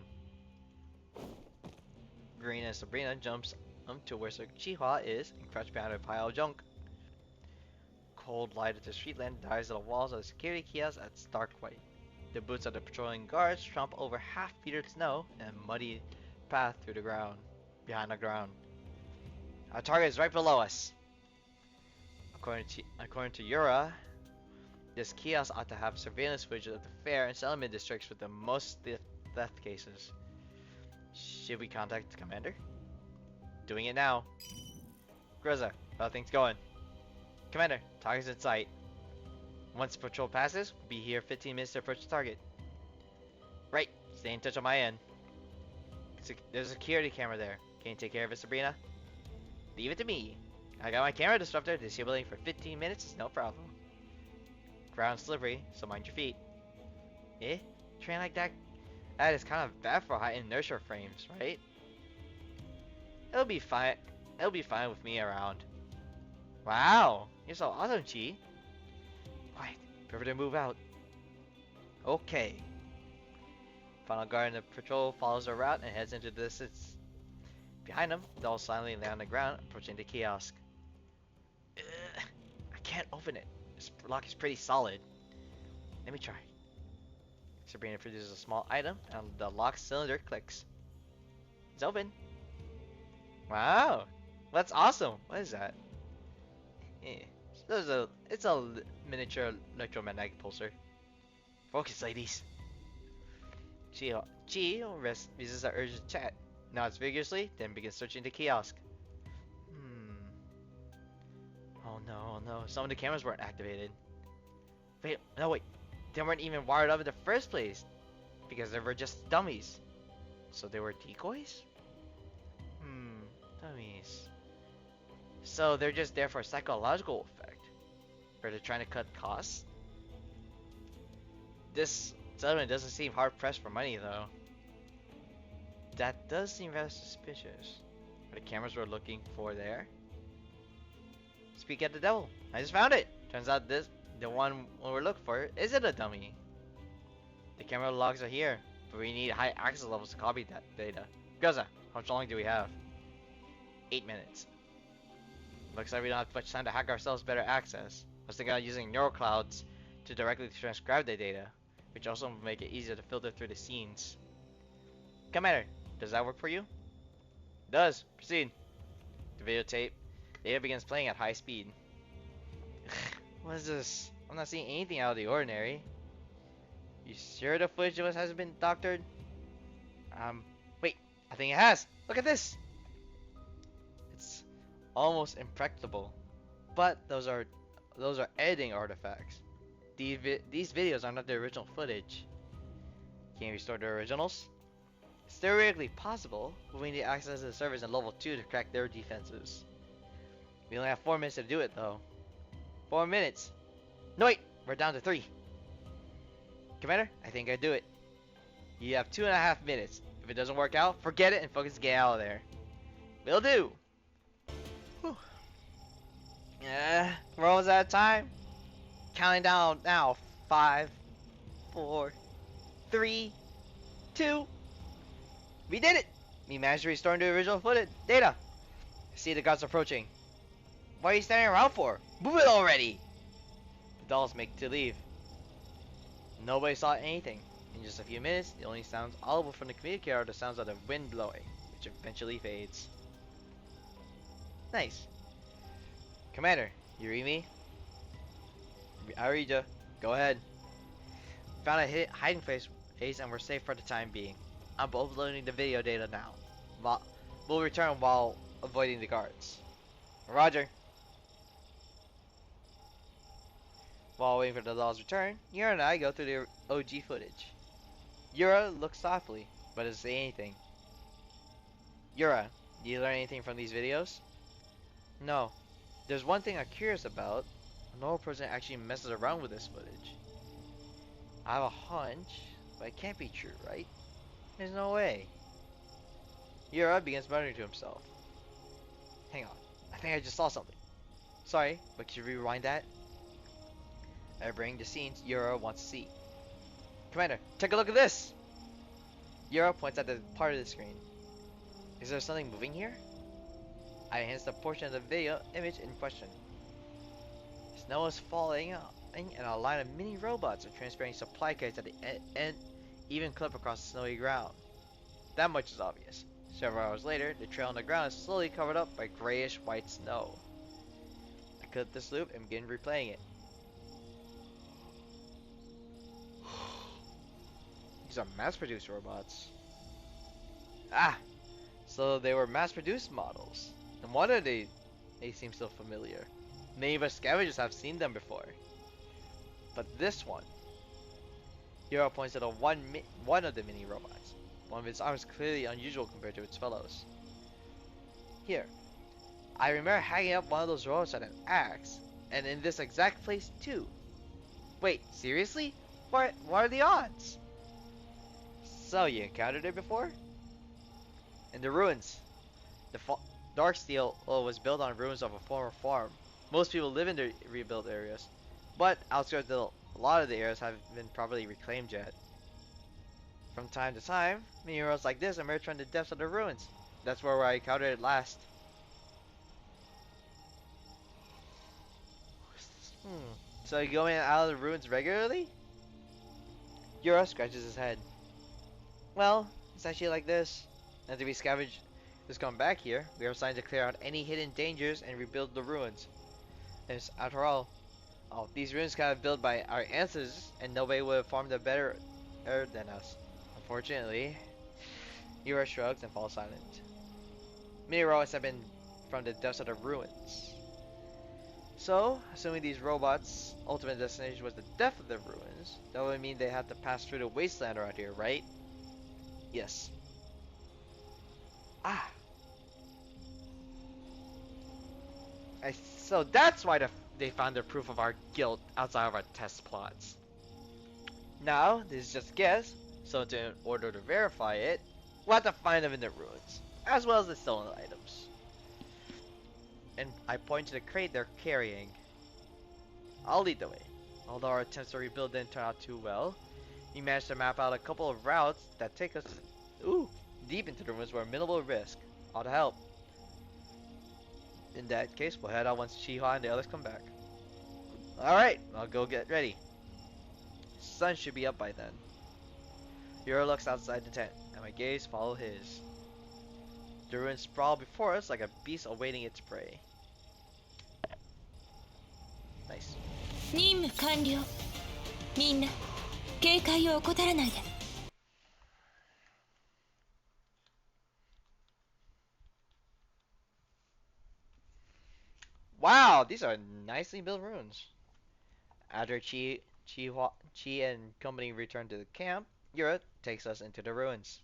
Green and Sabrina jumps to where Qiuhua is and crouch behind a pile of junk. Cold light of the street lamp dies on the walls of the security kiosk at stark white. The boots of the patrolling guards tramp over half-metered snow and a muddy path through the ground, behind the ground. Our target is right below us. According to Yura, This kiosk ought to have surveillance footage of the fair and settlement districts with the most theft cases. Should we contact the commander? Doing it now. Grozza, how are things going? Commander, target's in sight. Once the patrol passes, we'll be here 15 minutes to approach the target. Right, stay in touch on my end. There's a security camera there. Can you take care of it, Sabrina? Leave it to me. I got my camera disruptor. Disabling for 15 minutes is no problem. Ground slippery, so mind your feet. Eh? Train like that? That is kind of bad for high inertia frames, right? It'll be fine. It'll be fine with me around. Wow, you're so awesome, Chi. Quiet, prepare to move out. Okay. Final guard in the patrol follows their route and heads into the distance. Behind them, they all silently lay on the ground, approaching the kiosk. Ugh, I can't open it. This lock is pretty solid. Let me try. Sabrina produces a small item, and the lock cylinder clicks. It's open. Wow, that's awesome. What is that? It's a miniature electromagnetic pulsar. Focus, ladies. Qiuhua resists the urge to chat. Nods vigorously, then begins searching the kiosk. Oh no, some of the cameras weren't activated. Wait, they weren't even wired up in the first place, because they were just dummies. So they were decoys? Dummies. So they're just there for a psychological effect. Or they're trying to cut costs? This settlement doesn't seem hard pressed for money though. That does seem rather suspicious. Are the cameras we're looking for there? Speak at the devil. I just found it. Turns out the one we're looking for isn't a dummy. The camera logs are here, but we need high access levels to copy that data. Grozza, how much long do we have? 8 minutes. Looks like we don't have much time to hack ourselves better access. I was thinking about using neural clouds to directly transcribe the data, which also will make it easier to filter through the scenes. Commander, does that work for you? It does. Proceed. The videotape data begins playing at high speed. What is this? I'm not seeing anything out of the ordinary. You sure the footage of us hasn't been doctored? Wait, I think it has. Look at this. It's almost impeccable. But those are editing artifacts. These videos are not the original footage. Can you restore the originals? It's theoretically possible, but we need access to the servers in level 2 to crack their defenses. We only have 4 minutes to do it though. 4 minutes! No wait! We're down to 3. Commander, I think I do it. You have 2.5 minutes. If it doesn't work out, forget it and focus to get out of there. Will do! Whew. We're almost out of time. Counting down now. 5, 4, 3, 2. We did it! We managed to restore the original footage data. See the guards approaching. What are you standing around for? Move it already! The dolls make to leave. Nobody saw anything. In just a few minutes, the only sounds audible from the communicator are the sounds of the wind blowing, which eventually fades. Nice. Commander, you read me? I read ya. Go ahead. Found a hiding place and we're safe for the time being. I'm uploading the video data now. We'll return while avoiding the guards. Roger. While waiting for the dolls' return, Yura and I go through the OG footage. Yura looks softly, but doesn't say anything. Yura, did you learn anything from these videos? No. There's one thing I'm curious about. A normal person actually messes around with this footage. I have a hunch, but it can't be true, right? There's no way. Yura begins muttering to himself. Hang on, I think I just saw something. Sorry, but could you rewind that? I bring the scenes Yura wants to see. Commander, take a look at this! Yura points at the part of the screen. Is there something moving here? I enhance the portion of the video image in question. Snow is falling out, and a line of mini robots are transporting supply crates at the end, even clip across the snowy ground. That much is obvious. Several hours later, the trail on the ground is slowly covered up by grayish white snow. I clip this loop and begin replaying it. These are mass-produced robots. Ah, so they were mass-produced models. No wonder they seem so familiar. Many of us scavengers have seen them before. But this one, Hero points at one of the mini robots. One of its arms clearly unusual compared to its fellows. Here, I remember hanging up one of those robots at an axe, and in this exact place too. Wait, seriously? What are the odds? So you encountered it before? In the ruins. The Dark Steel was built on ruins of a former farm. Most people live in the rebuilt areas, but outskirts a lot of the areas haven't been properly reclaimed yet. From time to time, minerals like this emerge from the depths of the ruins. That's where I encountered it last. So you go in and out of the ruins regularly? Yura scratches his head. Well, it's actually like this. After we scavenge this come back here, we are assigned to clear out any hidden dangers and rebuild the ruins. And after all, these ruins got built by our ancestors, and nobody would have farmed them better than us. Unfortunately, Yura shrugs and falls silent. Many robots have been from the depths of the ruins. So, assuming these robots' ultimate destination was the depth of the ruins, that would mean they had to pass through the wasteland around here, right? Yes. Ah. So that's why they found the proof of our guilt outside of our test plots. Now, this is just a guess, so in order to verify it, we'll have to find them in the ruins, as well as the stolen items. And I point to the crate they're carrying. I'll lead the way. Although our attempts to rebuild didn't turn out too well, we managed to map out a couple of routes that take us deep into the ruins where minimal risk ought to help. In that case, we'll head out once Qiuhua and the others come back. Alright, I'll go get ready. Sun should be up by then. Yura looks outside the tent, and my gaze follow his. The ruins sprawl before us like a beast awaiting its prey. Nice. 任務完了。みんな警戒を怠らないで。Wow, these are nicely built ruins. After Chi and company return to the camp, Yura takes us into the ruins.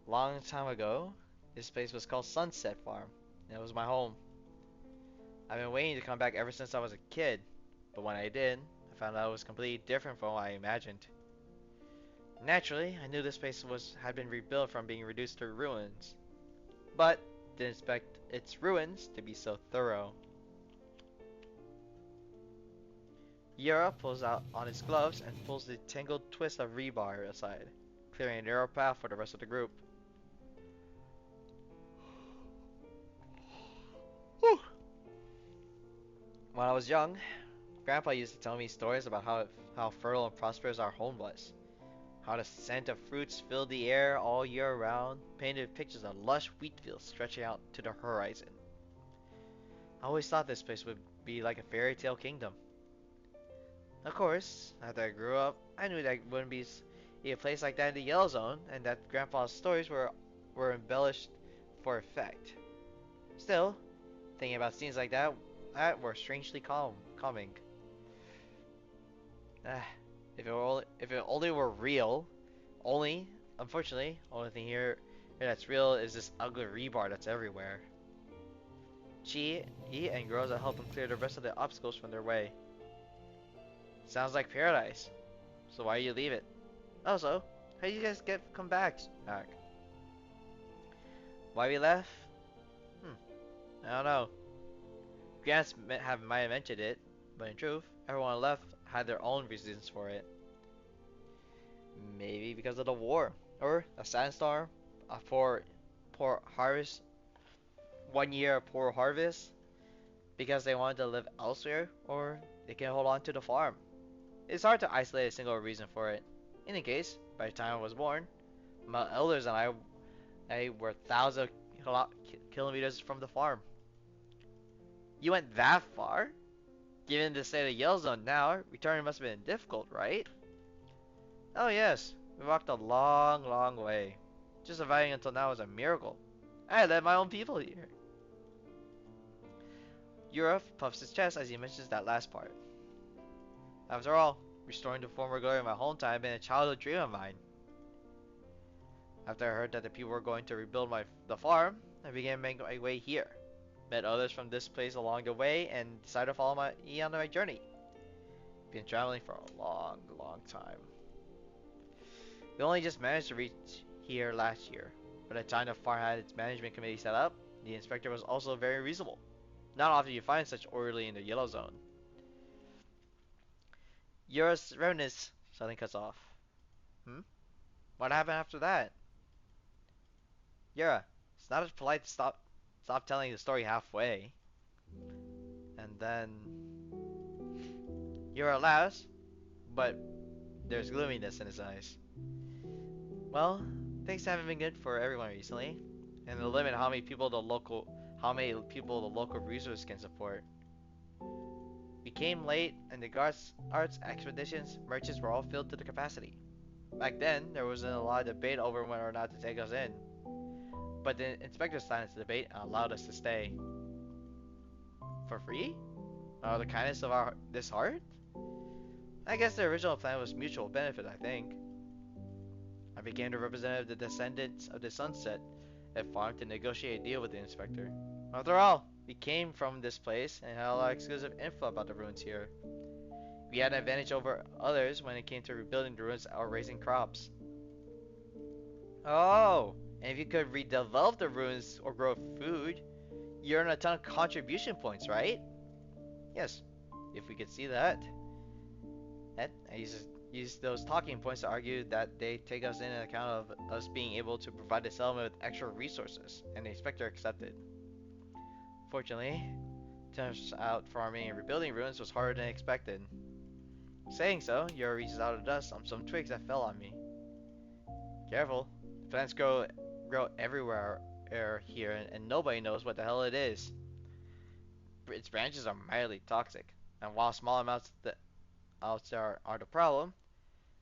Long time ago, this place was called Sunset Farm, and it was my home. I've been waiting to come back ever since I was a kid, but when I did, I found out it was completely different from what I imagined. Naturally, I knew this place had been rebuilt from being reduced to ruins, but didn't expect its ruins to be so thorough. Yura pulls out on his gloves and pulls the tangled twist of rebar aside, clearing a narrow path for the rest of the group. Whew. When I was young, Grandpa used to tell me stories about how fertile and prosperous our home was. How the scent of fruits filled the air all year round, painted pictures of lush wheat fields stretching out to the horizon. I always thought this place would be like a fairy tale kingdom. Of course, after I grew up, I knew that wouldn't be a place like that in the Yellow Zone, and that Grandpa's stories were embellished for effect. Still, thinking about scenes like that were strangely calming. If it only were real, unfortunately, only thing here that's real is this ugly rebar that's everywhere. He and girls that help him clear the rest of the obstacles from their way. Sounds like paradise. So why do you leave it? Also, how did you guys come back? Why we left? I don't know. Grants might have mentioned it, but in truth, everyone left had their own reasons for it. Maybe because of the war, or a sandstorm, a poor harvest, 1 year of poor harvest, because they wanted to live elsewhere, or they can hold on to the farm. It's hard to isolate a single reason for it. In any case, by the time I was born, my elders and I were thousands of kilometers from the farm. You went that far? Given the state of Yellow Zone now, returning must have been difficult, right? Oh yes, We walked a long, long way. Just surviving until now is a miracle. I led my own people here. Qiuhua puffs his chest as he mentions that last part. After all, restoring the former glory of my hometown had been a childhood dream of mine. After I heard that the people were going to rebuild the farm, I began making my way here. Met others from this place along the way and decided to follow me on my journey. Been traveling for a long, long time. We only just managed to reach here last year. By the time the farm had its management committee set up, the inspector was also very reasonable. Not often you find such orderly in the yellow zone. Qiuhua's reminiscence suddenly cuts off. What happened after that? Qiuhua, it's not as polite to stop telling the story halfway. And then Qiuhua laughs, but there's gloominess in his eyes. Well, things haven't been good for everyone recently, and the limit how many people the local resource can support. We came late, and the arts expeditions merchants were all filled to the capacity. Back then, there wasn't a lot of debate over whether or not to take us in, but the inspector silenced the debate and allowed us to stay. For free? Out of the kindness of this heart? I guess the original plan was mutual benefit, I think. I became the representative of the descendants of the sunset at farm to negotiate a deal with the inspector. After all, we came from this place and had a lot of exclusive info about the ruins here. We had an advantage over others when it came to rebuilding the ruins or raising crops. Oh, and if you could redevelop the ruins or grow food, you earn a ton of contribution points, right? Yes, if we could see that. I use those talking points to argue that they take us into account of us being able to provide the settlement with extra resources, and the inspector accepted. Fortunately, turns out farming and rebuilding ruins was harder than expected. Saying so, Qiuhua reaches out of dust on some twigs that fell on me. Careful, the plants grow everywhere here, and nobody knows what the hell it is. Its branches are mildly toxic, and while small amounts are the problem,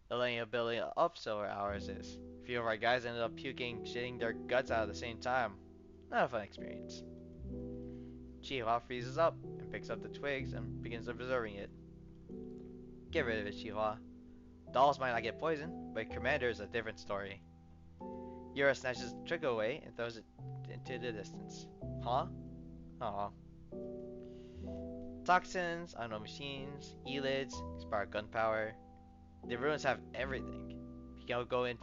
the letting a building up so ours is. A few of our guys ended up shitting their guts out at the same time. Not a fun experience. Qiuhua freezes up and picks up the twigs and begins observing it. Get rid of it, Qiuhua. Dolls might not get poisoned, but Commander is a different story. Qiuhua snatches the twig away and throws it into the distance. Huh? Aw. Toxins, unknown machines, E-lids, expired gunpowder. The ruins have everything. You can't go in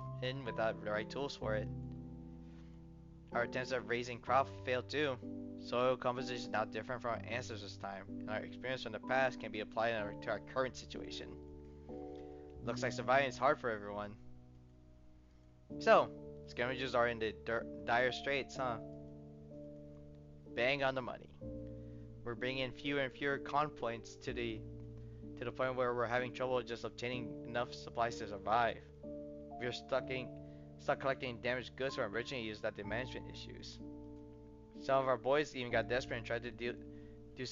without the right tools for it. Our attempts at raising crop failed too. Soil composition is now different from our ancestors' time, and our experience from the past can be applied to our current situation. Looks like surviving is hard for everyone. So, scavengers are in the dire straits, huh? Bang on the money. We're bringing in fewer and fewer con points to the point where we're having trouble just obtaining enough supplies to survive. We're stuck collecting damaged goods from originally used at the management issues. Some of our boys even got desperate and tried to doing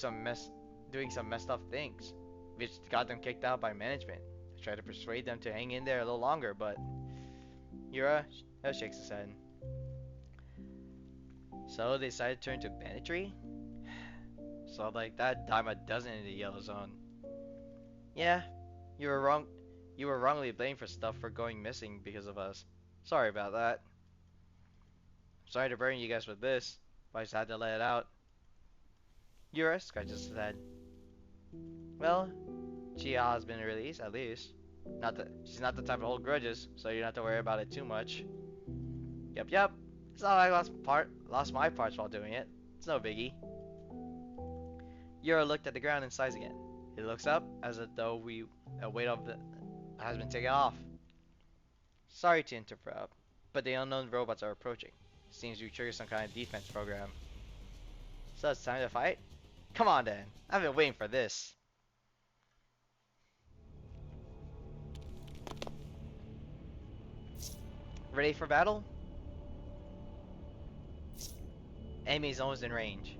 some messed up things, which got them kicked out by management. I tried to persuade them to hang in there a little longer, but Qiuhua shakes his head. So they decided to turn to banditry? So like that, dime a dozen in the yellow zone. Yeah, you were wrong. You were wrongly blamed for stuff for going missing because of us. Sorry about that. Sorry to burden you guys with this, but I just had to let it out. Qiuhua scratches his head. Well, Qiuhua has been released, at least. She's not the type to hold grudges, so you don't have to worry about it too much. Yep. It's not like I lost my parts while doing it. It's no biggie. Qiuhua looked at the ground and sighs again. He looks up as though a weight has been taken off. Sorry to interrupt, but the unknown robots are approaching. Seems we triggered some kind of defense program. So it's time to fight? Come on then, I've been waiting for this. Ready for battle? Enemy's almost in range.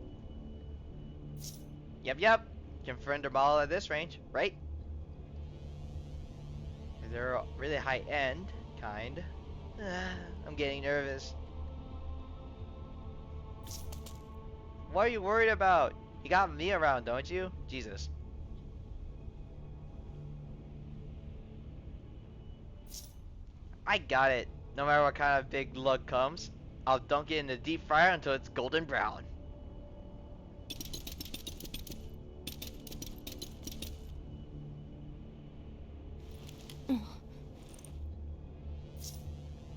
Yep. Confirm their model at this range, right? They're really high end. Kind. I'm getting nervous. What are you worried about? You got me around, don't you? Jesus. I got it. No matter what kind of big lug comes, I'll dunk it in the deep fryer until it's golden brown.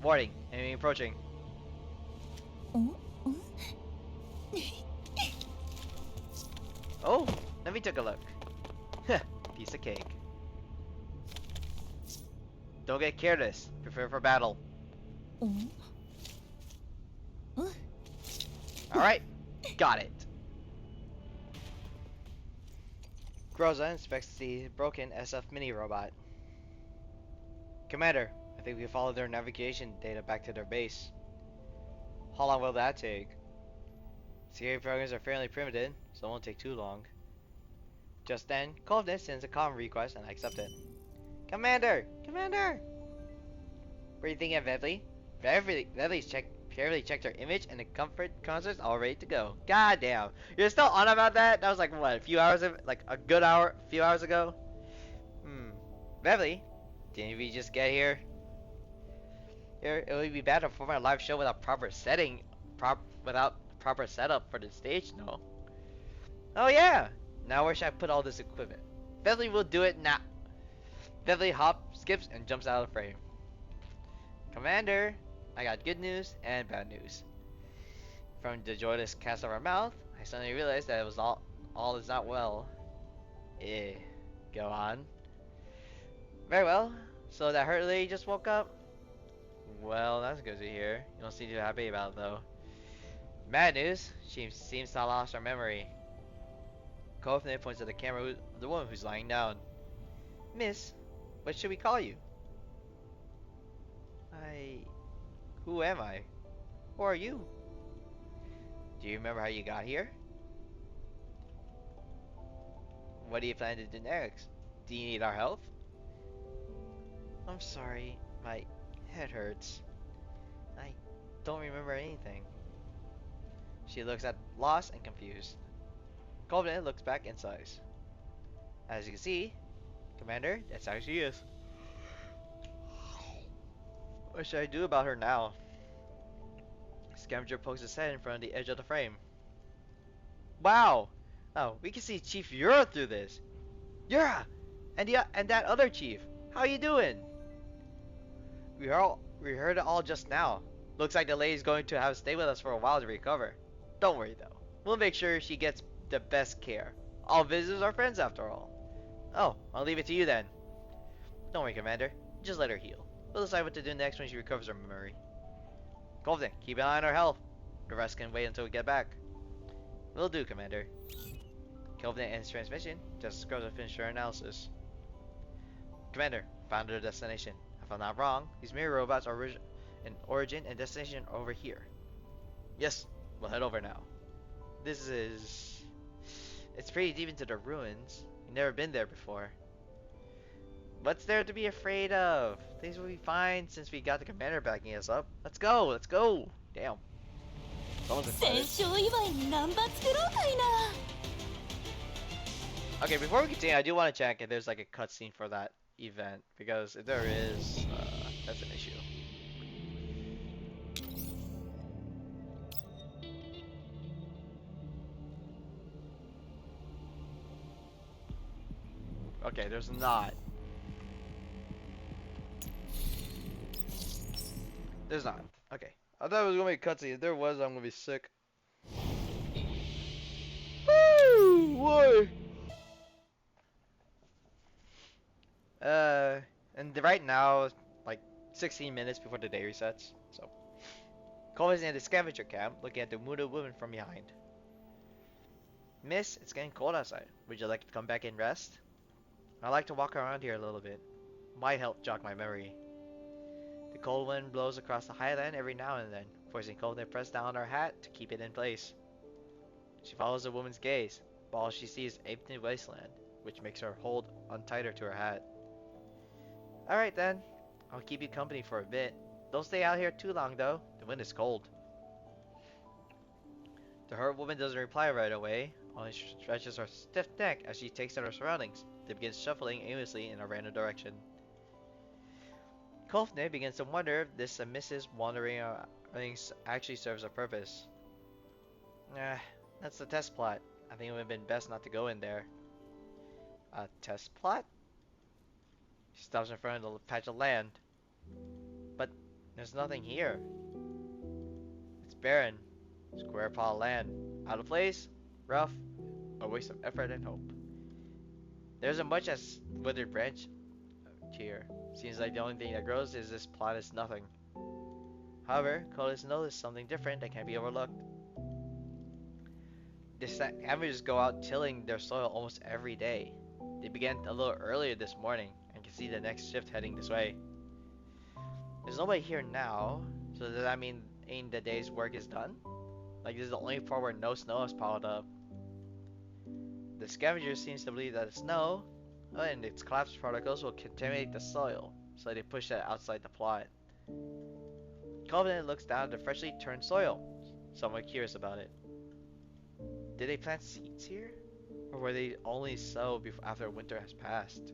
Warning, enemy approaching. Oh, let me take a look. Piece of cake. Don't get careless. Prepare for battle. Alright, got it. Groza inspects the broken SF mini robot. Commander, I think we can follow their navigation data back to their base. How long will that take? Security programs are fairly primitive, so it won't take too long. Just then, Covenant sends a comm request and I accept it. Commander! Commander! What are you thinking of Beverly? Beverly's checked her image and the comfort concert's all ready to go. God damn. You're still on about that? That was like what, a few hours like a good hour, a few hours ago? Beverly, didn't we just get here? It would be bad to perform a live show without proper setup for the stage, no? Oh yeah! Now where should I put all this equipment? Beverly will do it now. Beverly hops, skips, and jumps out of the frame. Commander, I got good news and bad news. From the joyless cast of our mouth, I suddenly realized that it was all is not well. Go on. Very well. So that hurt lady just woke up? Well, that's good to hear. You don't seem too happy about it though. Bad news, she seems to have lost her memory. Covenant points at the camera of the woman who's lying down. Miss, what should we call you? Who am I? Who are you? Do you remember how you got here? What do you plan to do next? Do you need our help? I'm sorry, my head hurts. I don't remember anything. She looks at lost and confused. Covenant looks back and sighs. As you can see, Commander, that's how she is. What should I do about her now? Scavenger pokes his head in front of the edge of the frame. Wow! Oh, we can see Chief Qiuhua through this. Qiuhua! And that other chief. How you doing? We heard it all just now. Looks like the lady's going to have to stay with us for a while to recover. Don't worry though. We'll make sure she gets the best care. All visitors are friends after all. Oh, I'll leave it to you then. Don't worry, Commander. Just let her heal. We'll decide what to do next when she recovers her memory. Covenant, keep an eye on her health. The rest can wait until we get back. Will do, Commander. Covenant ends transmission just as Groza finished her analysis. Commander, found their destination. If I'm not wrong, these mirror robots are in origin and destination over here. Yes, we'll head over now. It's pretty deep into the ruins. You've never been there before. What's there to be afraid of? Things will be fine since we got the commander backing us up. Let's go, let's go. Damn. Someone's excited. Okay, before we continue, I do want to check if there's like a cutscene for that event, because if there is, that's an issue. Okay, there's not. There's not. Okay. I thought it was gonna be a cutscene. If there was, I'm gonna be sick. Woo! Boy! And right now, like 16 minutes before the day resets. So, Cole is in the scavenger camp, looking at the Muda woman from behind. Miss, it's getting cold outside. Would you like to come back and rest? I like to walk around here a little bit. Might help jog my memory. The cold wind blows across the highland every now and then, forcing Cole to press down her hat to keep it in place. She follows the woman's gaze, but all she sees is empty wasteland, which makes her hold on tighter to her hat. Alright then, I'll keep you company for a bit. Don't stay out here too long, though. The wind is cold. The hurt woman doesn't reply right away, only stretches her stiff neck as she takes in her surroundings. They begin shuffling aimlessly in a random direction. Kofne begins to wonder if this submissive wandering actually serves a purpose. That's the test plot. I think it would have been best not to go in there. A test plot? She stops in front of the patch of land. But there's nothing here. It's barren. Square pile of land. Out of place, rough, a waste of effort and hope. There isn't much as withered branch here. Seems like the only thing that grows is this plot is nothing. However, Colas noticed something different that can't be overlooked. The scavengers go out tilling their soil almost every day. They began a little earlier this morning and can see the next shift heading this way. There's nobody here now, so does that mean the day's work is done? Like, this is the only part where no snow has piled up. The scavenger seems to believe that the snow and its collapse particles will contaminate the soil, so they push that outside the plot. Covenant looks down at the freshly turned soil, somewhat curious about it. Did they plant seeds here? Or were they only sow after winter has passed?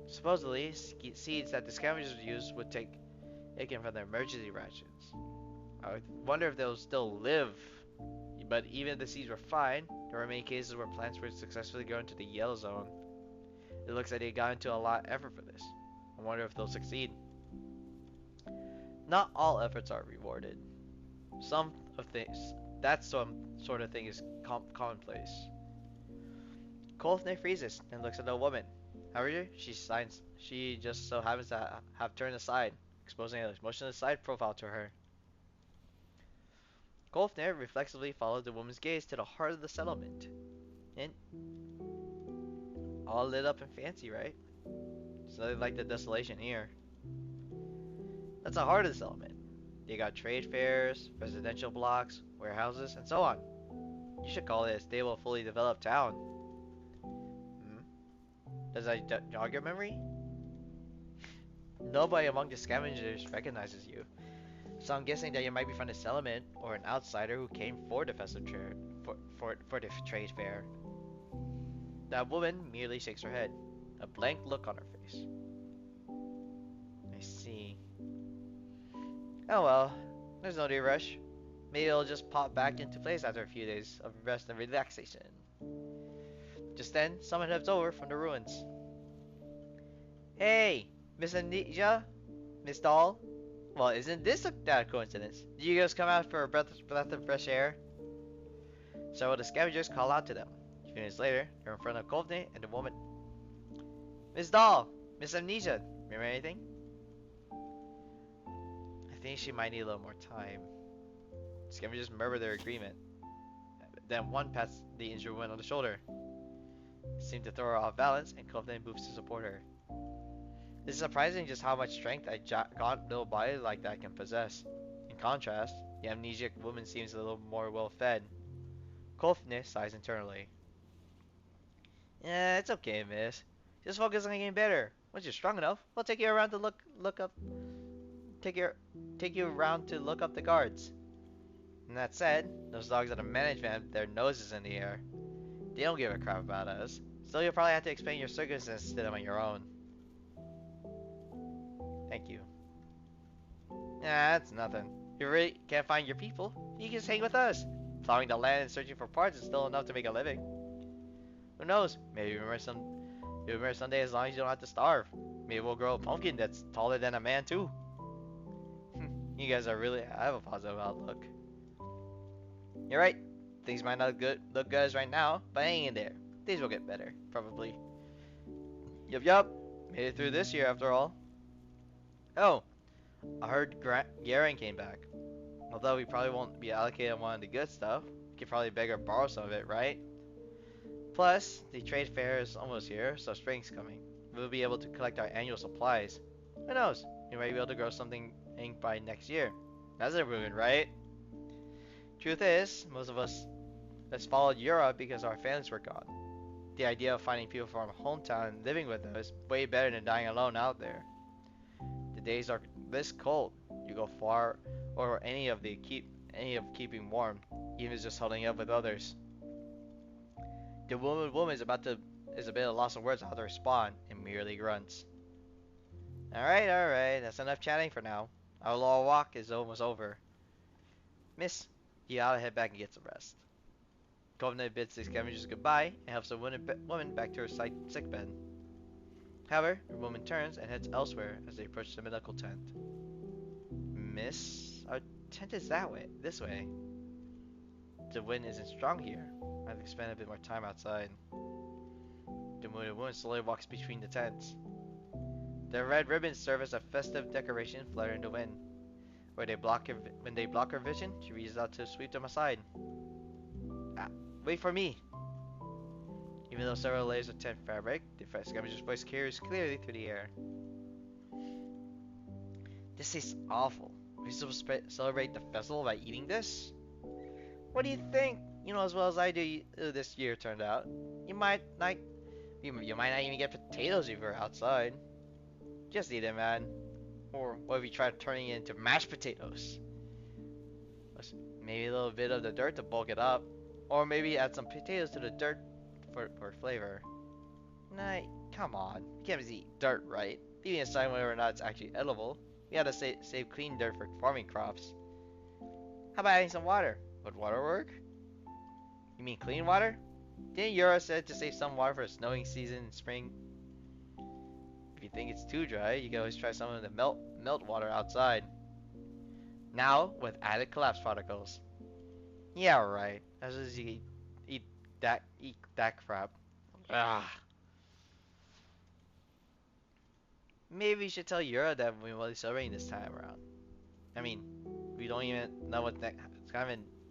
Supposedly, seeds that the scavengers use would take taken from their emergency rations. I would wonder if they'll still live. But even if the seeds were fine, there were many cases where plants were successfully grown to the yellow zone. It looks like they got into a lot of effort for this. I wonder if they'll succeed. Not all efforts are rewarded. That sort of thing is commonplace. Kolfne freezes and looks at the woman. However, she just so happens to have turned aside, exposing a motionless side profile to her. Kolfne reflexively follows the woman's gaze to the heart of the settlement. And all lit up and fancy, right? It's nothing like the desolation here. That's the heart of the settlement. They got trade fairs, residential blocks, warehouses, and so on. You should call it a stable, fully developed town. Does that jog your memory? Nobody among the scavengers recognizes you, so I'm guessing that you might be from the settlement or an outsider who came for the festive for the trade fair. That woman merely shakes her head, a blank look on her face. I see. Oh well, there's no rush. Maybe it'll just pop back into place after a few days of rest and relaxation. Just then, someone heads over from the ruins. Hey, Miss Amnesia? Miss Doll? Well, isn't this a coincidence? Did you guys come out for a breath of fresh air? Several of the scavengers call out to them. A few minutes later, they're in front of Kovne and the woman. Miss Doll! Miss Amnesia! Remember anything? I think she might need a little more time. Scavengers murmur their agreement. Then one pats the injured woman on the shoulder. Seemed to throw her off balance, and Kovne moves to support her. It's surprising just how much strength a gaunt little body like that can possess. In contrast, the amnesiac woman seems a little more well-fed. Kovne sighs internally. Yeah, it's okay, miss. Just focus on getting better. Once you're strong enough, we'll take you around to take you around to look up the guards. And that said, those dogs at the management have their noses in the air. They don't give a crap about us. Still, you'll probably have to explain your circumstances to them on your own. Thank you. Nah, that's nothing. If you really can't find your people, you can just hang with us. Plowing the land and searching for parts is still enough to make a living. Who knows? Maybe you'll remember someday as long as you don't have to starve. Maybe we'll grow a pumpkin that's taller than a man too. You guys are really have a positive outlook. You're right. Things might not look good as right now, but hang in there. Things will get better, probably. Yup. Made it through this year after all. Oh, I heard Garen came back. Although we probably won't be allocated one of the good stuff, we could probably beg or borrow some of it, right? Plus, the trade fair is almost here, so spring's coming. We'll be able to collect our annual supplies. Who knows? We might be able to grow something by next year. That's a ruin, right? Truth is, most of us has followed Europe because our families were gone. The idea of finding people from our hometown and living with them is way better than dying alone out there. days are this cold, you go far or any of keeping warm, even just huddling up with others. The woman is a bit at a loss of words how to respond and merely grunts. Alright, that's enough chatting for now. Our long walk is almost over. Miss, you ought to head back and get some rest. Covenant bids the scavengers goodbye and helps the woman back to her sick bed. However, the woman turns and heads elsewhere as they approach the medical tent. Miss, our tent is this way. The wind isn't strong here. I have to spend a bit more time outside. The woman slowly walks between the tents. The red ribbons serve as a festive decoration fluttering in the wind. When they block her vision, she reaches out to sweep them aside. Ah, wait for me! Even though several layers of tent fabric, the scavenger's voice carries clearly through the air. This tastes awful. Are we supposed to celebrate the festival by eating this? What do you think? You know as well as I do this year turned out. You might not even get potatoes if you're outside. Just eat it, man. Or what if we try turning it into mashed potatoes? Maybe a little bit of the dirt to bulk it up. Or maybe add some potatoes to the dirt for flavor. Nah, come on. You can't just eat dirt, right? Leaving aside whether or not it's actually edible. We gotta save clean dirt for farming crops. How about adding some water? Would water work? You mean clean water? Didn't Yura said to save some water for the snowing season in spring? If you think it's too dry, you can always try some of the melt water outside. Now with added collapse particles. Yeah, right. As soon as you eat that crap. Ah. Maybe we should tell Yura that we will be celebrating this time around. I mean, we don't even know what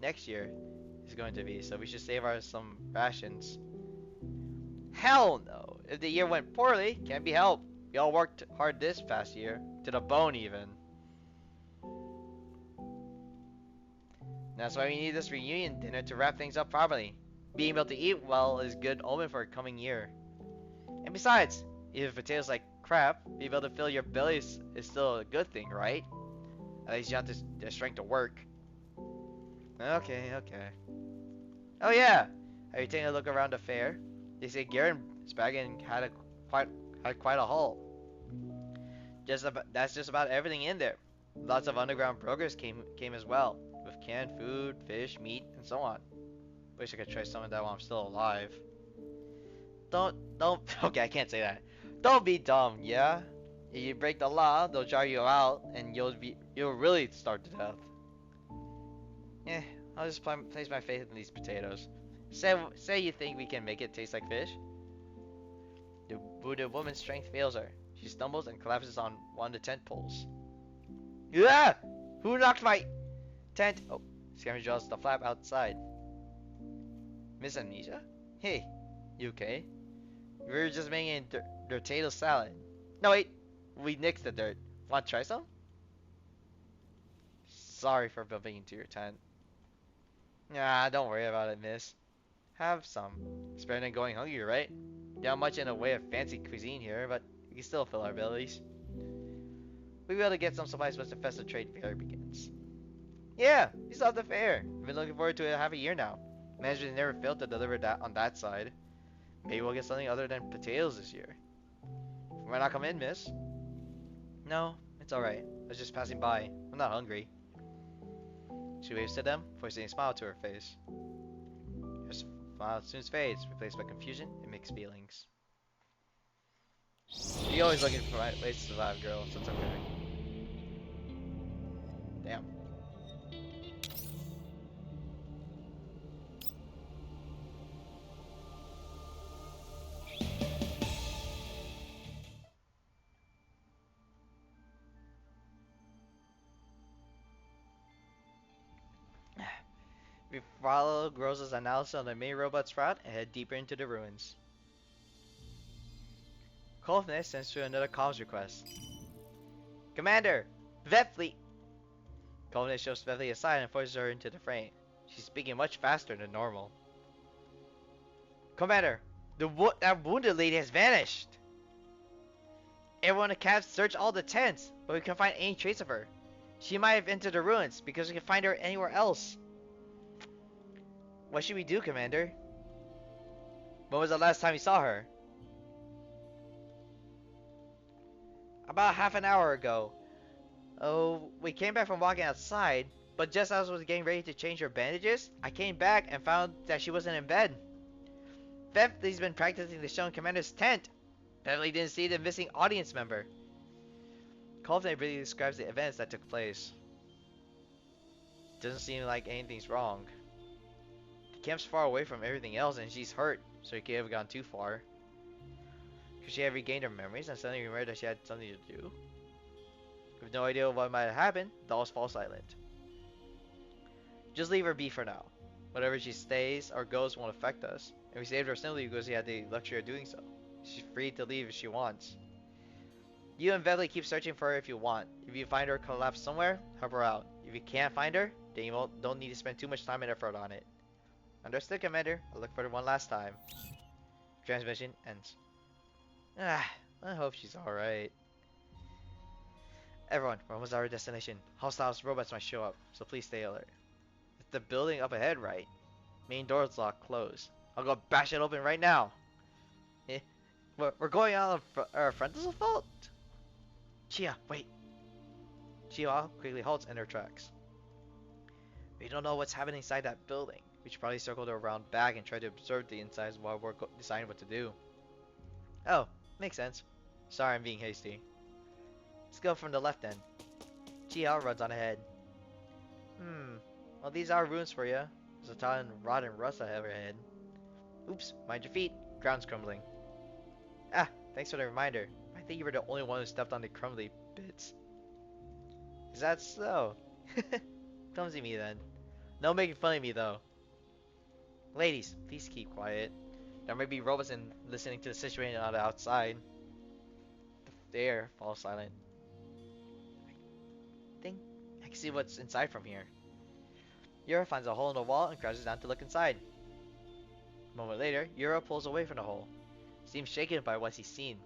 next year is going to be, so we should save some rations. Hell no! If the year went poorly, can't be helped. We all worked hard this past year, to the bone even. That's why we need this reunion dinner to wrap things up properly. Being able to eat well is a good omen for a coming year. And besides, even if potatoes like crap, being able to fill your belly is still a good thing, right? At least you have the strength to work. Okay. Oh yeah, are you taking a look around the fair? They say Garen's wagon had quite a haul. That's just about everything in there. Lots of underground brokers came as well, with canned food, fish, meat, and so on. Wish I could try some of that while I'm still alive. Don't. Okay, I can't say that. Don't be dumb, yeah. If you break the law, they'll jar you out, and you'll really starve to death. Eh, I'll just place my faith in these potatoes. Say you think we can make it taste like fish? The woman's strength fails her. She stumbles and collapses on one of the tent poles. Yeah! Who knocked my tent? Oh, Scavenger draws the flap outside. Miss Amnesia? Hey, you okay? We were just making potato salad. No wait, we nixed the dirt. Want to try some? Sorry for bumping into your tent. Nah, don't worry about it, miss. Have some. It's better than going hungry, right? Not much in the way of fancy cuisine here, but we can still fill our bellies. We'll be able to get some supplies once the festive trade fair begins. Yeah, we saw the fair. We've been looking forward to it half a year now. Management never failed to deliver that on that side. Maybe we'll get something other than potatoes this year. Why not come in, miss? No, it's alright. I was just passing by. I'm not hungry. She waves to them, forcing a smile to her face. Her smile soon fades, replaced by confusion and mixed feelings. You're always looking for ways to survive, girl, so it's okay. Damn. We follow Rosa's analysis on the main robot's route and head deeper into the ruins. Kovne sends through another comms request. Commander! Vet Fleet! Kovne shoves Svethly aside and forces her into the frame. She's speaking much faster than normal. Commander! That wounded lady has vanished! Everyone in the camp searched all the tents, but we can't find any trace of her. She might have entered the ruins because we can find her anywhere else. What should we do, Commander? When was the last time you saw her? About half an hour ago. Oh, we came back from walking outside, but just as I was getting ready to change her bandages, I came back and found that she wasn't in bed. Beverly's been practicing the show in Commander's tent. Beverly didn't see the missing audience member. Covenant really describes the events that took place. Doesn't seem like anything's wrong. The camp's far away from everything else and she's hurt, so it can't have gone too far. Could she have regained her memories and suddenly remembered that she had something to do? With no idea what might have happened, the dolls fall silent. Just leave her be for now. Whatever she stays or goes won't affect us, and we saved her simply because she had the luxury of doing so. She's free to leave if she wants. You and Beverly keep searching for her if you want. If you find her collapsed somewhere, help her out. If you can't find her, then you don't need to spend too much time and effort on it. Understood, Commander. I'll look for her one last time. Transmission ends. I hope she's alright. Everyone, we're almost at our destination. Hostile robots might show up, so please stay alert. It's the building up ahead, right? Main door's locked closed. I'll go bash it open right now. We're going out of our frontal fault? Qiuhua, wait. Qiuhua quickly halts in her tracks. We don't know what's happening inside that building. We should probably circle around back and try to observe the insides while we're deciding what to do. Oh, makes sense. Sorry I'm being hasty. Let's go from the left then. Qiuhua runs on ahead. Well these are ruins for you. There's a ton of rot and rust ahead. Oops, mind your feet. Ground's crumbling. Ah, thanks for the reminder. I think you were the only one who stepped on the crumbly bits. Is that so? Clumsy me then. No making fun of me though. Ladies, please keep quiet. There may be robots in listening to the situation on the outside. The air falls silent. I think I can see what's inside from here. Qiuhua finds a hole in the wall and crouches down to look inside. A moment later, Qiuhua pulls away from the hole. Seems shaken by what he's seen.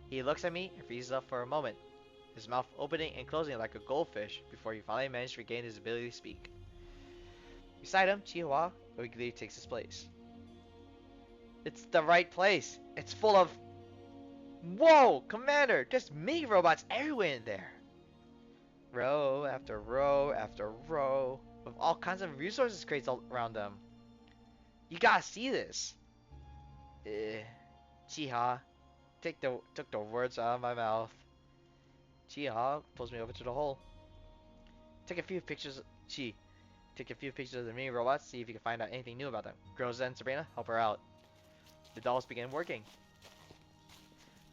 He looks at me and freezes up for a moment, his mouth opening and closing like a goldfish before he finally manages to regain his ability to speak. Beside him, Qiuhua weakly takes his place. It's the right place. It's full of... Whoa, Commander! There's mini robots everywhere in there. Row after row after row with all kinds of resources crates all around them. You gotta see this. Qiuhua took the words out of my mouth. Qiuhua pulls me over to the hole. Take a few pictures of the mini robots, see if you can find out anything new about them. Girls and Sabrina, help her out. The dolls begin working.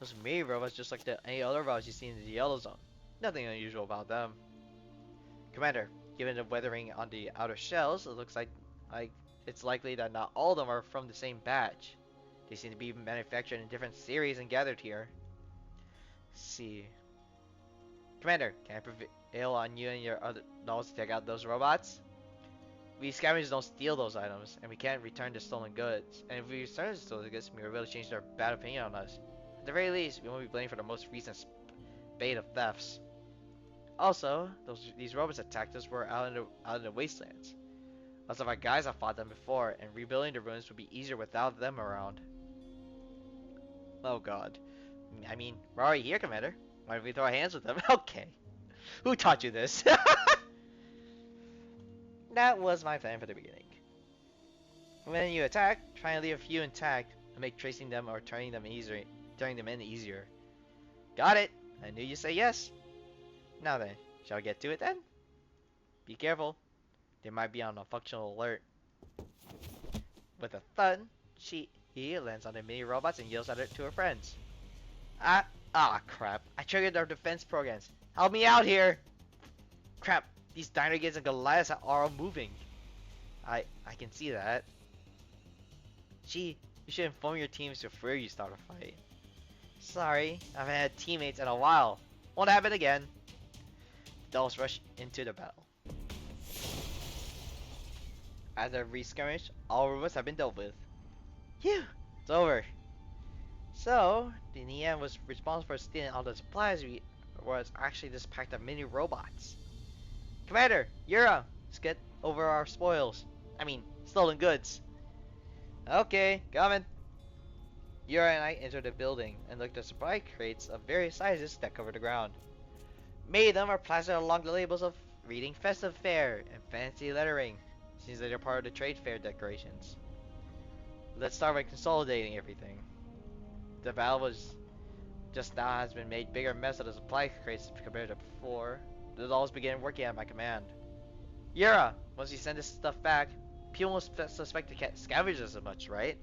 Those mini robots just like any other robots you see in the yellow zone. Nothing unusual about them. Commander, given the weathering on the outer shells, it looks like it's likely that not all of them are from the same batch. They seem to be manufactured in different series and gathered here. Let's see. Commander, can I prevail on you and your other dolls to take out those robots? We scavengers don't steal those items, and we can't return the stolen goods. And if we return the stolen goods, we will be able to change their bad opinion on us. At the very least, we won't be blamed for the most recent spate of thefts. Also, these robots attacked us were out in the wastelands. Lots of our guys have fought them before, and rebuilding the ruins would be easier without them around. Oh god. I mean, we're already here, Commander. Why don't we throw our hands with them? Okay. Who taught you this? That was my plan for the beginning. When you attack, try and leave a few intact and make tracing them or turning them in easier. Got it! I knew you'd say yes. Now then, shall we get to it then? Be careful. They might be on a functional alert. With a thud, he lands on the mini robots and yells at it to her friends. Crap. I triggered their defense programs. Help me out here! Crap, these Dynagons and Goliaths are all moving. I can see that. You should inform your teams before you start a fight. Sorry, I haven't had teammates in a while. Won't happen again. Dolls rush into the battle. As a re-skirmish, all robots have been dealt with. Phew, it's over. So, the Nian was responsible for stealing all the supplies we was actually this pack of mini robots. Commander, Yura, let's get over our spoils. I mean, stolen goods. Okay, coming. Yura and I entered the building and looked at supply crates of various sizes that covered the ground. Many of them are plastered along the labels of reading festive fair and fancy lettering. Seems like they're part of the trade fair decorations. Let's start by consolidating everything. The battle was just now has been made bigger mess of the supply crates compared to before. The dolls began working at my command. Yura, once you send this stuff back, people won't suspect the scavengers as much, right?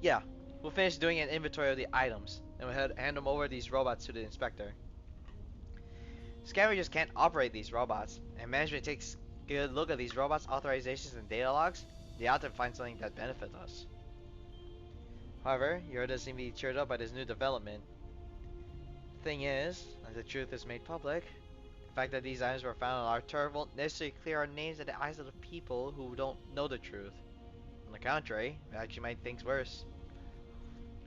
Yeah, we'll finish doing an inventory of the items, and we'll hand them over these robots to the inspector. Scavengers can't operate these robots, and management takes a good look at these robots' authorizations and data logs. They ought to find something that benefits us. However, Yura doesn't seem to be cheered up by this new development. Thing is, as the truth is made public, the fact that these items were found on our turf won't necessarily clear our names in the eyes of the people who don't know the truth. On the contrary, it actually might think worse.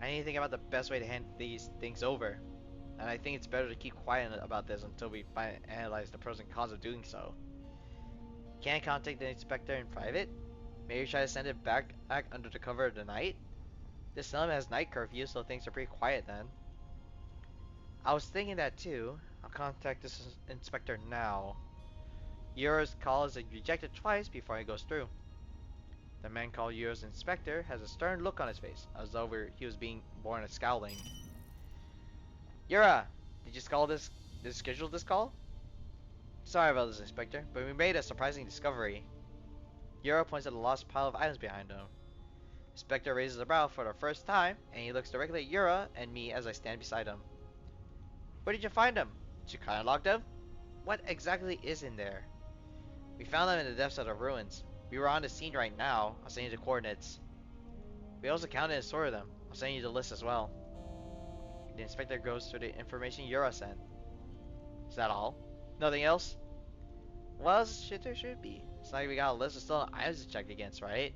I need to think about the best way to hand these things over, and I think it's better to keep quiet about this until we analyze the pros and cons of doing so. Can't contact the inspector in private? Maybe try to send it back under the cover of the night? This settlement has night curfew, so things are pretty quiet then. I was thinking that too. I'll contact this inspector now. Yura's call is rejected twice before it goes through. The man called Yura's inspector has a stern look on his face, as though he was being born a scowling. Yura, did you schedule this call? Sorry about this, Inspector, but we made a surprising discovery. Yura points at a lost pile of items behind him. Inspector raises a brow for the first time, and he looks directly at Yura and me as I stand beside him. Where did you find them? Did you catalog them? What exactly is in there? We found them in the depths of the ruins. We were on the scene right now. I'll send you the coordinates. We also counted and sorted them. I'll send you the list as well. The inspector goes through the information Yura sent. Is that all? Nothing else? Well, shit, there should be. It's not like we got a list of stolen items to check against, right?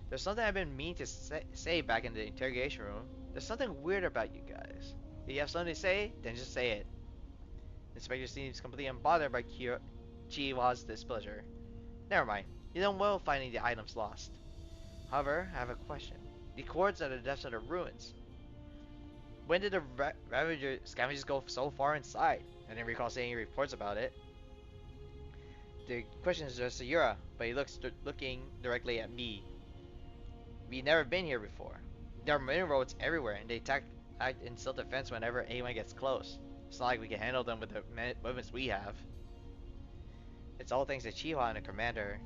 There's something I've been meaning to say back in the interrogation room. There's something weird about you guys. If you have something to say, then just say it. The inspector seems completely unbothered by Qiuhua's displeasure. Never mind. You done well finding the items lost. However, I have a question. The cords are the depths of the ruins. When did the scavengers go so far inside? I didn't recall seeing any reports about it. The question is just to Yura, but he looking directly at me. We've never been here before. There are many roads everywhere, and they act in self-defense whenever anyone gets close. It's not like we can handle them with the weapons we have. It's all thanks to Qiuhua and the commander.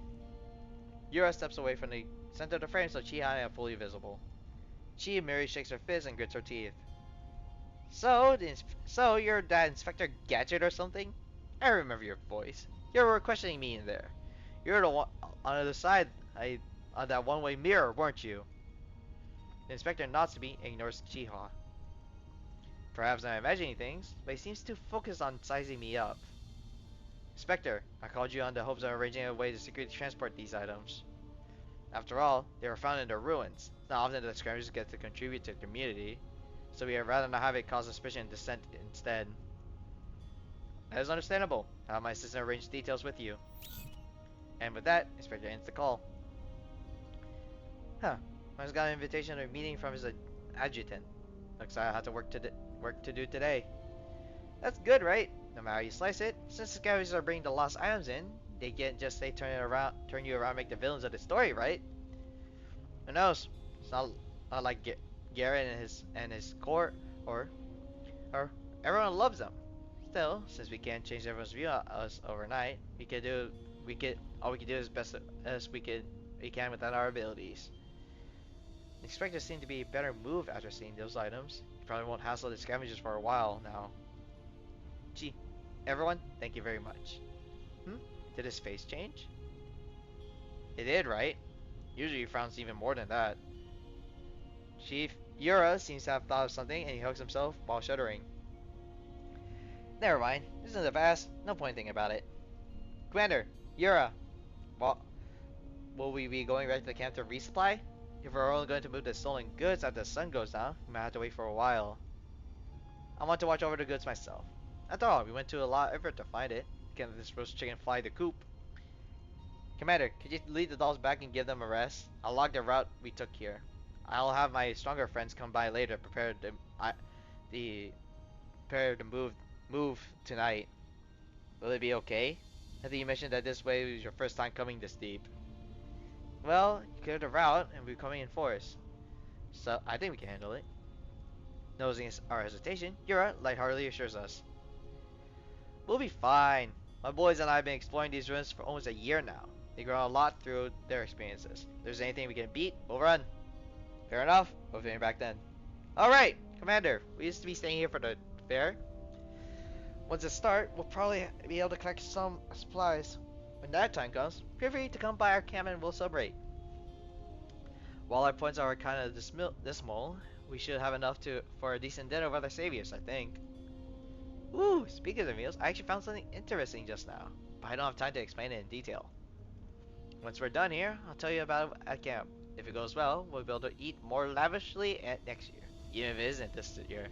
Yura steps away from the center of the frame so Qiuhua and I are fully visible. Chi merely shakes her fist and grits her teeth. So you're that Inspector Gadget or something? I remember your voice. You were questioning me in there. You're the one on the other side on that one-way mirror, weren't you? The inspector nods to me and ignores Qiuhua. Perhaps I'm imagining things, but he seems too focused on sizing me up. Inspector, I called you on the hopes of arranging a way to secretly transport these items. After all, they were found in the ruins. It's not often that scavengers get to contribute to the community, so we would rather not have it cause suspicion and dissent instead. That is understandable. I'll have my assistant arrange details with you. And with that, Inspector ends the call. Huh. I just got an invitation to a meeting from his adjutant. Looks like I have to work to do today. That's good, right? No matter how you slice it, since the scavengers are bringing the lost items in, they can't just say turn you around, make the villains of the story, right? Who knows? It's not like Garrett and his court, or everyone loves them. Still, since we can't change everyone's view of us overnight, all we can do is best as we can within our abilities. The inspector seemed to be a better move after seeing those items. He probably won't hassle the scavengers for a while now. Gee, everyone, thank you very much. Did his face change? It did, right? Usually he frowns even more than that. Chief Yura seems to have thought of something and he hugs himself while shuddering. Never mind, this is in the past, no point thinking about it. Commander, Yura, will we be going back to the camp to resupply? If we're only going to move the stolen goods after the sun goes down, we might have to wait for a while. I want to watch over the goods myself. After all, we went to a lot of effort to find it. Can't let this roast chicken fly the coop. Commander, could you lead the dolls back and give them a rest? I'll log the route we took here. I'll have my stronger friends come by later, prepared to move tonight. Will it be okay? I think you mentioned that this way was your first time coming this deep. Well, you cleared the route and we're coming in force. So I think we can handle it. Nosing our hesitation, Qiuhua lightheartedly assures us. We'll be fine. My boys and I have been exploring these ruins for almost a year now. They've grown a lot through their experiences. If there's anything we can beat, we'll run. Fair enough. We'll finish back then. Alright, Commander. We used to be staying here for the fair. Once it starts, we'll probably be able to collect some supplies. When that time comes, feel free to come by our camp and we'll celebrate. While our points are kind of dismal, we should have enough for a decent dinner with our saviors, I think. Ooh, speaking of meals, I actually found something interesting just now, but I don't have time to explain it in detail. Once we're done here, I'll tell you about it at camp. If it goes well, we'll be able to eat more lavishly next year, even if it isn't this year.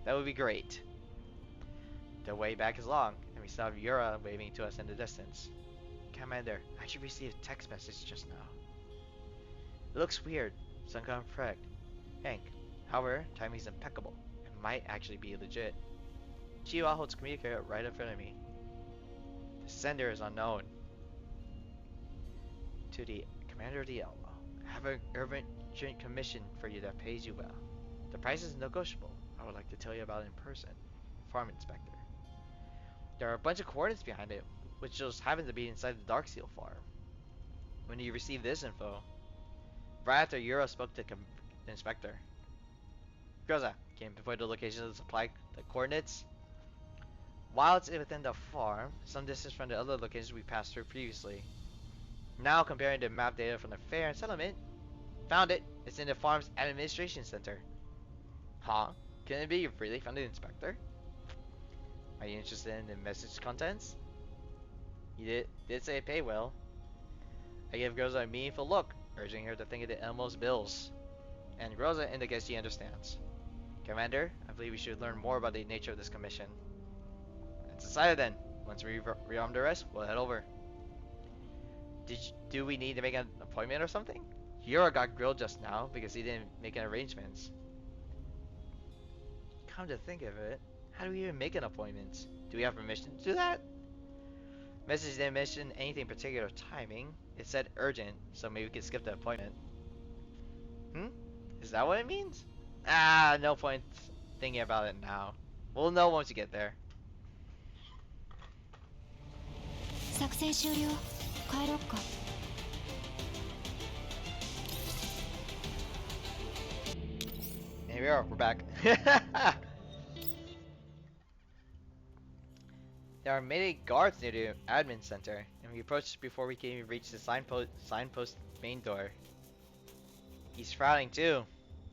That would be great. The way back is long, and we still have Qiuhua waving to us in the distance. Commander, I actually received a text message just now. It looks weird, some kind of correct. Hank, however, timing's impeccable. It might actually be legit. Qiuhua holds a communicator right in front of me. The sender is unknown. To the Commander of the Elmo, I have an urgent commission for you that pays you well. The price is negotiable. I would like to tell you about it in person. Farm Inspector. There are a bunch of coordinates behind it, which just happen to be inside the Darksteel farm. When you receive this info, right after Qiuhua spoke to the inspector, Groza, can you pinpoint the location of the supply coordinates? While it's within the farm, some distance from the other locations we passed through previously. Now comparing the map data from the fair and settlement, found it. It's in the farm's administration center. Huh? Can it be you really found the inspector? Are you interested in the message contents? You did say pay well. I gave Groza a meaningful look, urging her to think of the Elmo's bills. And Groza indicates she understands. Commander, I believe we should learn more about the nature of this commission. It's decided then. Once we rearm the rest, we'll head over. Do we need to make an appointment or something? Qiuhua got grilled just now because he didn't make any arrangements. Come to think of it, how do we even make an appointment? Do we have permission to do that? Message didn't mention anything particular timing. It said urgent, so maybe we can skip the appointment. Is that what it means? Ah, no point thinking about it now. We'll know once you get there. 作戦終了。帰ろっか。And here we are, we're back. There are many guards near the admin center, and we approached before we can even reach the signpost main door. He's frowning too,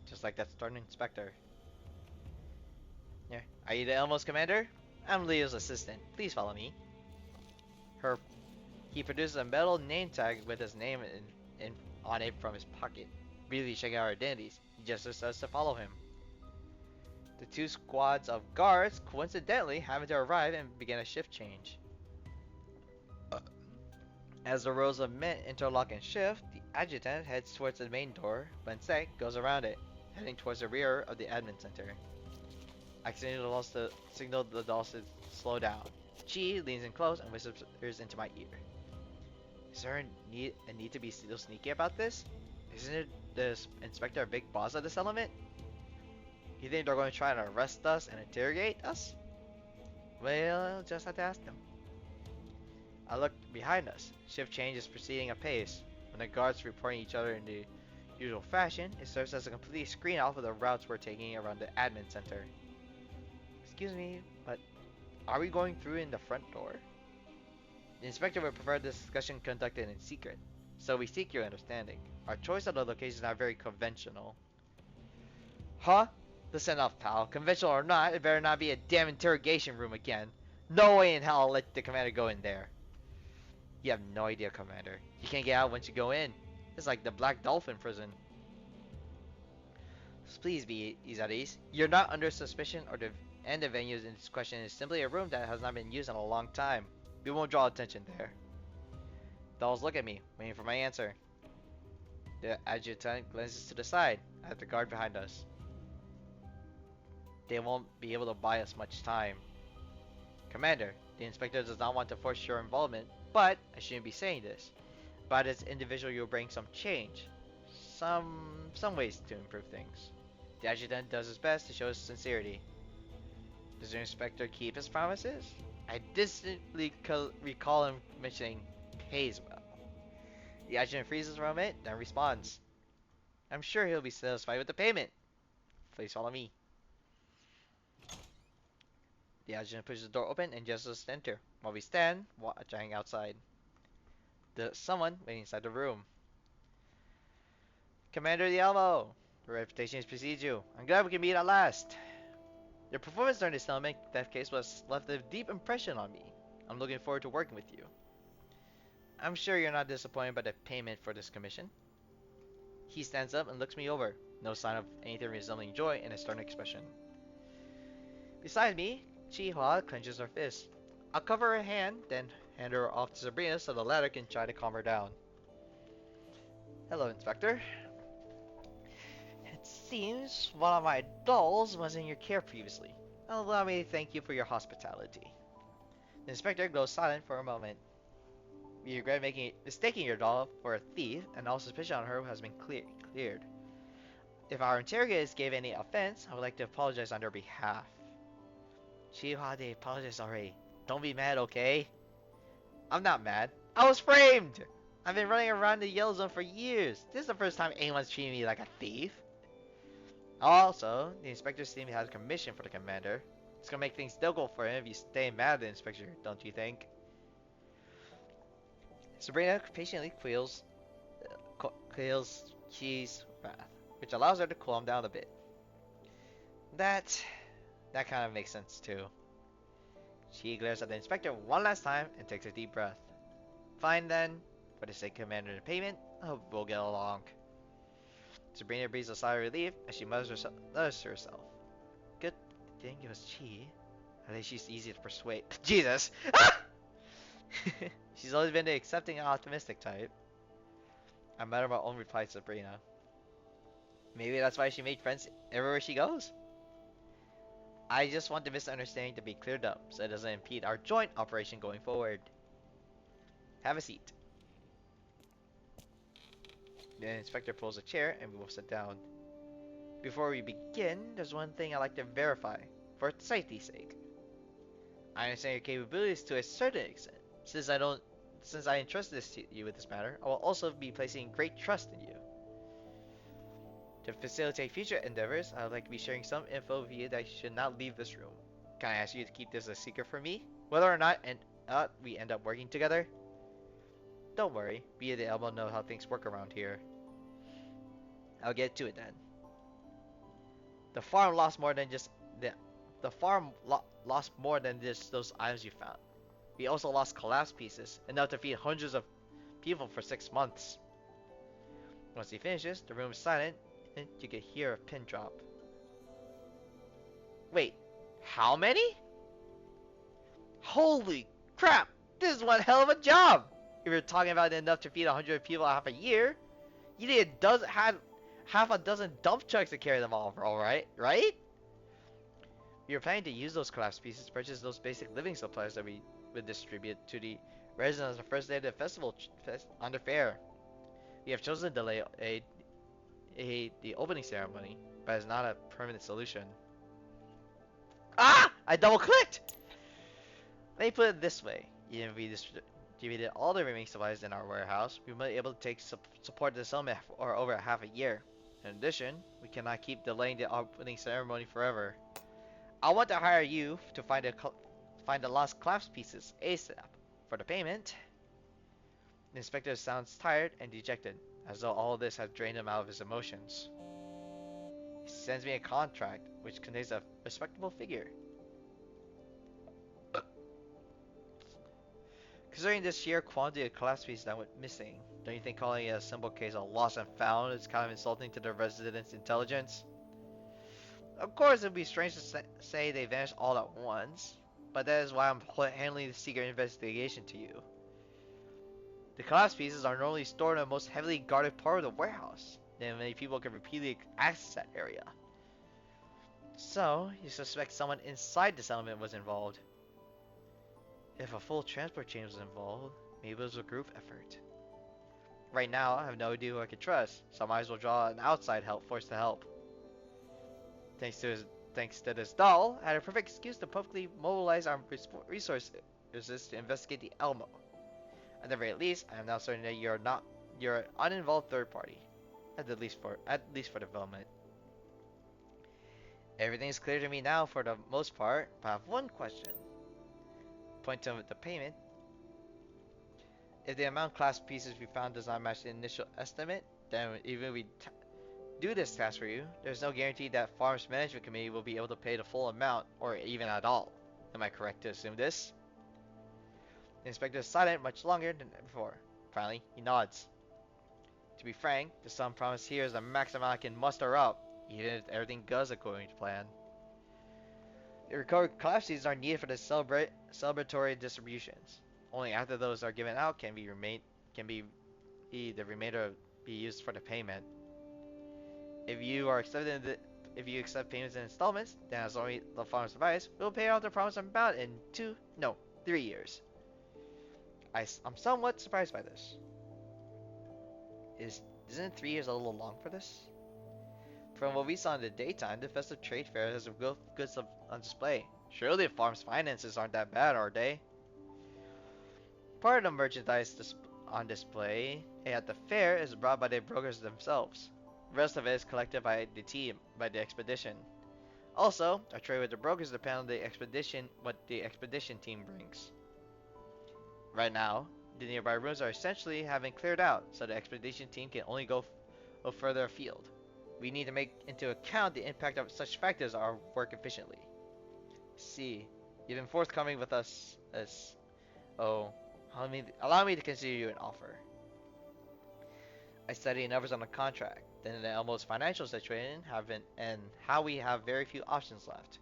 just like that stern inspector. Yeah, are you the Elmo's commander? I'm Leo's assistant. Please follow me. He produces a metal name tag with his name on it from his pocket. Really checking our identities. He just asks us to follow him. The two squads of guards coincidentally happen to arrive and begin a shift change. As the rows of men interlock and shift, the adjutant heads towards the main door, but instead goes around it, heading towards the rear of the admin center. I signal the dolls to slow down. Chi leans in close and whispers into my ear. Is there a need to be still sneaky about this? Isn't it the inspector a big boss of this element? You think they're going to try to arrest us and interrogate us? Well, just have to ask them. I look behind us. Shift change is proceeding apace. When the guards reporting each other in the usual fashion, it serves as a complete screen off of the routes we're taking around the admin center. Excuse me, but are we going through in the front door? The inspector would prefer this discussion conducted in secret, so we seek your understanding. Our choice of the location is not very conventional. Huh? Listen up, pal. Conventional or not, it better not be a damn interrogation room again. No way in hell I'll let the commander go in there. You have no idea, Commander. You can't get out once you go in. It's like the Black Dolphin prison. Please be ease at ease. You're not under suspicion and the venue in this question is simply a room that has not been used in a long time. We won't draw attention there. Dolls look at me, waiting for my answer. The adjutant glances to the side, at the guard behind us. They won't be able to buy us much time. Commander, the inspector does not want to force your involvement, but I shouldn't be saying this. But as an individual, you'll bring some change. Some ways to improve things. The adjutant does his best to show his sincerity. Does the inspector keep his promises? I distinctly recall him mentioning pays well. The adjutant freezes for a moment, then responds. I'm sure he'll be satisfied with the payment. Please follow me. The adjutant pushes the door open and gestures us to enter, while we stand, watching outside. There's someone waiting inside the room. Commander Dialmo, your reputation precedes you. I'm glad we can meet at last. Your performance during this element theft case was left a deep impression on me. I'm looking forward to working with you. I'm sure you're not disappointed by the payment for this commission. He stands up and looks me over, no sign of anything resembling joy in his stern expression. Beside me, Qiuhua clenches her fist. I'll cover her hand, then hand her off to Sabrina so the latter can try to calm her down. Hello, Inspector. It seems one of my dolls was in your care previously. Allow me to thank you for your hospitality. The inspector goes silent for a moment. We regret mistaking your doll for a thief, and all suspicion on her has been cleared. If our interrogators gave any offense, I would like to apologize on their behalf. Qiuhua, they apologized already. Don't be mad, okay? I'm not mad. I was framed! I've been running around the yellow zone for years. This is the first time anyone's treated me like a thief. Also, the inspector seems to have a commission for the commander. It's gonna make things difficult for him if you stay mad at the inspector, don't you think? Sabrina patiently quells Qi's wrath, which allows her to calm down a bit. That kind of makes sense too. She glares at the inspector one last time and takes a deep breath. Fine then, for the sake of commander and payment, I hope we'll get along. Sabrina breathes a sigh of relief as she mutters to herself. Good thing it was Qi. At least she's easy to persuade. Jesus! She's always been the accepting and optimistic type. I mutter my own reply to Sabrina. Maybe that's why she made friends everywhere she goes. I just want the misunderstanding to be cleared up so it doesn't impede our joint operation going forward. Have a seat. The inspector pulls a chair and we will sit down. Before we begin, there's one thing I'd like to verify, for safety's sake. I understand your capabilities to a certain extent. Since I entrust you with this matter, I will also be placing great trust in you. To facilitate future endeavors, I would like to be sharing some info with you that you should not leave this room. Can I ask you to keep this a secret from me? Whether or not we end up working together? Don't worry, we at the Elbow know how things work around here. I'll get to it then. The farm lost more than just those items you found. We also lost collapsed pieces, enough to feed hundreds of people for 6 months. Once he finishes, the room is silent, and you can hear a pin drop. Wait, how many? Holy crap! This is one hell of a job! If you're talking about enough to feed 100 people half a year, you need half a dozen dump trucks to carry them all, right? We were planning to use those collapsed pieces to purchase those basic living supplies that we would distribute to the residents on the first day of the festival on the fair. We have chosen to delay the opening ceremony, but it's not a permanent solution. Ah! I double clicked! Let me put it this way. Even if we distributed all the remaining supplies in our warehouse, we might be able to take support the settlement for over half a year. In addition, we cannot keep delaying the opening ceremony forever. I want to hire you to find the lost collapsed pieces ASAP. For the payment, the inspector sounds tired and dejected, as though all this has drained him out of his emotions. He sends me a contract, which contains a respectable figure. Considering the sheer quantity of class pieces that went missing, don't you think calling it a simple case of lost and found is kind of insulting to the residents' intelligence? Of course, it would be strange to say they vanished all at once, but that is why I'm handling the secret investigation to you. The collapse pieces are normally stored in the most heavily guarded part of the warehouse, and many people can repeatedly access that area. So, you suspect someone inside the settlement was involved. If a full transport chain was involved, maybe it was a group effort. Right now, I have no idea who I can trust, so I might as well draw an outside force to help. Thanks to this doll, I had a perfect excuse to publicly mobilize our resources to investigate the Elmo. At the very least, I am now certain that you're an uninvolved third party, at least for the moment. Everything is clear to me now for the most part, but I have one question. Point to the payment. If the amount of class pieces we found does not match the initial estimate, then even if we do this task for you, there's no guarantee that Farm's Management Committee will be able to pay the full amount, or even at all. Am I correct to assume this? The inspector is silent much longer than before. Finally, he nods. To be frank, the sum promised here is the max amount I can muster up, even if everything goes according to plan. The recovered class pieces are needed for the celebratory distributions. Only after those are given out can the remainder be used for the payment. If you accept payments in installments, then as long as the farm survives, we'll pay out the promised amount in 3 years. I'm somewhat surprised by this. Isn't 3 years a little long for this? From what we saw in the daytime, the festive trade fair has goods on display. Surely the farm's finances aren't that bad, are they? Part of the merchandise on display at the fair is brought by the brokers themselves. The rest of it is collected by the expedition. Also, our trade with the brokers depends on what the expedition team brings. Right now, the nearby rooms are essentially having cleared out, so the expedition team can only go further afield. We need to make into account the impact of such factors on our work efficiently. See, you've been forthcoming with us allow me to consider you an offer. I studied numbers on the contract, then the Elmo's financial situation and how we have very few options left.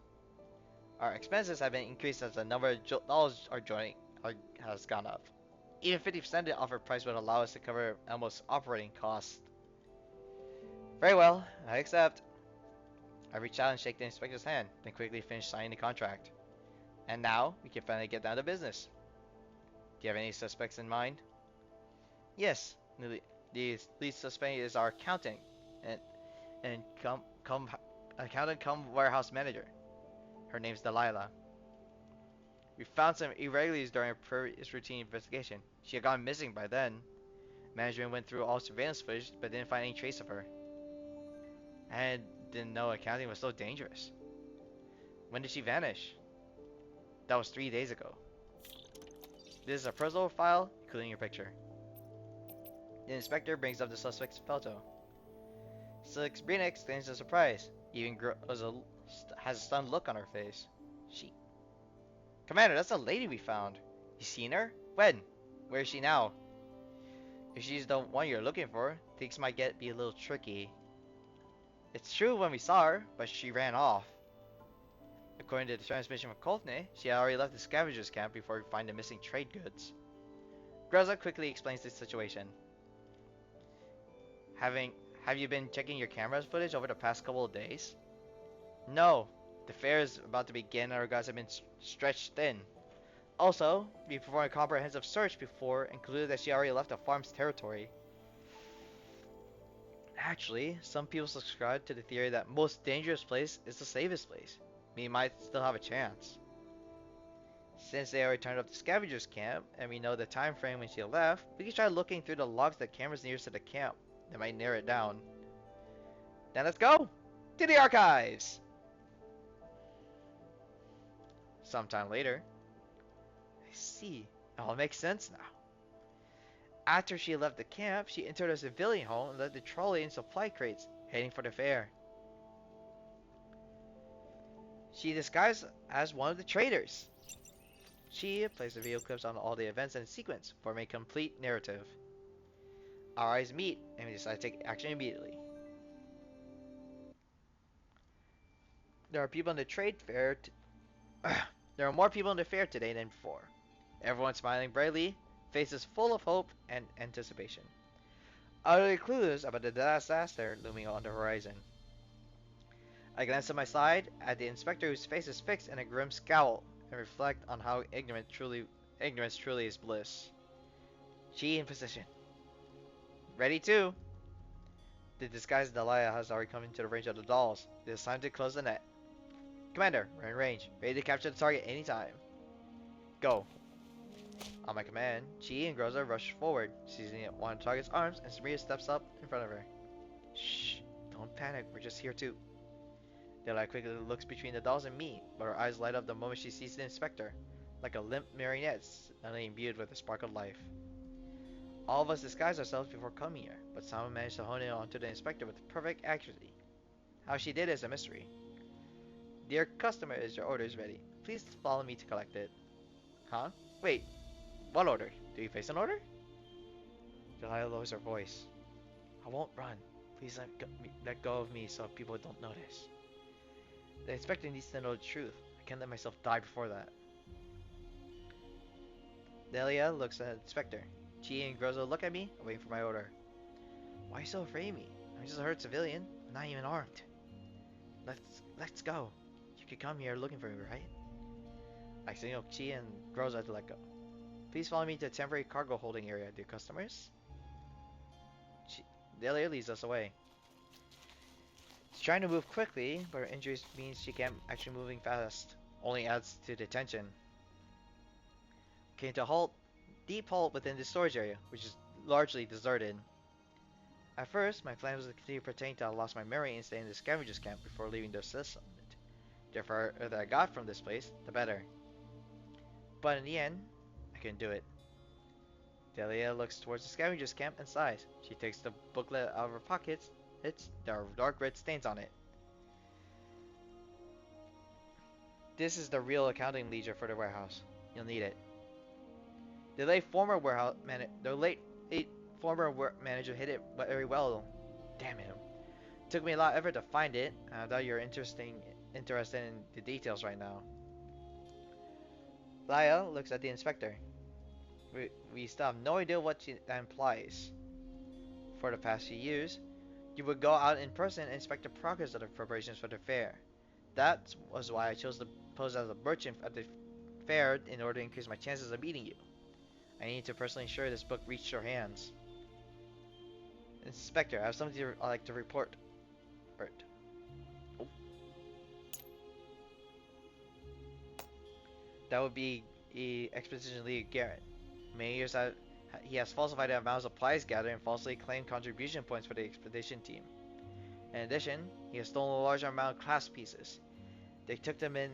Our expenses have been increased as the number of dollars has gone up. Even 50% of the offered price would allow us to cover Elmo's operating costs. Very well, I accept. I reach out and shake the inspector's hand, then quickly finish signing the contract. And now, we can finally get down to business. Do you have any suspects in mind? Yes, the lead suspect is our accountant, and warehouse manager. Her name's Delilah. We found some irregularities during our previous routine investigation. She had gone missing by then. Management went through all surveillance footage, but didn't find any trace of her. And didn't know accounting was so dangerous. When did she vanish? That was 3 days ago. This is a personal file, including your picture. The inspector brings up the suspect's photo. SABRINA exclaims in surprise, even has a stunned look on her face. Commander, that's the lady we found. You seen her? When? Where is she now? If she's the one you're looking for, things might be a little tricky. It's true when we saw her, but she ran off. According to the transmission from Kolfne, she had already left the scavengers camp before we find the missing trade goods. Greza quickly explains the situation. Have you been checking your camera's footage over the past couple of days? No. The fair is about to begin and our guys have been stretched thin. Also, we performed a comprehensive search before and concluded that she already left the farm's territory. Actually, some people subscribe to the theory that most dangerous place is the safest place. We might still have a chance. Since they already turned up the scavengers camp and we know the time frame when she left, we can try looking through the logs that cameras nearest to the camp. That might narrow it down. Then let's go to the archives. Sometime later. I see. It all makes sense now. After she left the camp, she entered a civilian home and led the trolley and supply crates, heading for the fair. She disguised as one of the traders. She plays the video clips on all the events in sequence, forming a complete narrative. Our eyes meet, and we decide to take action immediately. There are people in the trade fair. There are more people in the fair today than before. Everyone's smiling brightly, faces full of hope and anticipation. Utterly clueless about the disaster looming on the horizon. I glance to my side at the inspector whose face is fixed in a grim scowl and reflect on how ignorance truly is bliss. She in position. Ready too. The disguised Dahlia has already come into the range of the dolls. It is time to close the net. Commander, we're in range, ready to capture the target anytime. Go. On my command, Chi and Groza rush forward, seizing one of the target's arms, and Sabrina steps up in front of her. Shh, don't panic, we're just here too. Daylight quickly looks between the dolls and me, but her eyes light up the moment she sees the inspector, like a limp marionette suddenly imbued with a spark of life. All of us disguised ourselves before coming here, but someone managed to hone in onto the inspector with perfect accuracy. How she did is a mystery. Dear customer, is your order ready? Please follow me to collect it. Huh? Wait, what order? Do you face an order? Delilah lowers her voice. I won't run. Please let go of me so people don't notice. The inspector needs to know the truth. I can't let myself die before that. Delia looks at the inspector. Chi and Grozo look at me, waiting for my order. Why are you so afraid of me? I'm just a hurt civilian. I'm not even armed. Let's go. You could come here looking for me, right? I signal Chi and Grozo to let go. Please follow me to a temporary cargo holding area, dear customers. Delia leads us away. She's trying to move quickly, but her injuries means she can't actually moving fast. Only adds to the tension. Came to a deep halt within the storage area, which is largely deserted. At first, my plan was to continue pretending that I lost my memory and stay in the scavengers camp before leaving the settlement. The further I got from this place, the better. But in the end, I couldn't do it. Delia looks towards the scavengers camp and sighs. She takes the booklet out of her pockets. There are dark red stains on it. This is the real accounting ledger for the warehouse. You'll need it. The late former manager hid it very well. Damn him. Took me a lot of effort to find it. I thought you're interested in the details right now. Laya looks at the inspector. We still have no idea what that implies. For the past few years, you would go out in person and inspect the progress of the preparations for the fair. That was why I chose to pose as a merchant at the fair in order to increase my chances of meeting you. I need to personally ensure this book reached your hands. Inspector, I have something I'd like to report. Oh. That would be Expedition Leader Garrett. Many years he has falsified the amount of supplies gathered and falsely claimed contribution points for the expedition team. In addition, he has stolen a large amount of class pieces. They took them in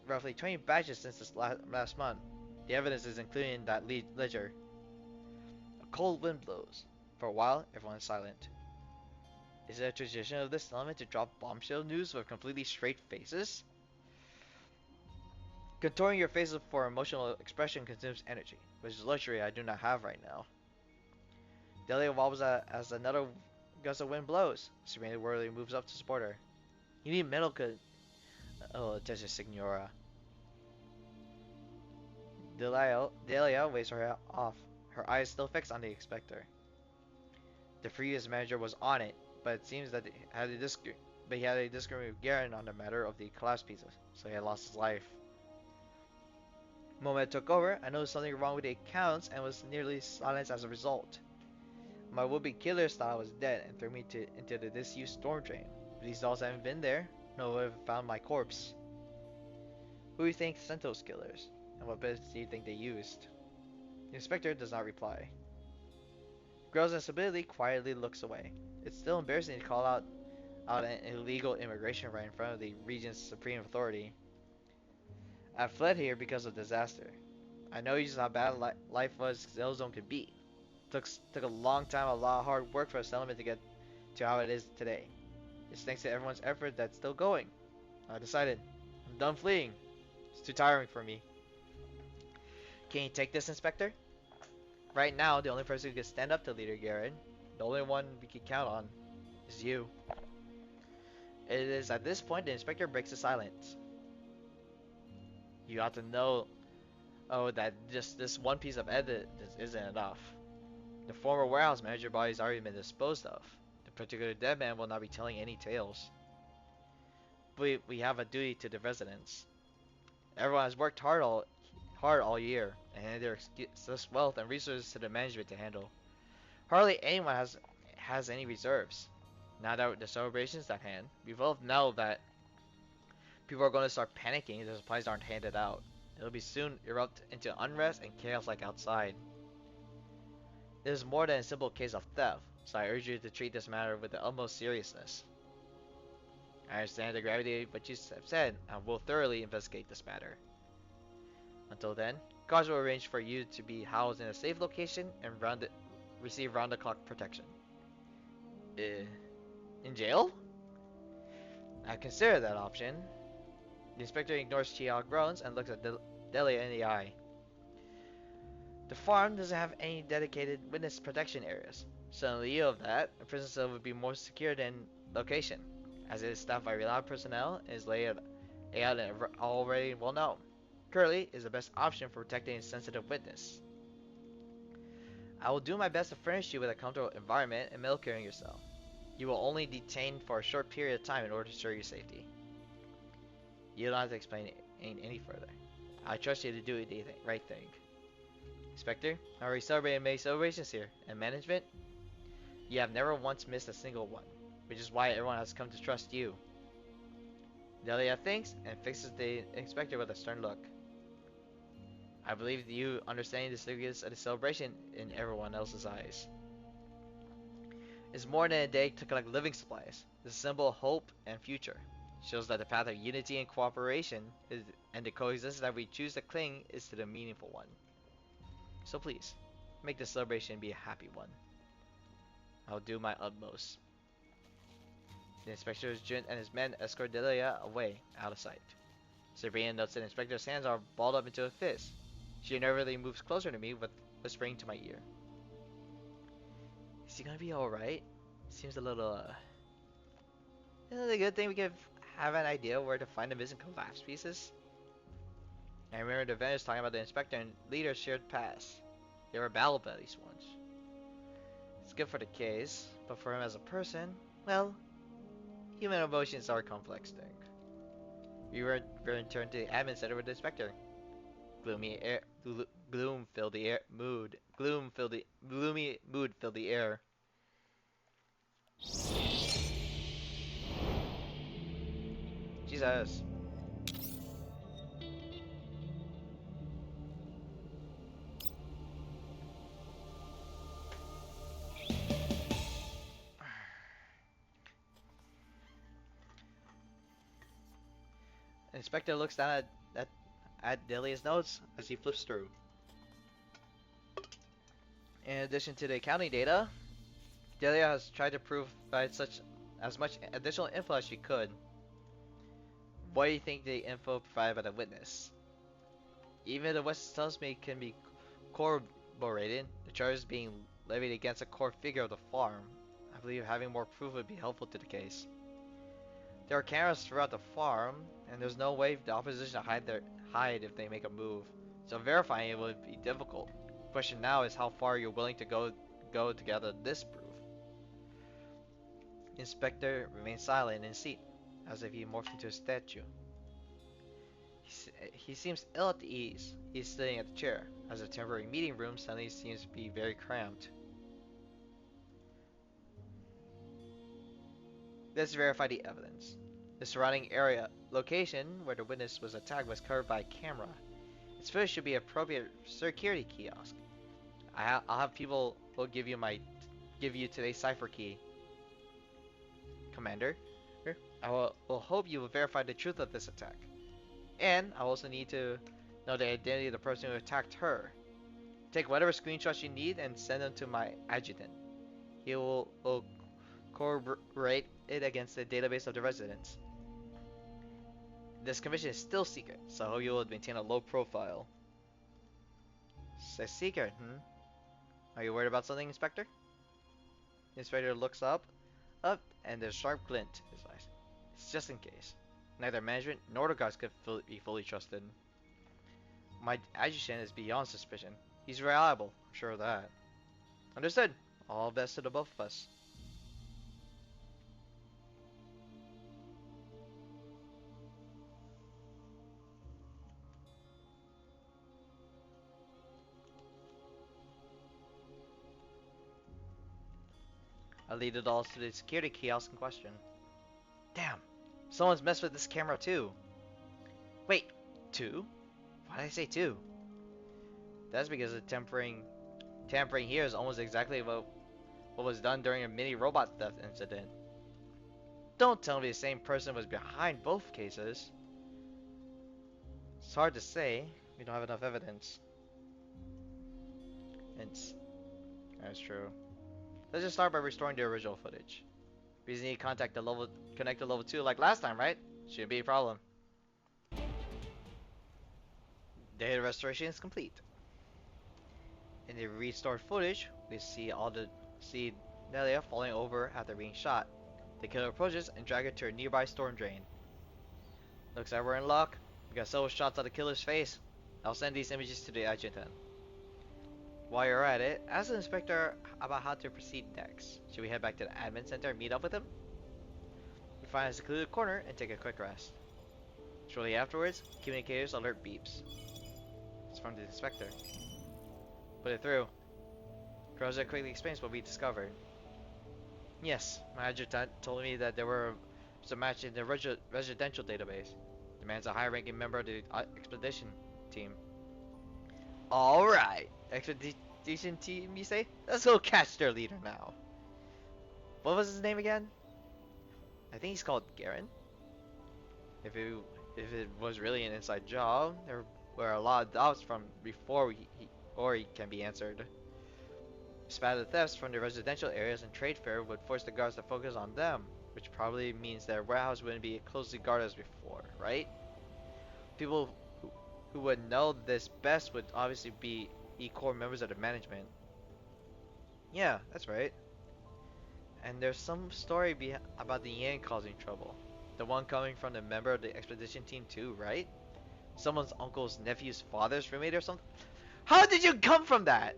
roughly 20 batches since this last month. The evidence is included in that ledger. A cold wind blows. For a while, everyone is silent. Is it a tradition of this settlement to drop bombshell news with completely straight faces? Contouring your faces for emotional expression consumes energy, which is a luxury I do not have right now. Delia wobbles as another gust of wind blows. Sabrina worriedly moves up to support her. You need medical. Oh, attention, Signora. Delia waves her head off, her eyes still fixed on the inspector. The previous manager was on it, but it seems that he had a disagreement with Garen on the matter of the class pieces, so he had lost his life. The moment I took over, I noticed something wrong with the accounts and was nearly silenced as a result. My would-be killer style was dead and threw me into the disused storm drain. If these dolls haven't been there, no one would have found my corpse. Who do you think sent those killers? And what bits do you think they used? The inspector does not reply. Grows instability quietly looks away. It's still embarrassing to call out an illegal immigration right in front of the region's supreme authority. I fled here because of disaster. I know just how bad life was Zone could be. Took a long time, a lot of hard work for a settlement to get to how it is today. It's thanks to everyone's effort that's still going. I decided, I'm done fleeing. It's too tiring for me. Can you take this, Inspector? Right now, the only person who can stand up to Leader Garen, the only one we can count on, is you. It is at this point the Inspector breaks the silence. You ought to know, that just this one piece of evidence isn't enough. The former warehouse manager body has already been disposed of. The particular dead man will not be telling any tales. We have a duty to the residents. Everyone has worked hard all year, and handed their excess wealth and resources to the management to handle. Hardly anyone has any reserves. Now that the celebration's at hand, we both know that people are going to start panicking if the supplies aren't handed out. It'll be soon erupt into unrest and chaos like outside. It is more than a simple case of theft, so I urge you to treat this matter with the utmost seriousness. I understand the gravity of what you have said and will thoroughly investigate this matter. Until then, guards will arrange for you to be housed in a safe location and receive round-the-clock protection. In jail? I consider that option. The inspector ignores Qiuhua groans and looks at Delia in the eye. The farm doesn't have any dedicated witness protection areas, so in lieu of that, a prison cell would be more secure than location, as it is staffed by reliable personnel and is laid out and already well known. Currently is the best option for protecting a sensitive witness. I will do my best to furnish you with a comfortable environment and meal carrying your cell. You will only detain for a short period of time in order to ensure your safety. You don't have to explain it any further. I trust you to do the right thing. Inspector, I already celebrated many celebrations here, and management? You have never once missed a single one, which is why everyone has come to trust you. Delia thinks and fixes the inspector with a stern look. I believe you understanding the significance of the celebration in everyone else's eyes. It's more than a day to collect living supplies. It's a symbol of hope and future. It shows that the path of unity and cooperation and the coexistence that we choose to cling is to the meaningful one. So please, make the celebration be a happy one. I'll do my utmost. The inspector's Jun and his men escort Delia away, out of sight. Sabrina notes that the inspector's hands are balled up into a fist. She nervously moves closer to me, whispering to my ear. Is he gonna be alright? Seems a little, Isn't it a good thing we can have an idea where to find the missing collapse pieces? I remember the vendors talking about the inspector and leader's shared past. They were battle buddies once. It's good for the case, but for him as a person, well, human emotions are a complex thing. We were returned to the admin center with the inspector. Gloomy mood filled the air. Jesus. Inspector looks down at Delia's notes as he flips through. In addition to the accounting data, Delia has tried to provide as much additional info as she could. What do you think the info provided by the witness? Even if the witness tells me it can be corroborated, the charges being levied against a core figure of the farm, I believe having more proof would be helpful to the case. There are cameras throughout the farm, and there's no way for the opposition to hide if they make a move, so verifying it would be difficult. The question now is how far you're willing to go to gather this proof. The inspector remains silent in his seat, as if he morphed into a statue. He seems ill at ease. He's sitting at the chair, as the temporary meeting room suddenly seems to be very cramped. Let's verify the evidence. The surrounding area location where the witness was attacked was covered by a camera. Its footage should be appropriate security kiosk. I'll have people will give you today's cipher key. Commander, I will hope you will verify the truth of this attack. And I also need to know the identity of the person who attacked her. Take whatever screenshots you need and send them to my adjutant. He will corroborate it against the database of the residents. This commission is still secret, so I hope you will maintain a low profile. A secret, Are you worried about something, Inspector? The Inspector looks up, and there's a sharp glint in his eyes. It's just in case. Neither management nor the guards could be fully trusted. My adjutant is beyond suspicion. He's reliable, I'm sure of that. Understood. All best to the both of us. I lead it all to the security kiosk in question. Damn, someone's messed with this camera too. Wait, two? Why did I say two? That's because the tampering here is almost exactly what was done during a mini robot theft incident. Don't tell me the same person was behind both cases. It's hard to say. We don't have enough evidence. That's true. Let's just start by restoring the original footage. We just need to connect to level 2 like last time, right? Shouldn't be a problem. Data restoration is complete. In the restored footage, we see Nelia falling over after being shot. The killer approaches and drag her to a nearby storm drain. Looks like we're in luck. We got several shots of the killer's face. I'll send these images to the adjutant. While you're at it, ask the inspector about how to proceed next. Should we head back to the admin center and meet up with him? We find a secluded corner and take a quick rest. Shortly afterwards, communicator's alert beeps. It's from the inspector. Put it through. Crowser quickly explains what we discovered. Yes, my adjutant told me that there was a match in the residential database. The man's a high-ranking member of the expedition team. Alright, expedition team, you say? Let's go catch their leader now. What was his name again? I think he's called Garen. If it was really an inside job, there were a lot of doubts from before he can be answered. Spat of thefts from the residential areas and trade fair would force the guards to focus on them, which probably means their warehouse wouldn't be closely guarded as before, right? People who would know this best would obviously be core members of the management. Yeah, that's right. And there's some story about the Yang causing trouble. The one coming from the member of the expedition team too, right? Someone's uncle's nephew's father's roommate or something? How did you come from that?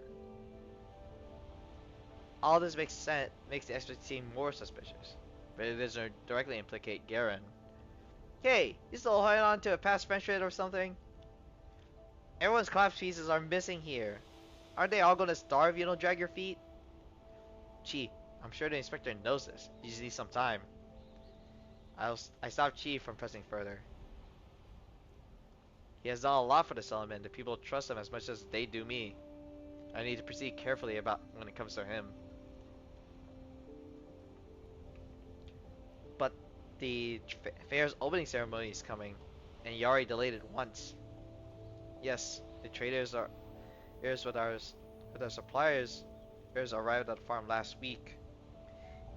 All this makes the expedition team more suspicious, but it doesn't directly implicate Garen. Hey, you still holding on to a past friendship or something? Everyone's collapse pieces are missing here. Aren't they all gonna starve if you don't drag your feet? Chi, I'm sure the inspector knows this. You just need some time. I stopped Chi from pressing further. He has done a lot for the settlement. The people trust him as much as they do me. I need to proceed carefully about when it comes to him. But the fair's opening ceremony is coming, and Yari delayed it once. Yes, the traders with our suppliers arrived at the farm last week.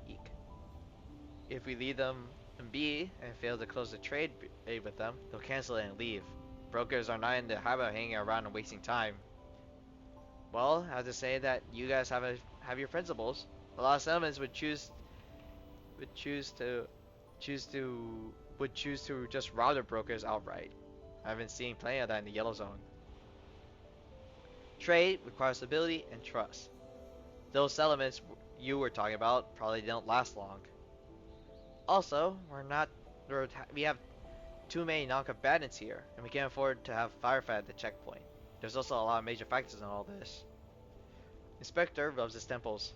Eek. If we leave them in B and fail to close the trade with them, they'll cancel it and leave. Brokers are not in the habit of hanging around and wasting time. Well, I have to say that you guys have your principles. A lot of settlements would choose to just rob the brokers outright. I've been seeing plenty of that in the Yellow Zone. Trade requires stability and trust. Those settlements you were talking about probably don't last long. Also, we have too many non-combatants here, and we can't afford to have firefight at the checkpoint. There's also a lot of major factors in all this. Inspector rubs his temples.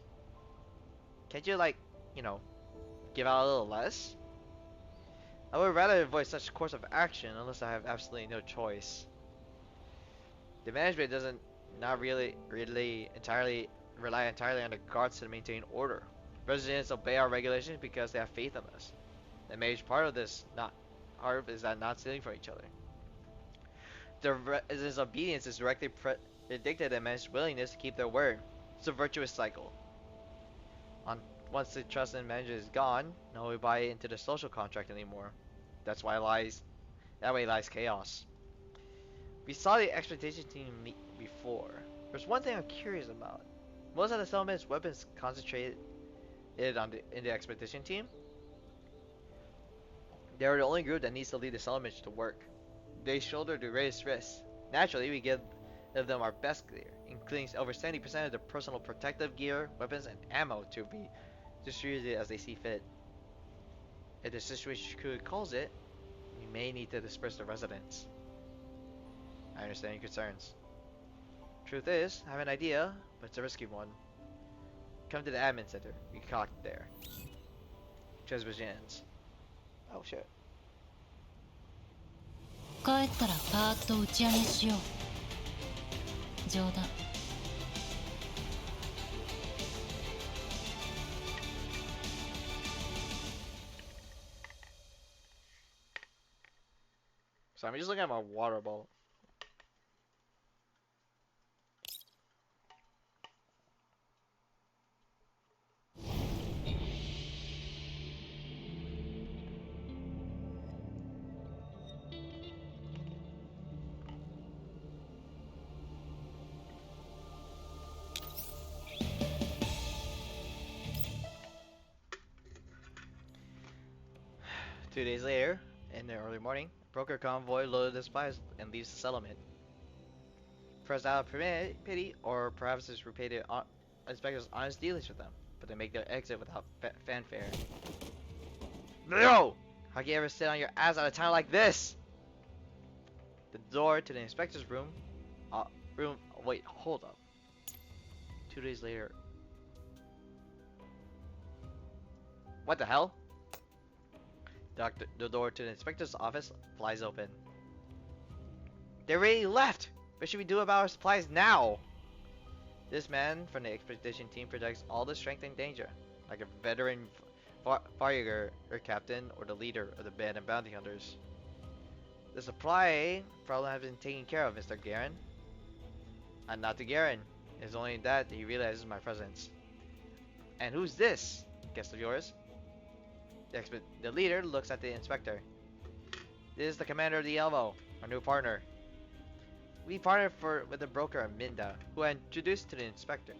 Can't you, give out a little less? I would rather avoid such a course of action unless I have absolutely no choice. The management doesn't rely entirely on the guards to maintain order. Residents obey our regulations because they have faith in us. The major part of this is not stealing from each other. The residents' obedience is directly predicted and management's willingness to keep their word. It's a virtuous cycle. Once the trust in management is gone, no one will buy into the social contract anymore. That way lies chaos. We saw the expedition team meet before. There's one thing I'm curious about. Most of the settlement's weapons concentrated in the expedition team. They're the only group that needs to lead the settlement to work. They shoulder the greatest risks. Naturally, we give them our best gear, including over 70% of their personal protective gear, weapons, and ammo to be distributed as they see fit. If the situation calls it, we may need to disperse the residents. I understand your concerns. Truth is, I have an idea, but it's a risky one. Come to the admin center. We can talk there. Transmission ends. Oh shit. 帰ったらパーッと打ち上げしよう。冗談。So I'm just looking at my water bottle. Two days later, in the early morning, a broker convoy loaded the supplies and leaves the settlement. First out of pity, or perhaps it's repaid the inspectors' honest dealings with them, but they make their exit without fanfare. No! How can you ever sit on your ass at a time like this? The door to the inspector's room. Wait, hold up. 2 days later. What the hell? The door to the inspector's office flies open. They already left! What should we do about our supplies now? This man from the expedition team protects all the strength and danger, like a veteran fire or captain or the leader of the band of bounty hunters. The supply problem has been taken care of, Mr. Garen. And not to Garen. It's only that he realizes my presence. And who's this? Guest of yours? The leader looks at the inspector. This is the commander of the Elmo, our new partner. We partnered with the broker Minda, whom I introduced to the inspector.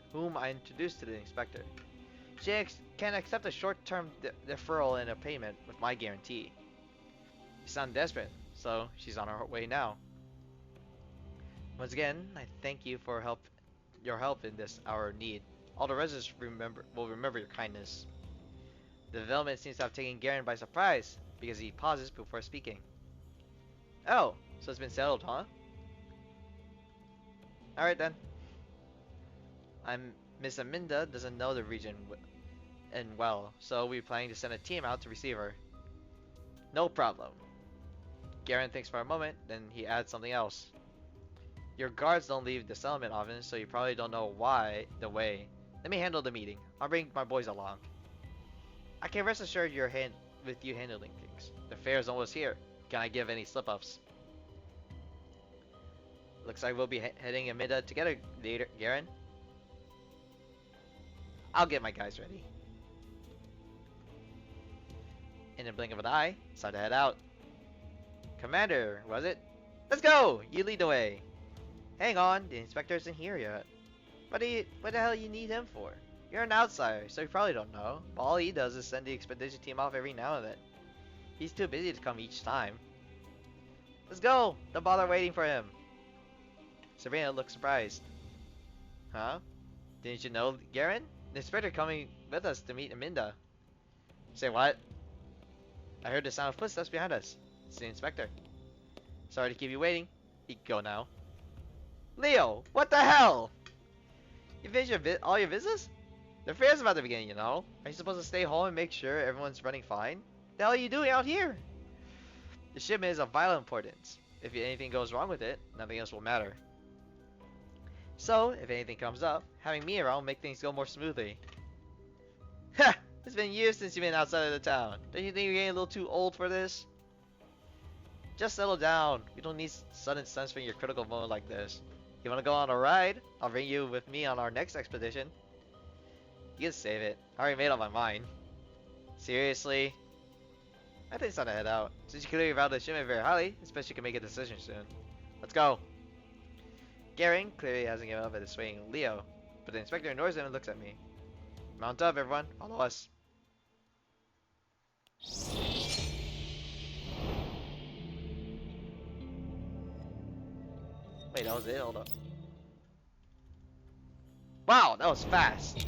She can accept a short-term deferral in a payment with my guarantee. You sound desperate, so she's on her way now. Once again, I thank you for your help in this hour of need. All the residents will remember your kindness. The development seems to have taken Garen by surprise, because he pauses before speaking. Oh, so it's been settled, huh? Alright then. Miss Aminda doesn't know the region well, so we're planning to send a team out to receive her. No problem. Garen thinks for a moment, then he adds something else. Your guards don't leave the settlement often, so you probably don't know the way. Let me handle the meeting. I'll bring my boys along. I can rest assured with you handling things. The fair is almost here. Can I give any slip-ups? Looks like we'll be heading Amida together later, Garen. I'll get my guys ready. In a blink of an eye, it's time to head out. Commander, was it? Let's go! You lead the way. Hang on, the inspector isn't here yet. What the hell you need him for? You're an outsider, so you probably don't know. But all he does is send the expedition team off every now and then. He's too busy to come each time. Let's go! Don't bother waiting for him. Sabrina looks surprised. Huh? Didn't you know, Garen? The inspector coming with us to meet Aminda. Say what? I heard the sound of footsteps behind us. It's the inspector. Sorry to keep you waiting. You can go now. Leo, what the hell? You finished all your business? The fair's about to begin, you know. Are you supposed to stay home and make sure everyone's running fine? The hell are you doing out here? The shipment is of vital importance. If anything goes wrong with it, nothing else will matter. So, if anything comes up, having me around will make things go more smoothly. Ha! It's been years since you've been outside of the town. Don't you think you're getting a little too old for this? Just settle down. We don't need sudden stunts for your critical moment like this. You wanna go on a ride? I'll bring you with me on our next expedition. You can save it. I already made up my mind. Seriously? I think it's time to head out. Since you clearly valued the shipment very highly, especially you can make a decision soon. Let's go. Garen clearly hasn't given up at dissuading Leo, but the inspector ignores him and looks at me. Mount up, everyone. Follow us. Wait, that was it? Hold up. Wow, that was fast.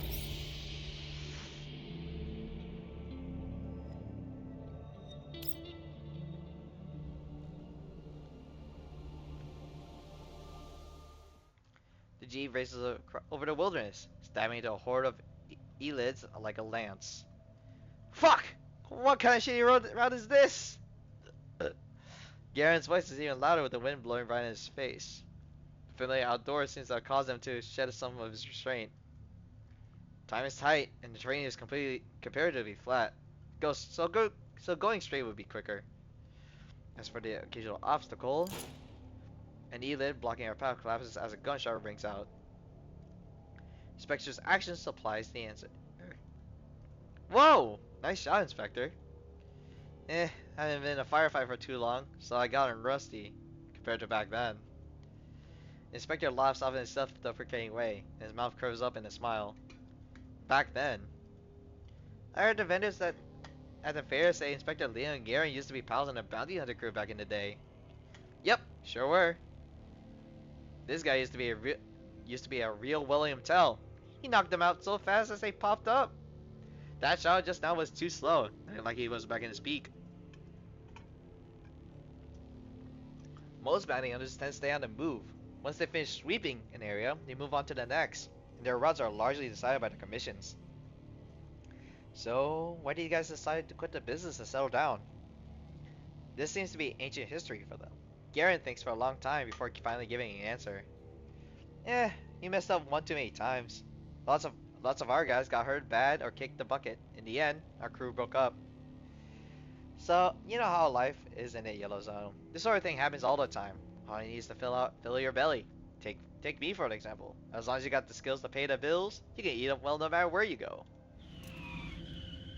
The jeep races over the wilderness, stabbing into a horde of elids like a lance. Fuck! What kind of shitty route is this? Garen's voice is even louder with the wind blowing right in his face. The familiar outdoors seems to have caused him to shed some of his restraint. Time is tight, and the terrain is comparatively flat. So going straight would be quicker. As for the occasional obstacle, an elid blocking our path collapses as a gunshot rings out. Inspector's action supplies the answer. Whoa! Nice shot, Inspector. I haven't been in a firefight for too long, so I got him rusty, compared to back then. The Inspector laughs off in a self-deprecating way, and his mouth curves up in a smile. Back then. I heard the vendors at the fair say Inspector Leo and Garen used to be pals in a bounty hunter crew back in the day. Yep, sure were. This guy used to be a real William Tell. He knocked them out so fast as they popped up. That shot just now was too slow, like he was back in his peak. Most bounty hunters tend to stay on the move. Once they finish sweeping an area, they move on to the next, and their routes are largely decided by the commissions. So, why did you guys decide to quit the business and settle down? This seems to be ancient history for them. Garen thinks for a long time before finally giving an answer. He messed up one too many times. Lots of our guys got hurt bad or kicked the bucket. In the end, our crew broke up. So, you know how life is in a yellow zone. This sort of thing happens all the time. All you need is to fill your belly. Take me for an example. As long as you got the skills to pay the bills, you can eat up well no matter where you go.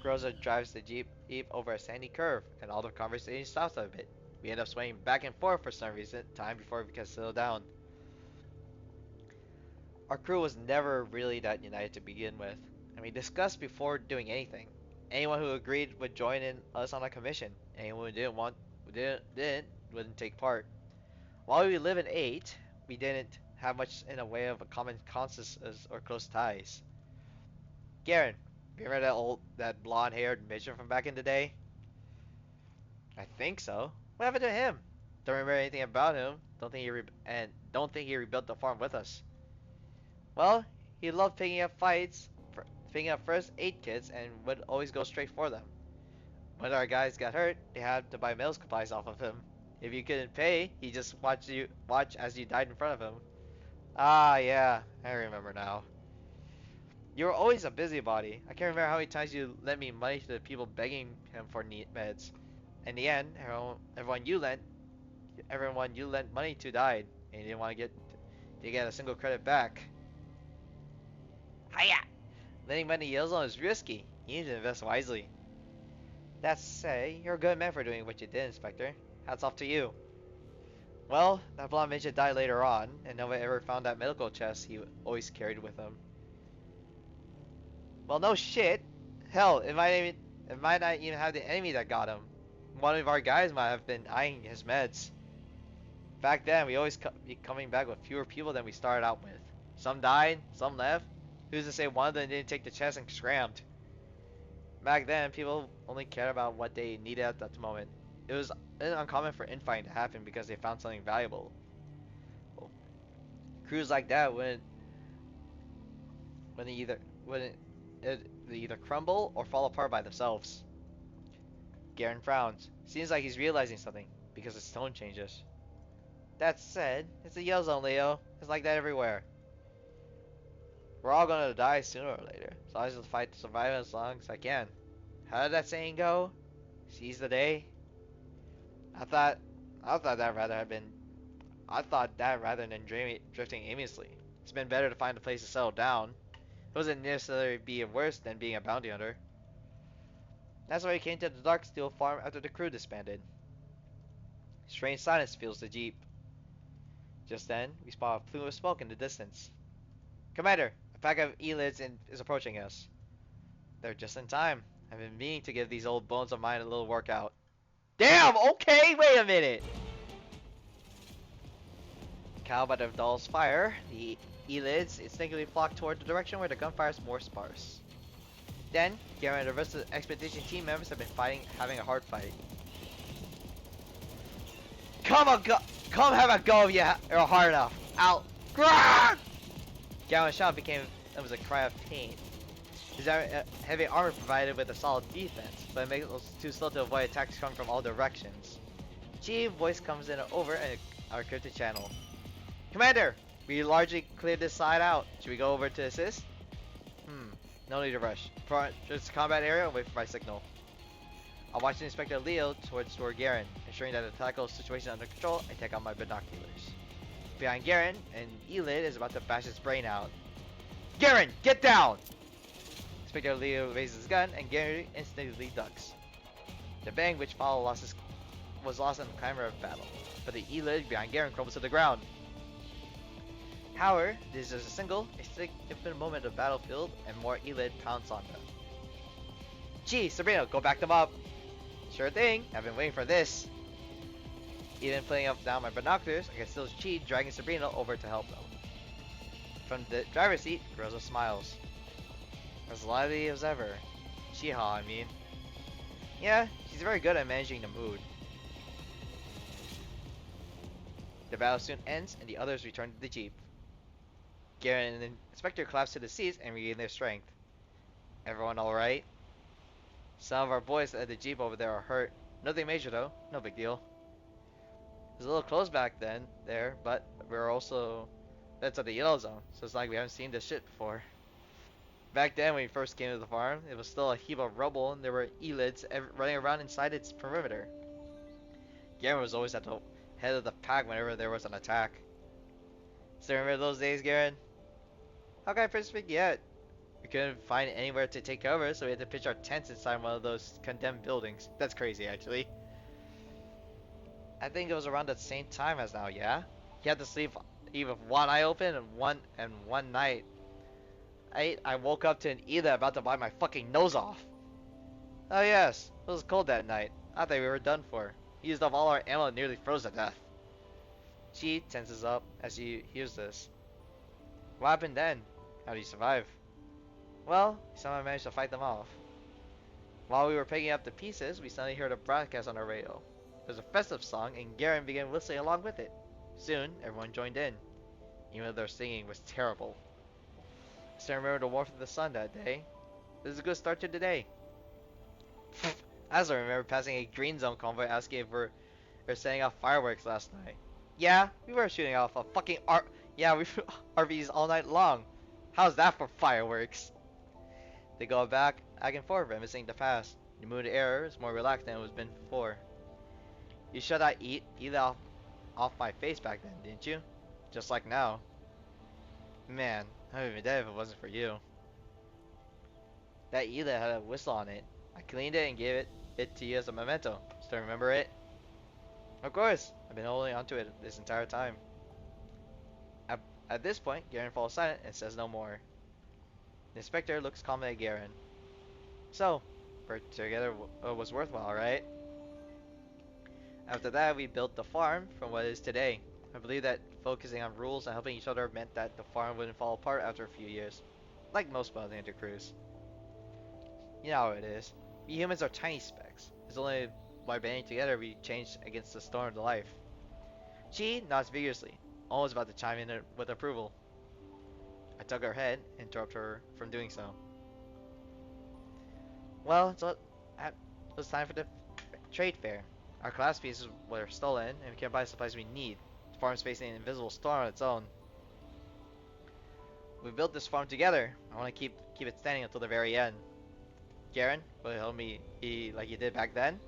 Groza drives the jeep over a sandy curve, and all the conversation stops a bit. We end up swaying back and forth for some reason, time before we can settle down. Our crew was never really that united to begin with, and we discussed before doing anything. Anyone who agreed would join in us on a commission. Anyone who wouldn't take part. While we live in 8, we didn't have much in a way of a common consensus or close ties. Garen, remember that blonde-haired midget from back in the day? I think so. What happened to him? Don't remember anything about him. Don't think he rebuilt the farm with us. Well, he loved picking up first aid kits and would always go straight for them. When our guys got hurt, they had to buy medical supplies off of him. If you couldn't pay, he just watch as you died in front of him. Ah, yeah, I remember now. You were always a busybody. I can't remember how many times you lent me money to the people begging him for meds. In the end, everyone you lent money to died, and you didn't want to get a single credit back. Hiya! Lending money to Yellowstone is risky. You need to invest wisely. That say, you're a good man for doing what you did, Inspector. Hats off to you. Well, that blonde midget died later on, and nobody ever found that medical chest he always carried with him. Well, no shit. Hell, it might not even have the enemy that got him. One of our guys might have been eyeing his meds. Back then, we always be coming back with fewer people than we started out with. Some died, some left. Who's to say one of them didn't take the chest and scrammed? Back then, people only cared about what they needed at that moment. It was uncommon for infighting to happen because they found something valuable. Well, crews like that would either crumble or fall apart by themselves. Garen frowns. Seems like he's realizing something because his tone changes. That said, it's a yell zone, Leo. It's like that everywhere. We're all gonna die sooner or later, so I just fight to survive as long as I can. How did that saying go? Seize the day. I thought that rather than drifting aimlessly. It's been better to find a place to settle down. It wasn't necessarily being worse than being a bounty hunter. That's why he came to the Darksteel farm after the crew disbanded. Strange silence fills the jeep. Just then, we spot a plume of smoke in the distance. Commander, a pack of elids is approaching us. They're just in time. I've been meaning to give these old bones of mine a little workout. Damn, okay, wait a minute! Cowed by the doll's fire, the elids instinctively flock toward the direction where the gunfire is more sparse. Then, Garen and the rest of the expedition team members have been having a hard fight. Come have a go if you're hard enough. Out. Garen's shout it was a cry of pain. His heavy armor provided with a solid defense, but it makes it too slow to avoid attacks coming from all directions. Chi's voice comes in over our cryptic channel. Commander, we largely cleared this side out. Should we go over to assist? No need to rush. Just combat area and wait for my signal. I'll watch the Inspector Leo towards Garen, ensuring that the tactical situation is under control. I take out my binoculars. Behind Garen, an Elid is about to bash his brain out. Garen, get down! Inspector Leo raises his gun, and Garen instantly ducks. The bang which followed was lost in the clamor of battle, but the Elid behind Garen crumbles to the ground. However, this is a significant moment of the battlefield, and more Elid pounce on them. Gee, Sabrina, go back them up! Sure thing, I've been waiting for this. Even playing up down my binoculars, I can still see Chi dragging Sabrina over to help them. From the driver's seat, Rosa smiles. As lively as ever. Qiuhua, I mean. Yeah, she's very good at managing the mood. The battle soon ends, and the others return to the jeep. Garen and the Inspector collapse to the seats and regain their strength. Everyone alright? Some of our boys at the jeep over there are hurt. Nothing major though, no big deal. It was a little close back there, but that's at the yellow zone, so it's like we haven't seen this shit before. Back then when we first came to the farm, it was still a heap of rubble and there were elids running around inside its perimeter. Garen was always at the head of the pack whenever there was an attack. Still remember those days, Garen? How can I speak yet? We couldn't find anywhere to take cover, so we had to pitch our tents inside one of those condemned buildings. That's crazy, actually. I think it was around the same time as now, yeah? He had to sleep even with one eye open and one night. I woke up to an Ida about to bite my fucking nose off. Oh yes, it was cold that night. I thought we were done for. He used up all our ammo and nearly froze to death. Chi tenses up as she hears this. What happened then? How did you survive? Well, we somehow managed to fight them off. While we were picking up the pieces, we suddenly heard a broadcast on our radio. It was a festive song, and Garen began whistling along with it. Soon, everyone joined in, even though their singing was terrible. I still remember the warmth of the sun that day. This is a good start to the day. I also remember passing a green zone convoy asking if we were setting off fireworks last night. Yeah, we were shooting off a fucking we RVs all night long. How's that for fireworks? They go back and forth, reminiscing the past. The mood air is more relaxed than it was been before. You shut that Ela off my face back then, didn't you? Just like now. Man, I would have been dead if it wasn't for you. That Ela had a whistle on it. I cleaned it and gave it to you as a memento. Still remember it? Of course, I've been holding onto it this entire time. At this point, Garen falls silent and says no more. The Inspector looks calmly at Garen. So, work together was worthwhile, right? After that, we built the farm from what it is today. I believe that focusing on rules and helping each other meant that the farm wouldn't fall apart after a few years. Like most Bounty crews. You know how it is. We humans are tiny specks. It's only by banding together we change against the storm of life. She nods vigorously, almost about to chime in with approval. I tug her head and interrupt her from doing so. Well, it was time for the trade fair. Our class pieces were stolen, and we can't buy the supplies we need. The farm is facing an invisible storm on its own. We built this farm together. I want to keep it standing until the very end. Garen, will you help me like you did back then?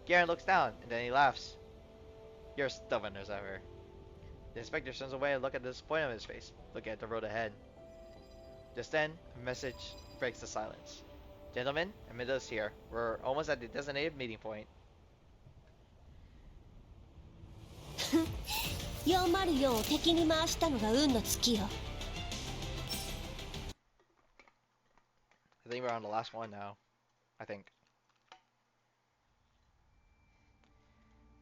Garen looks down, and then he laughs. You're stubborn as ever. The Inspector turns away and looks at the disappointment on his face, looking at the road ahead. Just then, a message breaks the silence. Gentlemen, admit us here. We're almost at the designated meeting point. 404を敵に回したのが運の尽きよ。 I think we're on the last one now. I think.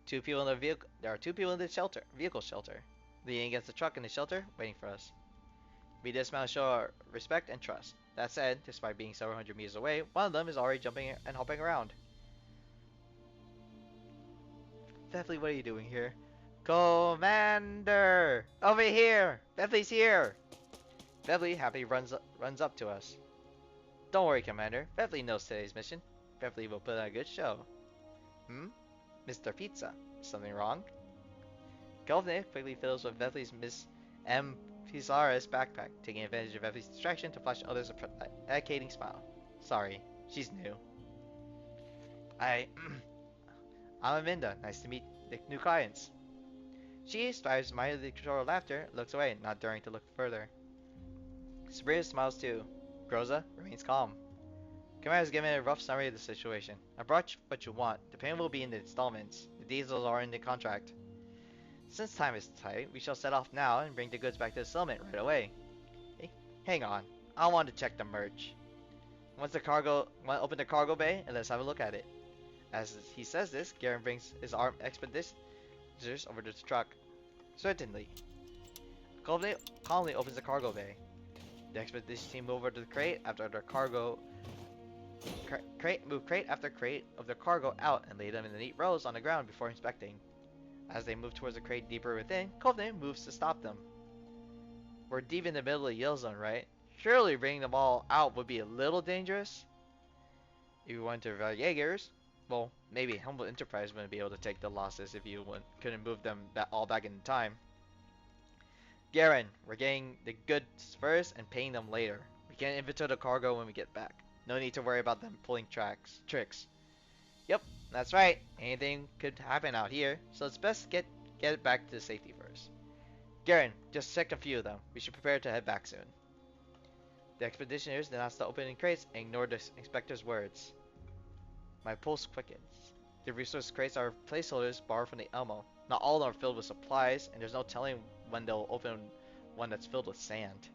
Two people in the vehicle. There are two people in the shelter, vehicle shelter, leaning against the truck in the shelter, waiting for us. We dismount to show our respect and trust. That said, despite being several hundred meters away, one of them is already jumping and hopping around. Beverly, what are you doing here? Commander! Over here! Beverly's here! Beverly happily runs up to us. Don't worry, Commander. Beverly knows today's mission. Beverly will put on a good show. Mr. Pizza. Something wrong? Govnet quickly fills with Beverly's Miss M. Pizarra's backpack, taking advantage of Beverly's distraction to flash others a placating smile. Sorry, she's new. I'm Aminda. Nice to meet the new clients. She strives mightily to control her laughter, looks away, not daring to look further. Sabrina smiles too. Groza remains calm. Commander has given a rough summary of the situation. I brought what you want. The payment will be in the installments. The details are in the contract. Since time is tight, we shall set off now and bring the goods back to the settlement right away. Hey, hang on. I want to check the merch. Once open the cargo bay and let's have a look at it. As he says this, Garen brings his armed expeditors over to the truck. Certainly. Calmly opens the cargo bay. The expedition team move over to the crate after their cargo. Move crate after crate of their cargo out and lay them in the neat rows on the ground before inspecting. As they move towards the crate deeper within, Kovne moves to stop them. We're deep in the middle of the Yell Zone, right? Surely bringing them all out would be a little dangerous. If you went to Jaegers, well, maybe Humble Enterprise wouldn't be able to take the losses if you couldn't move them all back in time. Garen, we're getting the goods first and paying them later. We can inventory the cargo when we get back. No need to worry about them pulling tricks. Yep, that's right. Anything could happen out here, so it's best get it back to safety first. Garen, just check a few of them. We should prepare to head back soon. The expeditioners did not stop opening crates and ignored the inspector's words. My pulse quickens. The resource crates are placeholders borrowed from the Elmo. Not all of them are filled with supplies, and there's no telling when they'll open one that's filled with sand.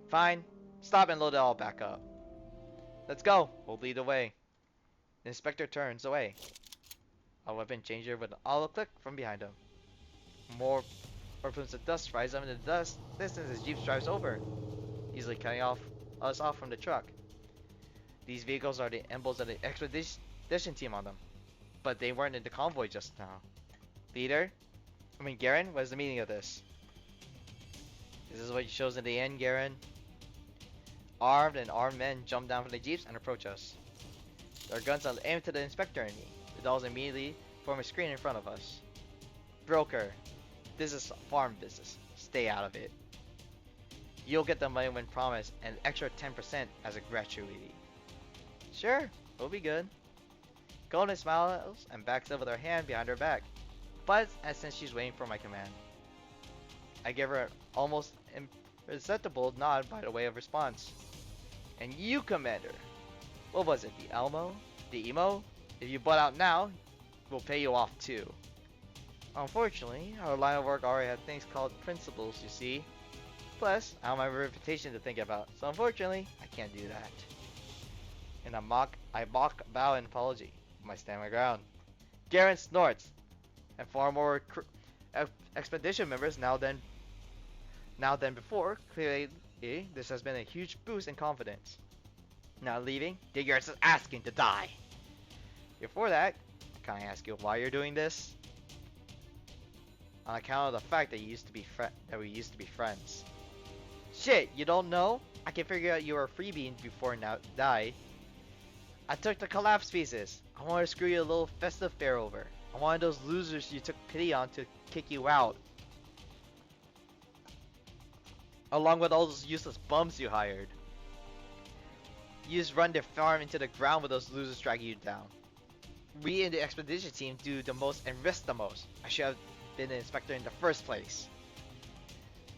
Fine. Stop and load it all back up. Let's go. We'll lead the way. The inspector turns away. A weapon changer with an auto click from behind him. More plumes of dust rise up in the distance as Jeep drives over, easily cutting us off from the truck. These vehicles are the emblems of the expedition team on them, but they weren't in the convoy just now. Garen, what is the meaning of this? This is what shows in the end, Garen. Armed men jump down from the jeeps and approach us. Their guns are aimed to the inspector and me. The dolls immediately form a screen in front of us. Broker, this is farm business. Stay out of it. You'll get the money when promised, and extra 10% as a gratuity. Sure, we'll be good. Golden smiles and backs up with her hand behind her back, but since she's waiting for my command. I give her an almost imperceptible nod by the way of response. And you, Commander, what was it, the Elmo? The Emo? If you butt out now, we'll pay you off too. Unfortunately, our line of work already had things called principles, you see. Plus, I have my reputation to think about, so unfortunately, I can't do that. And I mock bow in apology. I stand my ground. Garen snorts, and far more expedition members now than before. Clearly, this has been a huge boost in confidence. Now leaving, Digger is asking to die. Before that, can I ask you why you're doing this? On account of the fact that we used to be friends. Shit, you don't know? I can figure out you were a freebie before now die. I took the collapse pieces. I wanted to screw you a little festive fair over. I wanted those losers you took pity on to kick you out. Along with all those useless bums you hired. You just run their farm into the ground with those losers dragging you down. We in the expedition team do the most and risk the most. I should have been an inspector in the first place.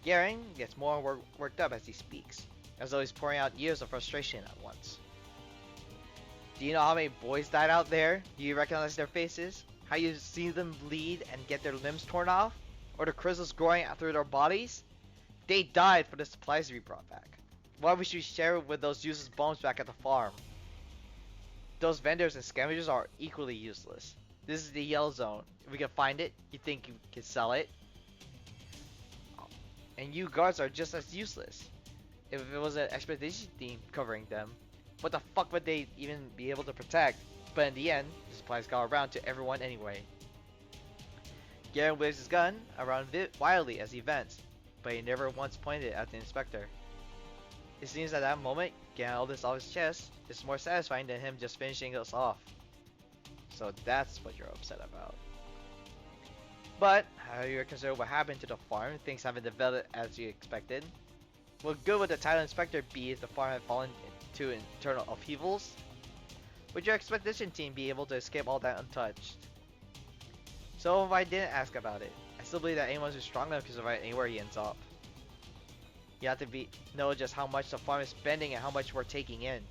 Garen gets more worked up as he speaks, as though he's pouring out years of frustration at once. Do you know how many boys died out there? Do you recognize their faces? How you see them bleed and get their limbs torn off? Or the crystals growing out through their bodies? They died for the supplies we brought back. Why would you share it with those useless bombs back at the farm? Those vendors and scavengers are equally useless. This is the yellow zone. If we can find it, you think you can sell it? And you guards are just as useless. If it was an expedition team covering them, what the fuck would they even be able to protect? But in the end, the supplies got around to everyone anyway. Garen waves his gun around wildly as he vents, but he never once pointed at the inspector. It seems at that moment, getting all this off his chest is more satisfying than him just finishing us off. So that's what you're upset about. But, how do you consider what happened to the farm? Things haven't developed as you expected. What good would the title inspector be if the farm had fallen into internal upheavals? Would your expedition team be able to escape all that untouched? So if I didn't ask about it, I still believe that anyone who's strong enough can survive anywhere he ends up. You have to know just how much the farm is spending and how much we're taking in.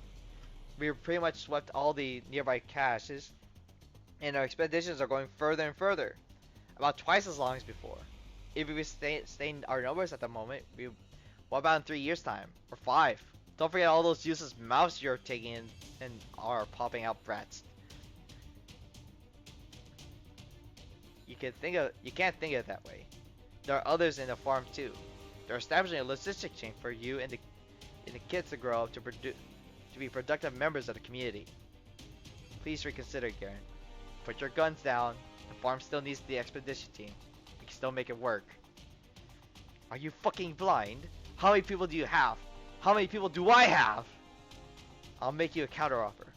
We've pretty much swept all the nearby caches, and our expeditions are going further and further. About twice as long as before. If we sustain our numbers at the moment, what about in 3 years' time? Or 5? Don't forget all those useless mouths you're taking in and are popping out brats. You can't think of it that way. There are others in the farm too. They're establishing a logistic chain for you and the kids to grow up to be productive members of the community. Please reconsider, Garen. Put your guns down. The farm still needs the expedition team. We can still make it work. Are you fucking blind? How many people do you have? How many people do I have? I'll make you a counteroffer.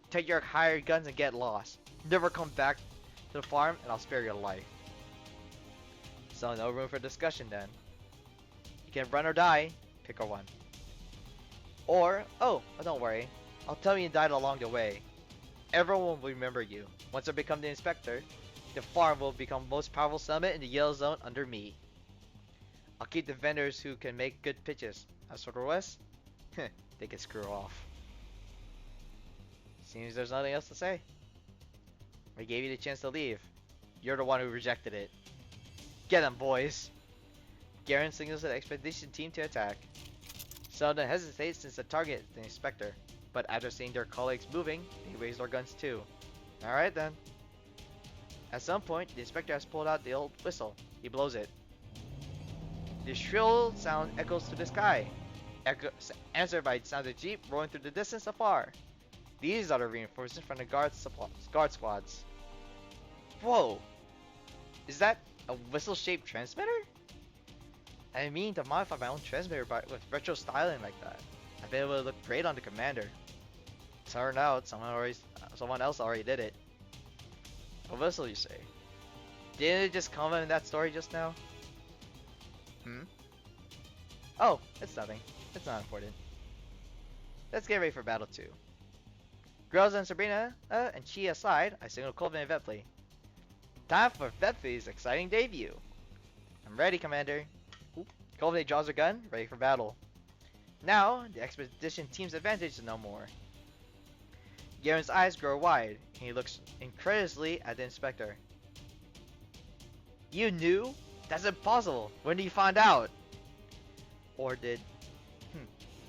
Take your hired guns and get lost. Never come back to the farm and I'll spare your life. So no room for discussion then. You can run or die. Pick a one. Or, oh, don't worry. I'll tell you died along the way. Everyone will remember you. Once I become the inspector, the farm will become most powerful settlement in the yellow zone under me. I'll keep the vendors who can make good pitches. As for the rest, they can screw off. Seems there's nothing else to say. I gave you the chance to leave. You're the one who rejected it. Get them, boys! Garen signals the expedition team to attack. Some of them hesitate since the target is the inspector, but after seeing their colleagues moving, they raise their guns too. Alright then. At some point, the inspector has pulled out the old whistle. He blows it. The shrill sound echoes to the sky, answered by the sound of a jeep rolling through the distance afar. These are the reinforcements from the guard squads. Whoa! Is that a whistle-shaped transmitter? I mean to modify my own transmitter with retro styling like that. I bet it would look great on the commander. Turned out someone else already did it. A whistle, you say? Didn't it just come in that story just now? Oh, it's nothing. It's not important. Let's get ready for battle 2. Girls and Sabrina and Qiuhua aside, I signal Colvin and Vepley. Time for Vepley's exciting debut. I'm ready, Commander. Colvin draws her gun, ready for battle. Now, the expedition team's advantage is no more. Garen's eyes grow wide, and he looks incredulously at the inspector. You knew? That's impossible. When did you find out? Or did...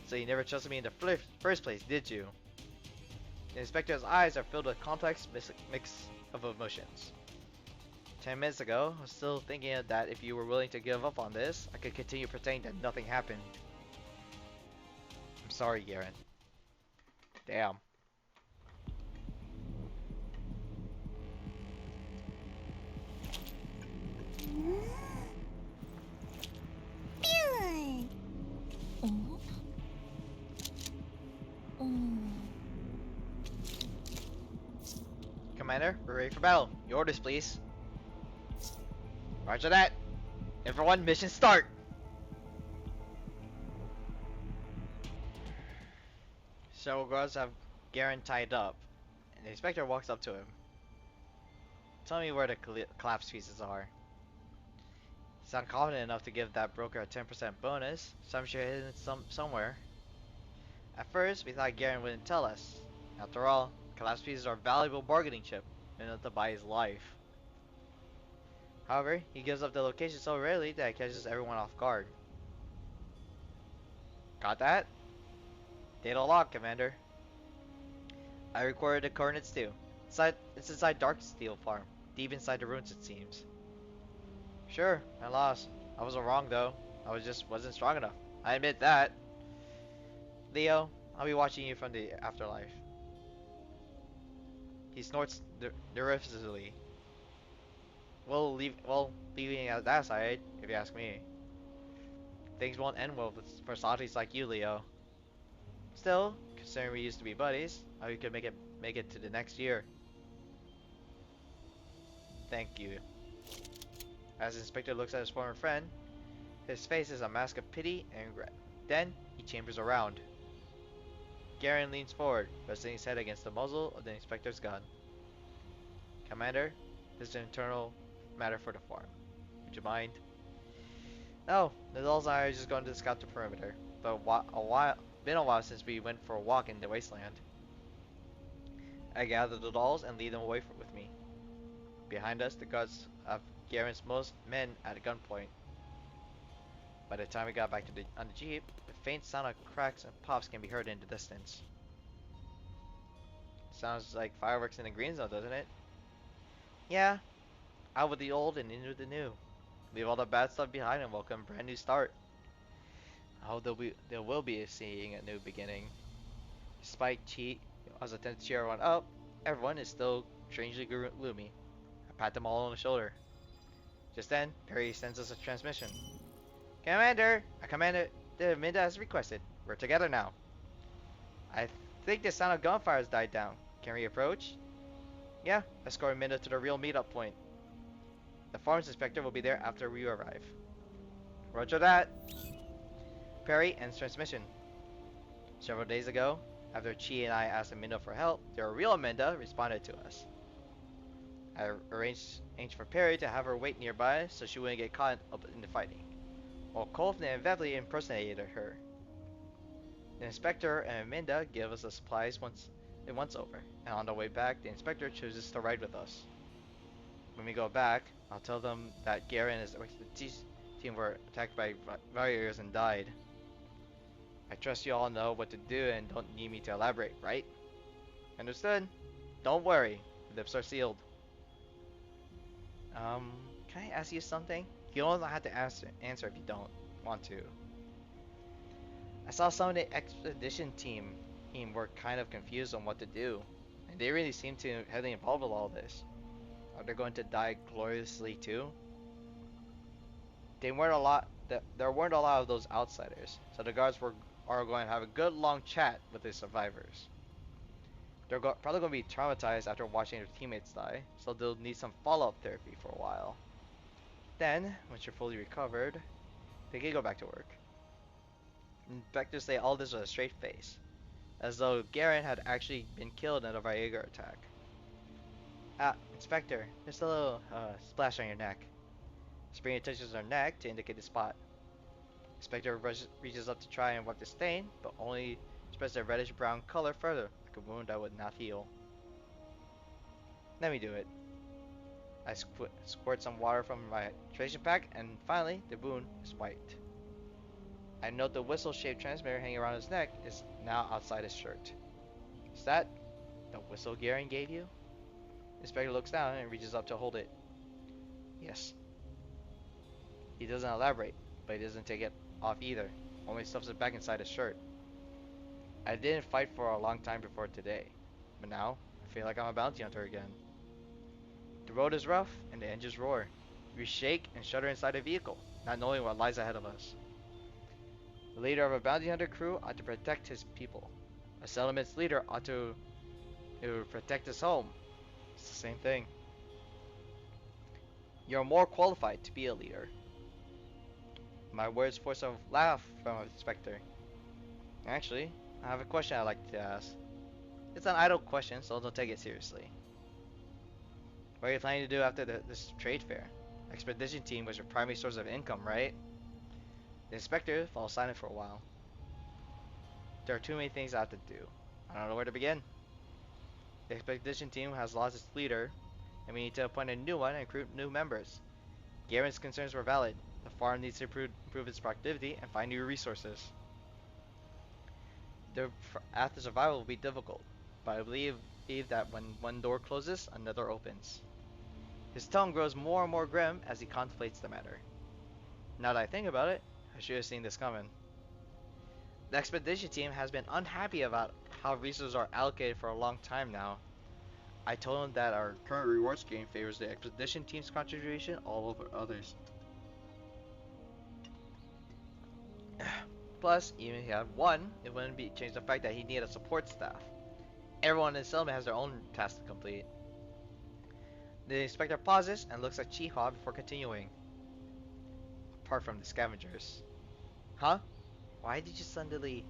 So you never trusted me in the first place, did you? The inspector's eyes are filled with complex mix of emotions. 10 minutes ago, I was still thinking that if you were willing to give up on this, I could continue pretending that nothing happened. I'm sorry, Garen. Damn. Commander, we're ready for battle. Your orders, please. Roger that. Everyone, mission start. Several guards have Garen tied up, and the inspector walks up to him. Tell me where the collapse pieces are. He's not confident enough to give that broker a 10% bonus, so I'm sure it's hidden somewhere. At first, we thought Garen wouldn't tell us. After all, collapse pieces are a valuable bargaining chip. enough to buy his life. However, he gives up the location so rarely that it catches everyone off guard. Got that? Data log, Commander. I recorded the coordinates too. It's inside Darksteel Farm, deep inside the ruins it seems. Sure, I lost. I wasn't wrong though. Wasn't strong enough. I admit that. Leo, I'll be watching you from the afterlife. He snorts nervously. Leaving at that side, if you ask me. Things won't end well for softies like you, Leo. Still, considering we used to be buddies, how we could make it to the next year. Thank you. As the inspector looks at his former friend, his face is a mask of pity and regret. Then, he chambers around. Garen leans forward, resting his head against the muzzle of the inspector's gun. Commander, this is an internal matter for the farm. Would you mind? No, the dolls and I are just going to scout the perimeter. But been a while since we went for a walk in the wasteland. I gather the dolls and lead them away with me. Behind us, the guards have Garen's most men at gunpoint. By the time we got back to on the jeep, the faint sound of cracks and pops can be heard in the distance. Sounds like fireworks in the green zone, doesn't it? Yeah, out with the old and in with the new. Leave all the bad stuff behind and welcome a brand new start. I hope there will be seeing a new beginning. Despite Qiuhua's attempt to cheer everyone up, everyone is still strangely gloomy. I pat them all on the shoulder. Just then, Perry sends us a transmission. Commander! A commander the Minda has requested. We're together now. I think the sound of gunfire has died down. Can we approach? Yeah, escort Minda to the real meetup point. The farms inspector will be there after we arrive. Roger that. Perry ends transmission. Several days ago, after Chi and I asked Minda for help, the real Minda responded to us. I arranged for Perry to have her wait nearby so she wouldn't get caught up in the fighting, while Kolfne and Vevli impersonated her. The inspector and Minda give us the supplies once over, and on the way back, the inspector chooses to ride with us. When we go back, I'll tell them that Garen and his team were attacked by warriors and died. I trust you all know what to do and don't need me to elaborate, right? Understood? Don't worry, lips are sealed. Can I ask you something? You don't have to answer if you don't want to. I saw some of the expedition team were kind of confused on what to do, and they really seem to heavily involved with all this. Are they going to die gloriously too? There weren't a lot of those outsiders, so the guards are going to have a good long chat with the survivors. They're probably going to be traumatized after watching their teammates die, so they'll need some follow-up therapy for a while. Then, once you're fully recovered, they can go back to work. Inspectors say all this with a straight face, as though Garen had actually been killed in a Viagra attack. Inspector, there's a little splash on your neck. Sabrina touches her neck to indicate the spot. Inspector reaches up to try and wipe the stain, but only spreads a reddish-brown color further, like a wound that would not heal. Let me do it. I squirt some water from my hydration pack, and finally, the wound is wiped. I note the whistle-shaped transmitter hanging around his neck is now outside his shirt. Is that the whistle Garen gave you? Inspector looks down and reaches up to hold it. Yes. He doesn't elaborate, but he doesn't take it off either, only stuffs it back inside his shirt. I didn't fight for a long time before today, but now I feel like I'm a bounty hunter again. The road is rough and the engines roar. We shake and shudder inside the vehicle, not knowing what lies ahead of us. The leader of a bounty hunter crew ought to protect his people. A settlement's leader ought to protect his home. It's the same thing. You're more qualified to be a leader. My words force a laugh from the inspector. Actually, I have a question I'd like to ask. It's an idle question, so don't take it seriously. What are you planning to do after this trade fair? Expedition team was your primary source of income, right? The inspector falls silent for a while. There are too many things I have to do. I don't know where to begin. The expedition team has lost its leader, and we need to appoint a new one and recruit new members. Garen's concerns were valid. The farm needs to improve its productivity and find new resources. The path to survival will be difficult, but I believe that when one door closes, another opens. His tone grows more and more grim as he contemplates the matter. Now that I think about it, I should have seen this coming. The expedition team has been unhappy about how resources are allocated for a long time now. I told him that our current reward scheme favors the expedition team's contribution all over others. Plus, even if he had one, it wouldn't change the fact that he needed a support staff. Everyone in the settlement has their own tasks to complete. The inspector pauses and looks at Qiuhua before continuing. Apart from the scavengers. Huh? Why did you suddenly...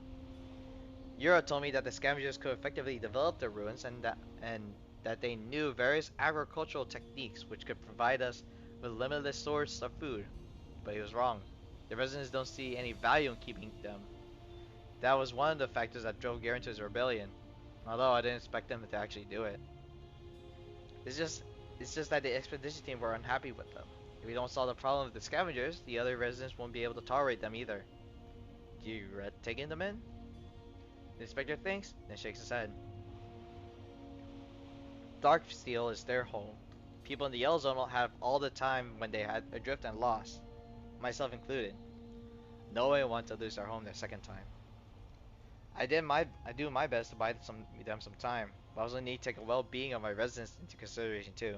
Yura told me that the scavengers could effectively develop the ruins and that they knew various agricultural techniques which could provide us with limitless source of food. But he was wrong. The residents don't see any value in keeping them. That was one of the factors that drove Garen to his rebellion, although I didn't expect them to actually do it. It's just that the expedition team were unhappy with them. If we don't solve the problem with the scavengers, the other residents won't be able to tolerate them either. Do you regret taking them in? The inspector thinks, then shakes his head. Darksteel is their home. People in the Yellow Zone will have all the time when they had adrift and lost, myself included. No one wants to lose their home their second time. I do my best to buy them some time, but I also need to take the well-being of my residents into consideration too.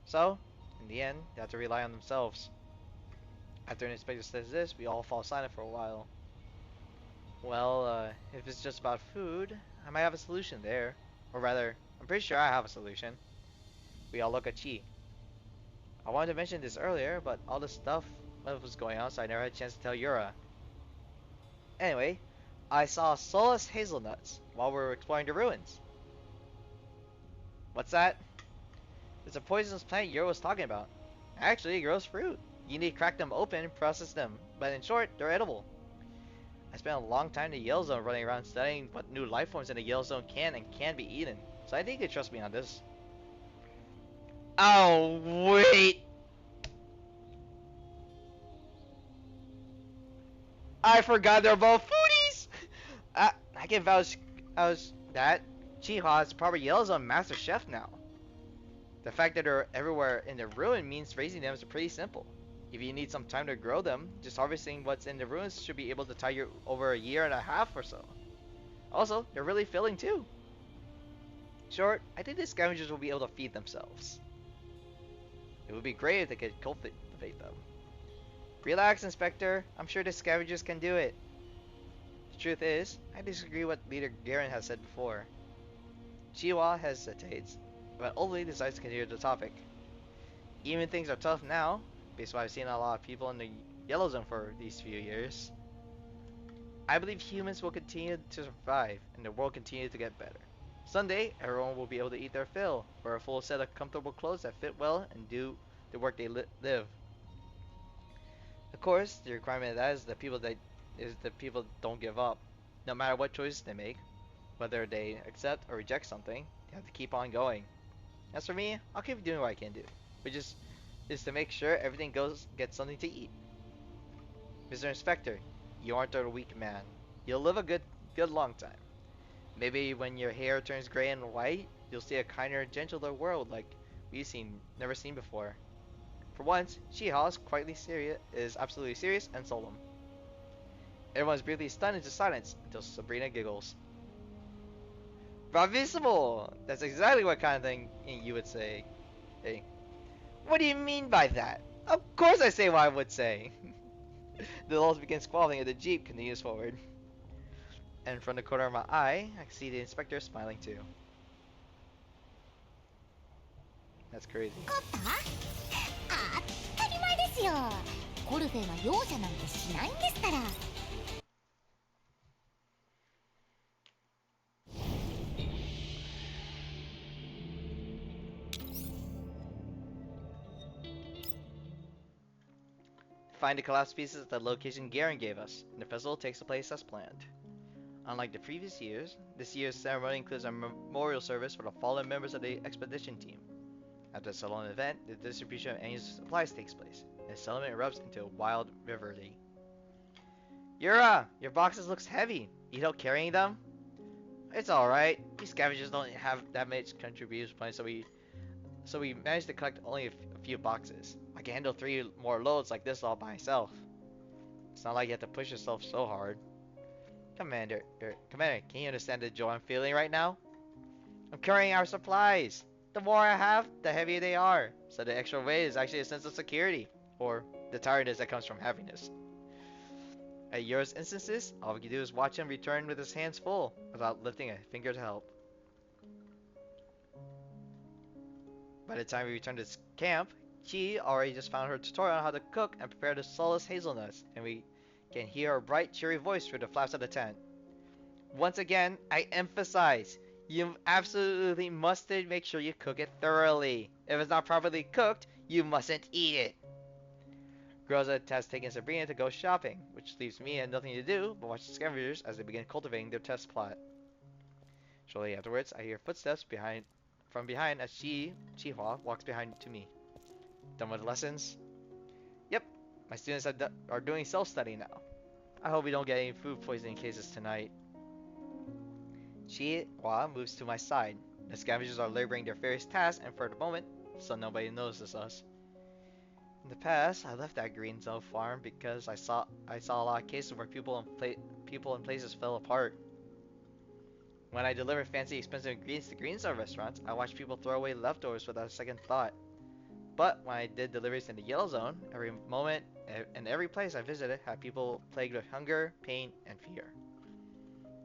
So, in the end, they have to rely on themselves. After an inspector says this, we all fall silent for a while. Well, if it's just about food, I might have a solution there. Or rather, I'm pretty sure I have a solution. We all look at Chi. I wanted to mention this earlier, but all the stuff that was going on, so I never had a chance to tell Yura. Anyway, I saw soulless hazelnuts while we were exploring the ruins. What's that? It's a poisonous plant Yura was talking about. Actually, it grows fruit. You need to crack them open and process them, but in short, they're edible. I spent a long time in the Yellow Zone running around studying what new life forms in the Yellow Zone can and can't be eaten, so I think you can trust me on this. Oh, wait! I forgot they're both foodies! I can vouch that Qiuhua is the proper Yellow Zone Master Chef now. The fact that they're everywhere in the ruin means raising them is pretty simple. If you need some time to grow them, just harvesting what's in the ruins should be able to tie you over a year and a half or so. Also, they're really filling too. Short, I think the scavengers will be able to feed themselves. It would be great if they could cultivate them. Relax, Inspector. I'm sure the scavengers can do it. The truth is, I disagree with what Leader Garen has said before. Qiuhua hesitates, but ultimately decides to continue the topic. Even things are tough now, based on what I've seen a lot of people in the Yellow Zone for these few years. I believe humans will continue to survive, and the world continue to get better. Someday, everyone will be able to eat their fill, wear a full set of comfortable clothes that fit well, and do the work they live. Of course, the requirement of that is that people don't give up. No matter what choices they make, whether they accept or reject something, they have to keep on going. As for me, I'll keep doing what I can do, which is to make sure everything gets something to eat. Mr. Inspector, you aren't a weak man. You'll live a good long time. Maybe when your hair turns gray and white, you'll see a kinder and gentler world like we've never seen before. For once, Qiuhua is absolutely serious and solemn. Everyone's briefly stunned into silence until Sabrina giggles. Bravissimo! That's exactly what kind of thing you would say. Hey, what do you mean by that? Of course I say what I would say. The adults begin squabbling as the jeep continues forward. And from the corner of my eye, I can see the inspector smiling too. That's crazy. 当たり前ですよ。コルフェは容赦なんてしないんですから。Find the collapsed pieces at the location Garen gave us, and the festival takes place as planned. Unlike the previous years, this year's ceremony includes a memorial service for the fallen members of the expedition team. At the settlement event, the distribution of annual supplies takes place. The settlement erupts into a wild revelry. Qiuhua, your boxes looks heavy. Need help carrying them? It's alright. These scavengers don't have that much contribution points, so we managed to collect only a few boxes. I can handle 3 more loads like this all by myself. It's not like you have to push yourself so hard. Commander, can you understand the joy I'm feeling right now? I'm carrying our supplies. The more I have, the heavier they are. So the extra weight is actually a sense of security, or the tiredness that comes from happiness. At Qiuhua's instances, all we can do is watch him return with his hands full, without lifting a finger to help. By the time we return to camp, Qi already just found her tutorial on how to cook and prepare the soulless hazelnuts, and we can hear her bright, cheery voice through the flaps of the tent. Once again, I emphasize, you absolutely must make sure you cook it thoroughly. If it's not properly cooked, you mustn't eat it. Groza has taken Sabrina to go shopping, which leaves me and nothing to do but watch the scavengers as they begin cultivating their test plot. Shortly afterwards, I hear footsteps from behind as Qiuhua walks behind to me. Done with lessons? Yep, my students are doing self-study now. I hope we don't get any food poisoning cases tonight. Qiuhua moves to my side. The scavengers are laboring their various tasks, and for the moment, so nobody notices us. In the past, I left that green zone farm because I saw a lot of cases where people and places fell apart. When I delivered fancy, expensive ingredients to green zone restaurants, I watched people throw away leftovers without a second thought. But when I did deliveries in the yellow zone, every moment and every place I visited had people plagued with hunger, pain, and fear.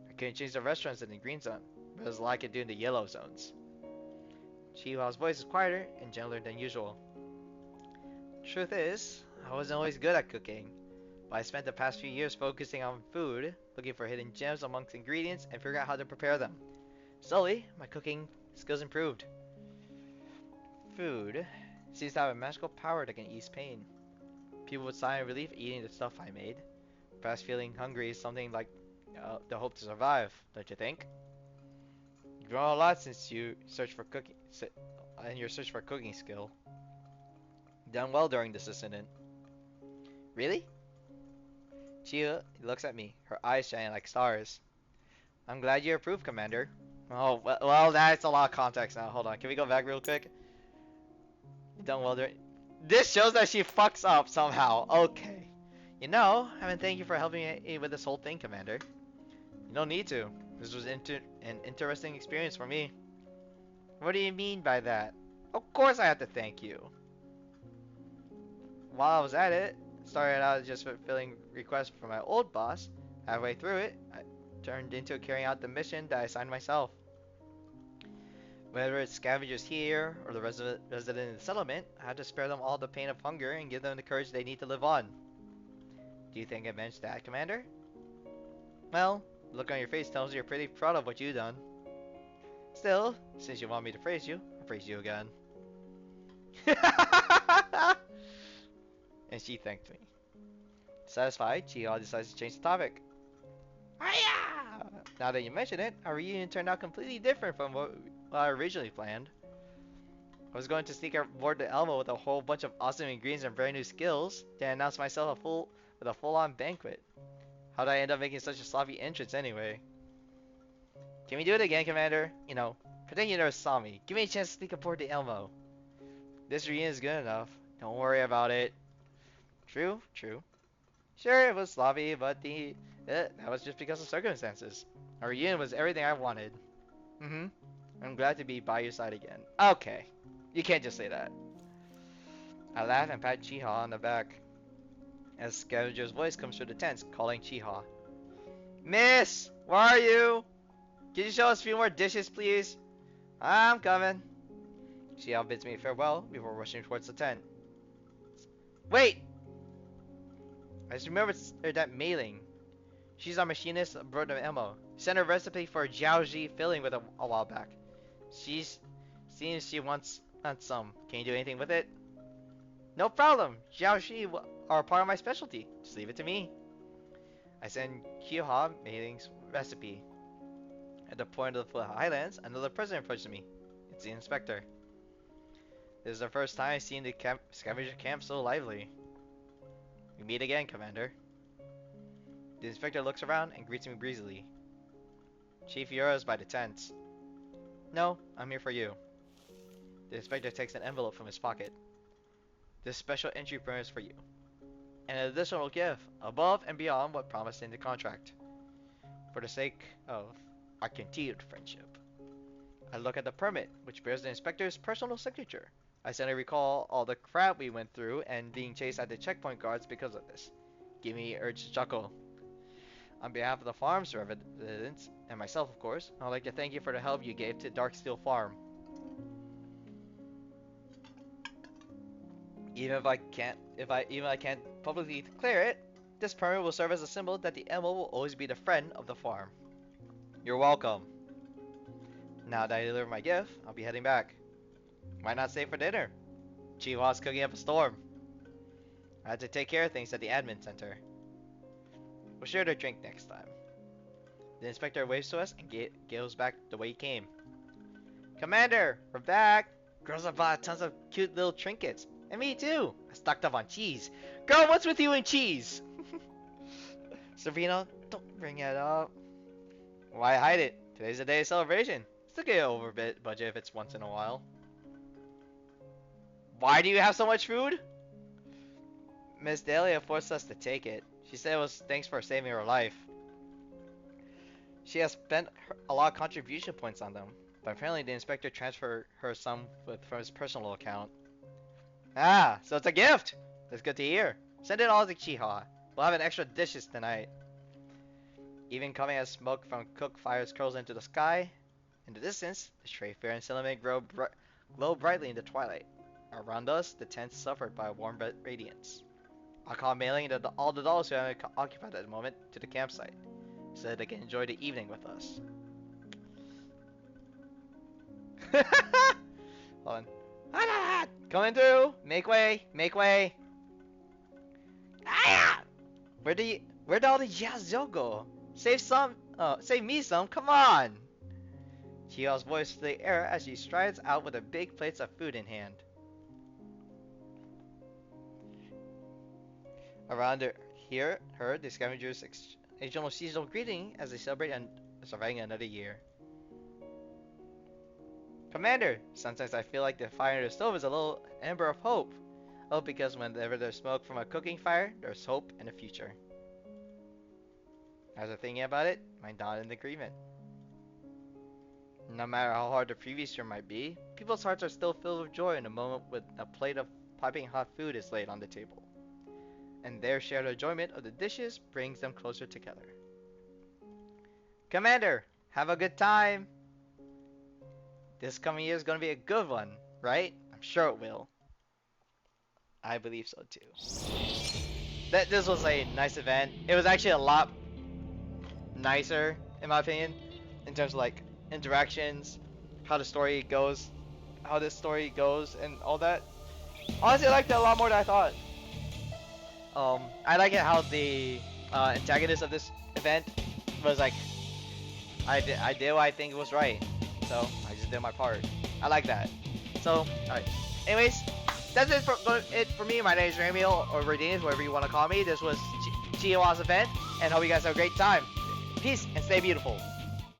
I couldn't change the restaurants in the green zone, but there's a lot I could do in the yellow zones. Qiuhua's voice is quieter and gentler than usual. Truth is, I wasn't always good at cooking, but I spent the past few years focusing on food, looking for hidden gems amongst ingredients, and figuring out how to prepare them. Slowly, my cooking skills improved. Food seems to have a magical power that can ease pain. People would sigh in relief eating the stuff I made. Perhaps feeling hungry is something like the hope to survive, don't you think? You've grown a lot since you search for cooking, in your search for cooking skill. Done well during this incident. Really? Qiuhua looks at me, her eyes shining like stars. I'm glad you approve, Commander. Oh, well, that's a lot of context now. Hold on, can we go back real quick? Done well during... This shows that she fucks up somehow. Okay. You know, I mean, thank you for helping me with this whole thing, Commander. You don't need to. This was an interesting experience for me. What do you mean by that? Of course I have to thank you. While I was at it, started out just fulfilling requests from my old boss. Halfway through it, I turned into carrying out the mission that I assigned myself. Whether it's scavengers here or the resident in the settlement, I had to spare them all the pain of hunger and give them the courage they need to live on. Do you think I managed that, Commander? Well, the look on your face tells me you're pretty proud of what you've done. Still, since you want me to praise you, I'll praise you again. And she thanked me. Satisfied, Qiuhua decides to change the topic. Hiya! Now that you mention it, our reunion turned out completely different from what I originally planned. I was going to sneak aboard the Elmo with a whole bunch of awesome ingredients and brand new skills, then announce myself with a full-on banquet. How did I end up making such a sloppy entrance anyway? Can we do it again, Commander? You know, pretend you never saw me. Give me a chance to sneak aboard the Elmo. This reunion is good enough. Don't worry about it. True, true. Sure, it was sloppy, but that was just because of circumstances. Our reunion was everything I wanted. I'm glad to be by your side again. Okay. You can't just say that. I laugh and pat Qiuhua on the back as Scavenger's voice comes through the tents, calling Qiuhua. Miss! Where are you? Can you show us a few more dishes, please? I'm coming. Qiuhua bids me farewell before rushing towards the tent. Wait! I just remembered that mailing. She's our machinist aboard the Elmo. Sent her recipe for a jiaoji filling with a while back. Seems she wants some. Can you do anything with it? No problem. Jiaoji are part of my specialty. Just leave it to me. I send Qiuhua Meiling's recipe. At the point of the Highlands, another president approaches me. It's the inspector. This is the first time I've seen the scavenger camp so lively. We meet again, Commander. The inspector looks around and greets me breezily. Chief Qiuhua is by the tents. No, I'm here for you. The inspector takes an envelope from his pocket. This special entry permit is for you. An additional gift, above and beyond what promised in the contract. For the sake of our continued friendship. I look at the permit, which bears the inspector's personal signature. I suddenly recall all the crap we went through and being chased at the checkpoint guards because of this. Give me urge to chuckle. On behalf of the farm's residents, and myself of course, I'd like to thank you for the help you gave to Darksteel Farm. Even if I can't publicly declare it, this permit will serve as a symbol that the MO will always be the friend of the farm. You're welcome. Now that I deliver my gift, I'll be heading back. Why not stay for dinner? Qiuhua's cooking up a storm. I had to take care of things at the admin center. We'll share the drink next time. The inspector waves to us and goes back the way he came. Commander, we're back! Girls have bought tons of cute little trinkets. And me too! I stocked up on cheese. Girl, what's with you and cheese? Sabrina, don't bring it up. Why hide it? Today's a day of celebration. Still get over budget if it's once in a while. Why do you have so much food? Miss Dahlia forced us to take it. She said it was thanks for saving her life. She has spent a lot of contribution points on them, but apparently the inspector transferred her some from his personal account. Ah, so it's a gift! That's good to hear. Send it all to Qiuhua. We'll have an extra dishes tonight. Even coming as smoke from cook fires curls into the sky. In the distance, the stray fair and cinnamon glow brightly in the twilight. Around us, the tents suffered by a warm radiance. I'll call mailing all the dolls who are occupied at the moment to the campsite, so that they can enjoy the evening with us. Hold on. Coming through! Make way! Make way! Ah! Where'd all the Yazoo go? Save me some, come on! Qiuhua's voice fills the air as she strides out with a big plate of food in hand. Around her, the scavengers exchange almost seasonal greeting as they celebrate surviving another year. Commander, sometimes I feel like the fire in the stove is a little ember of hope. Oh, because whenever there's smoke from a cooking fire, there's hope and a future. After thinking about it, I nodded in agreement. No matter how hard the previous year might be, people's hearts are still filled with joy in the moment when a plate of piping hot food is laid on the table. And their shared enjoyment of the dishes brings them closer together. Commander, have a good time! This coming year is going to be a good one, right? I'm sure it will. I believe so too. This was a nice event. It was actually a lot nicer, in my opinion, in terms of like interactions, how this story goes, and all that. Honestly, I liked it a lot more than I thought. I like it how the antagonist of this event was like, I did what I think was right, so I just did my part. I like that. So, alright. Anyways, that's it for me. My name is Ramiel, or Redeemed, whatever you want to call me. This was Qiuhua's event, and hope you guys have a great time. Peace, and stay beautiful.